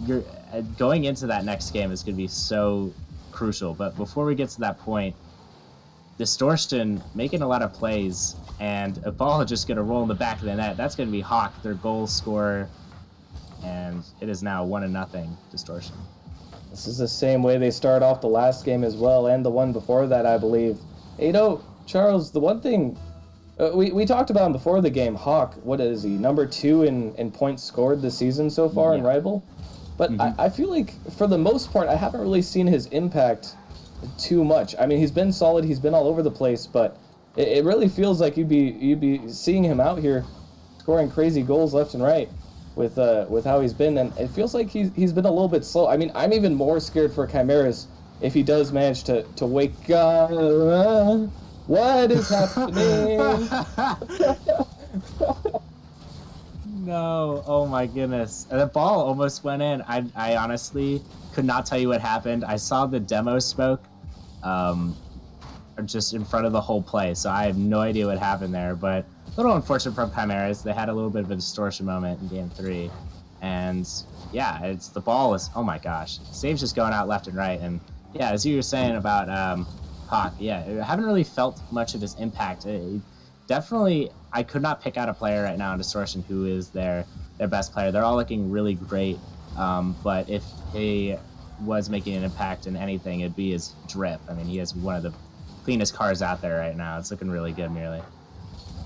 you're going into that next game is going to be so crucial. But before we get to that point, Distortion making a lot of plays, and a ball just going to roll in the back of the net. That's going to be Hawk, their goal scorer, and it is now 1-0 Distortion. This is the same way they started off the last game as well, and the one before that, I believe. Charles, the one thing we talked about him before the game, Hawk, what is he, number 2 in points scored this season so far in Rival? But I feel like, for the most part, I haven't really seen his impact too much. I mean, he's been solid, he's been all over the place, but it really feels like you'd be seeing him out here scoring crazy goals left and right with how he's been, and it feels like he's been a little bit slow. I mean, I'm even more scared for Chimeras if he does manage to wake up. What is happening? No, oh my goodness. The ball almost went in. I honestly could not tell you what happened. I saw the demo smoke just in front of the whole play, so I have no idea what happened there, but a little unfortunate from Chimeras. They had a little bit of a distortion moment in game 3, and yeah, it's the ball is, oh my gosh, saves just going out left and right. And yeah, as you were saying about Hawk, yeah, I haven't really felt much of his impact. Definitely, I could not pick out a player right now in Distortion who is their best player. They're all looking really great, but if he was making an impact in anything, it'd be his drip. I mean, he has one of the cleanest cars out there right now. It's looking really good, merely.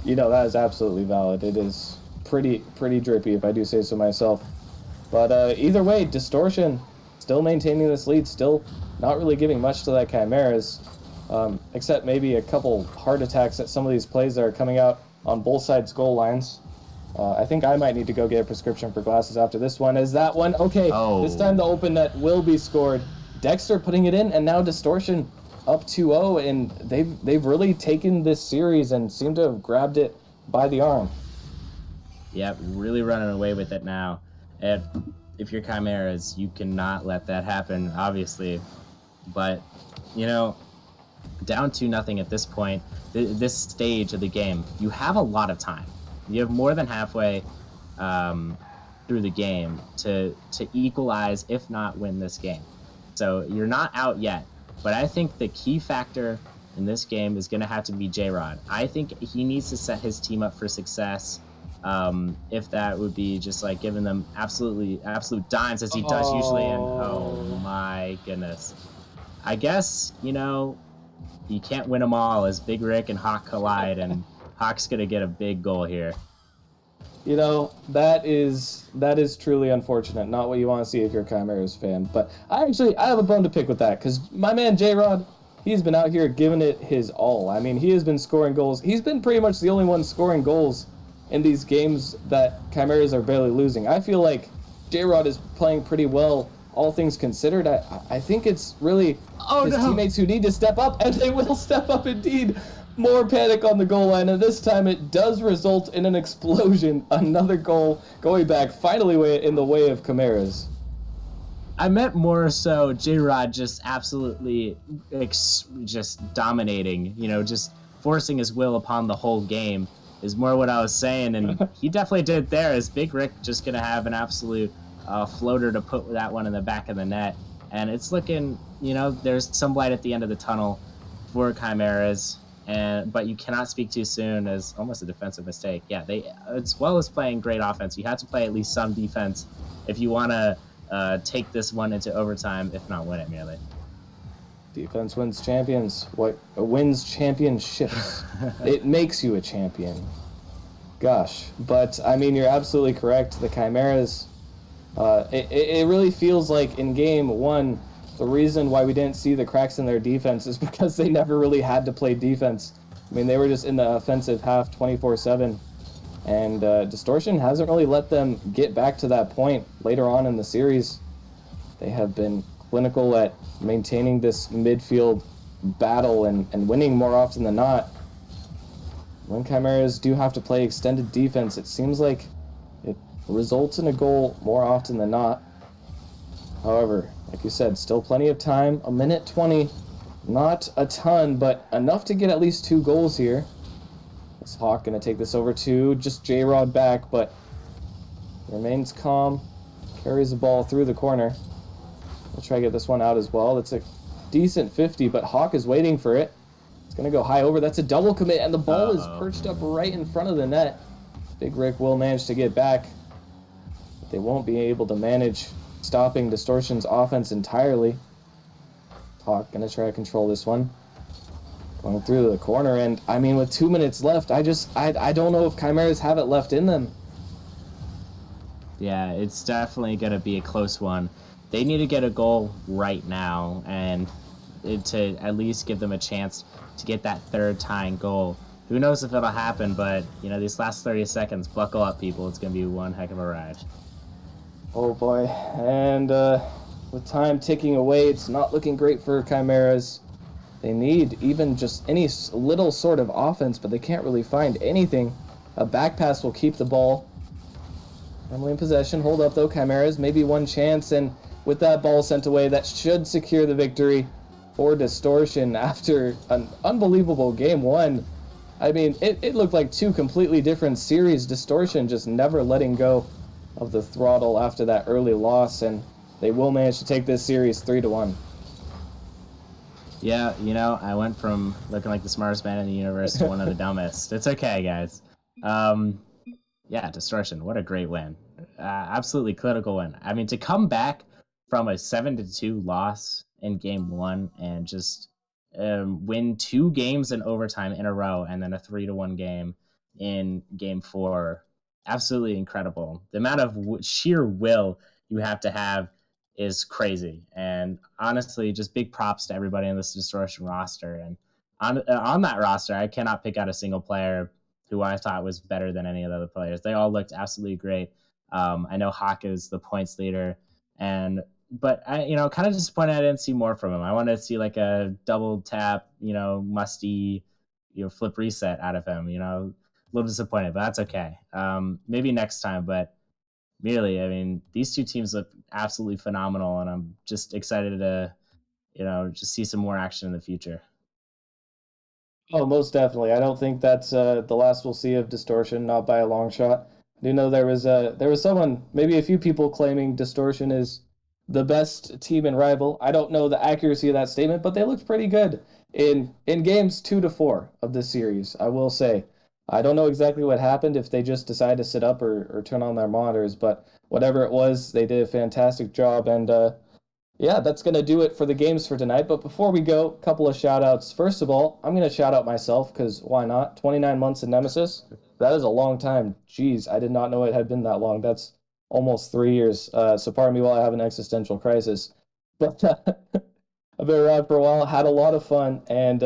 That is absolutely valid. It is pretty drippy, if I do say so myself. But either way, Distortion still maintaining this lead, still not really giving much to that Chimeras, except maybe a couple heart attacks at some of these plays that are coming out on both sides goal lines. I think I might need to go get a prescription for glasses after this one. Is that one? Okay, This time the open net will be scored. Dexter putting it in, and now Distortion up 2-0, and they've really taken this series and seem to have grabbed it by the arm. Yep, really running away with it now. And if you're Chimeras, you cannot let that happen, obviously. But, down 2-0 at this point, this stage of the game, you have a lot of time. You have more than halfway through the game to equalize, if not win this game. So you're not out yet. But I think the key factor in this game is going to have to be J-Rod. I think he needs to set his team up for success. If that would be just like giving them absolute dimes as he does usually. And oh my goodness. I guess, you can't win them all as Big Rick and Hawk collide, and Hawk's going to get a big goal here. That is truly unfortunate. Not what you want to see if you're a Chimeras fan. But I have a bone to pick with that, because my man J-Rod, he's been out here giving it his all. I mean, he has been scoring goals. He's been pretty much the only one scoring goals in these games that Chimeras are barely losing. I feel like J-Rod is playing pretty well, all things considered. I think it's really his teammates who need to step up, and they will step up indeed. More panic on the goal line, and this time it does result in an explosion. Another goal going back, finally in the way of Chimeras. I meant more so J-Rod just absolutely just dominating, just forcing his will upon the whole game is more what I was saying, and he definitely did it there. Is Big Rick just going to have an absolute floater to put that one in the back of the net, and it's looking, there's some light at the end of the tunnel for Chimeras. But you cannot speak too soon, as almost a defensive mistake. Yeah, they, as well as playing great offense, you have to play at least some defense if you want to take this one into overtime, if not win it merely. Defense wins champions. What wins championships? It makes you a champion. Gosh, but I mean, you're absolutely correct. The Chimeras, it really feels like in game 1. The reason why we didn't see the cracks in their defense is because they never really had to play defense. I mean, they were just in the offensive half 24/7. And Distortion hasn't really let them get back to that point later on in the series. They have been clinical at maintaining this midfield battle and winning more often than not. When Chimeras do have to play extended defense, it seems like it results in a goal more often than not. However, like you said, still plenty of time. 1:20 Not a ton, but enough to get at least 2 goals here. Is Hawk going to take this over to just J-Rod back, but remains calm. Carries the ball through the corner. We'll try to get this one out as well. That's a decent 50, but Hawk is waiting for it. It's going to go high over. That's a double commit, and the ball is perched up right in front of the net. Big Rick will manage to get back. But they won't be able to manage stopping Distortion's offense entirely. Hawk going to try to control this one. Going through the corner, and I mean, with 2 minutes left, I don't know if Chimeras have it left in them. Yeah, it's definitely going to be a close one. They need to get a goal right now, and to at least give them a chance to get that third tying goal. Who knows if it'll happen, but, you know, these last 30 seconds, buckle up, people. It's going to be one heck of a ride. Oh, boy. And with time ticking away, it's not looking great for Chimeras. They need even just any little sort of offense, but they can't really find anything. A back pass will keep the ball firmly in possession. Hold up, though. Chimeras, maybe one chance, and with that ball sent away, that should secure the victory for Distortion after an unbelievable game one. I mean, it looked like 2 completely different series. Distortion just never letting go of the throttle after that early loss, and they will manage to take this series 3-1. Yeah, you know, I went from looking like the smartest man in the universe to one of the dumbest. It's okay, guys. Yeah, Distortion, what a great win. Absolutely critical win. I mean, to come back from a 7-2 loss in game 1 and just win 2 games in overtime in a row and then a 3-1 game in game 4, absolutely incredible. The amount of sheer will you have to have is crazy. And honestly, just big props to everybody in this Distortion roster. And on that roster, I cannot pick out a single player who I thought was better than any of the other players. They all looked absolutely great. I know Hawk is the points leader, but I, you know, kind of disappointed I didn't see more from him. I wanted to see like a double tap, you know, musty, you know, flip reset out of him. You know, a little disappointed, but that's okay. Maybe next time, but really, I mean, these 2 teams look absolutely phenomenal, and I'm just excited to, you know, just see some more action in the future. Oh, most definitely. I don't think that's the last we'll see of Distortion, not by a long shot. I do know there was someone, maybe a few people claiming Distortion is the best team and rival. I don't know the accuracy of that statement, but they looked pretty good in games 2 to 4 of this series. I will say, I don't know exactly what happened, if they just decided to sit up or turn on their monitors, but whatever it was, they did a fantastic job. And yeah, that's going to do it for the games for tonight. But before we go, a couple of shout outs. First of all, I'm going to shout out myself because why not? 29 months in Nemesis. That is a long time. Jeez, I did not know it had been that long. That's almost 3 years. So pardon me while I have an existential crisis. But I've been around for a while, had a lot of fun. And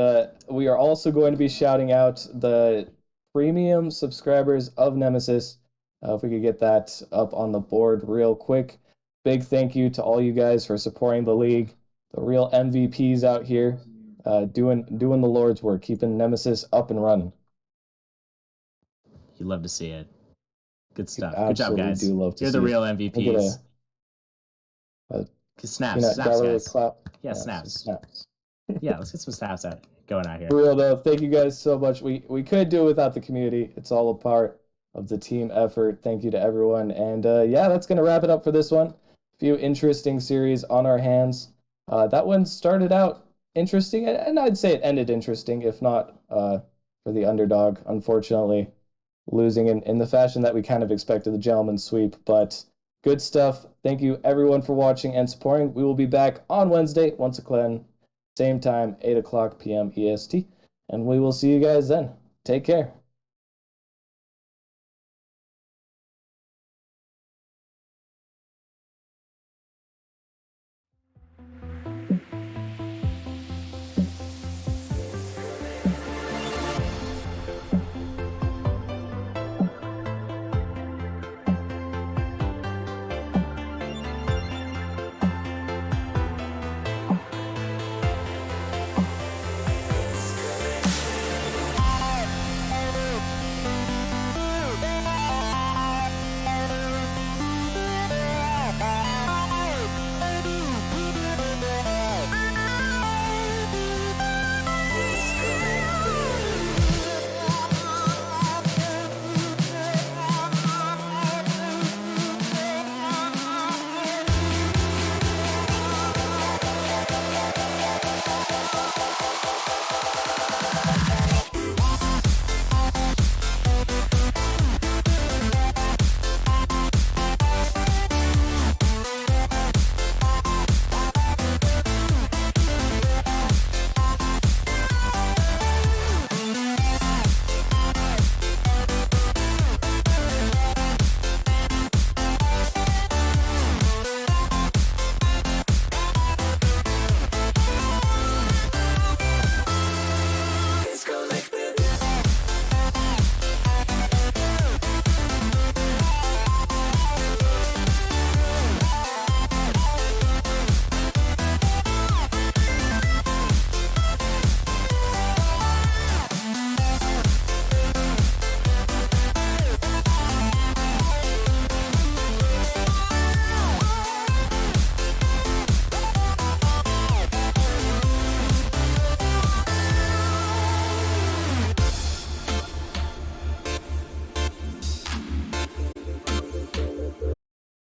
we are also going to be shouting out the premium subscribers of Nemesis. If we could get that up on the board real quick. Big thank you to all you guys for supporting the league, the real MVPs out here, doing the Lord's work, keeping Nemesis up and running. You love to see it. Good stuff. Good job, Absolutely guys. do love to You're see the it. real I'll get MVPs. Snaps, gallery guys. clap. Yeah, snaps. Yeah, let's get some snaps out going out here. For real though, thank you guys so much. We could do it without the community. It's all a part of the team effort. Thank you to everyone. And yeah, that's gonna wrap it up for this one. Few interesting series on our hands. That one started out interesting, and I'd say it ended interesting, if not for the underdog, unfortunately, losing in the fashion that we kind of expected, the gentleman's sweep. But good stuff. Thank you everyone for watching and supporting. We will be back on Wednesday, once again, same time, 8 o'clock p.m. EST, and we will see you guys then. Take care.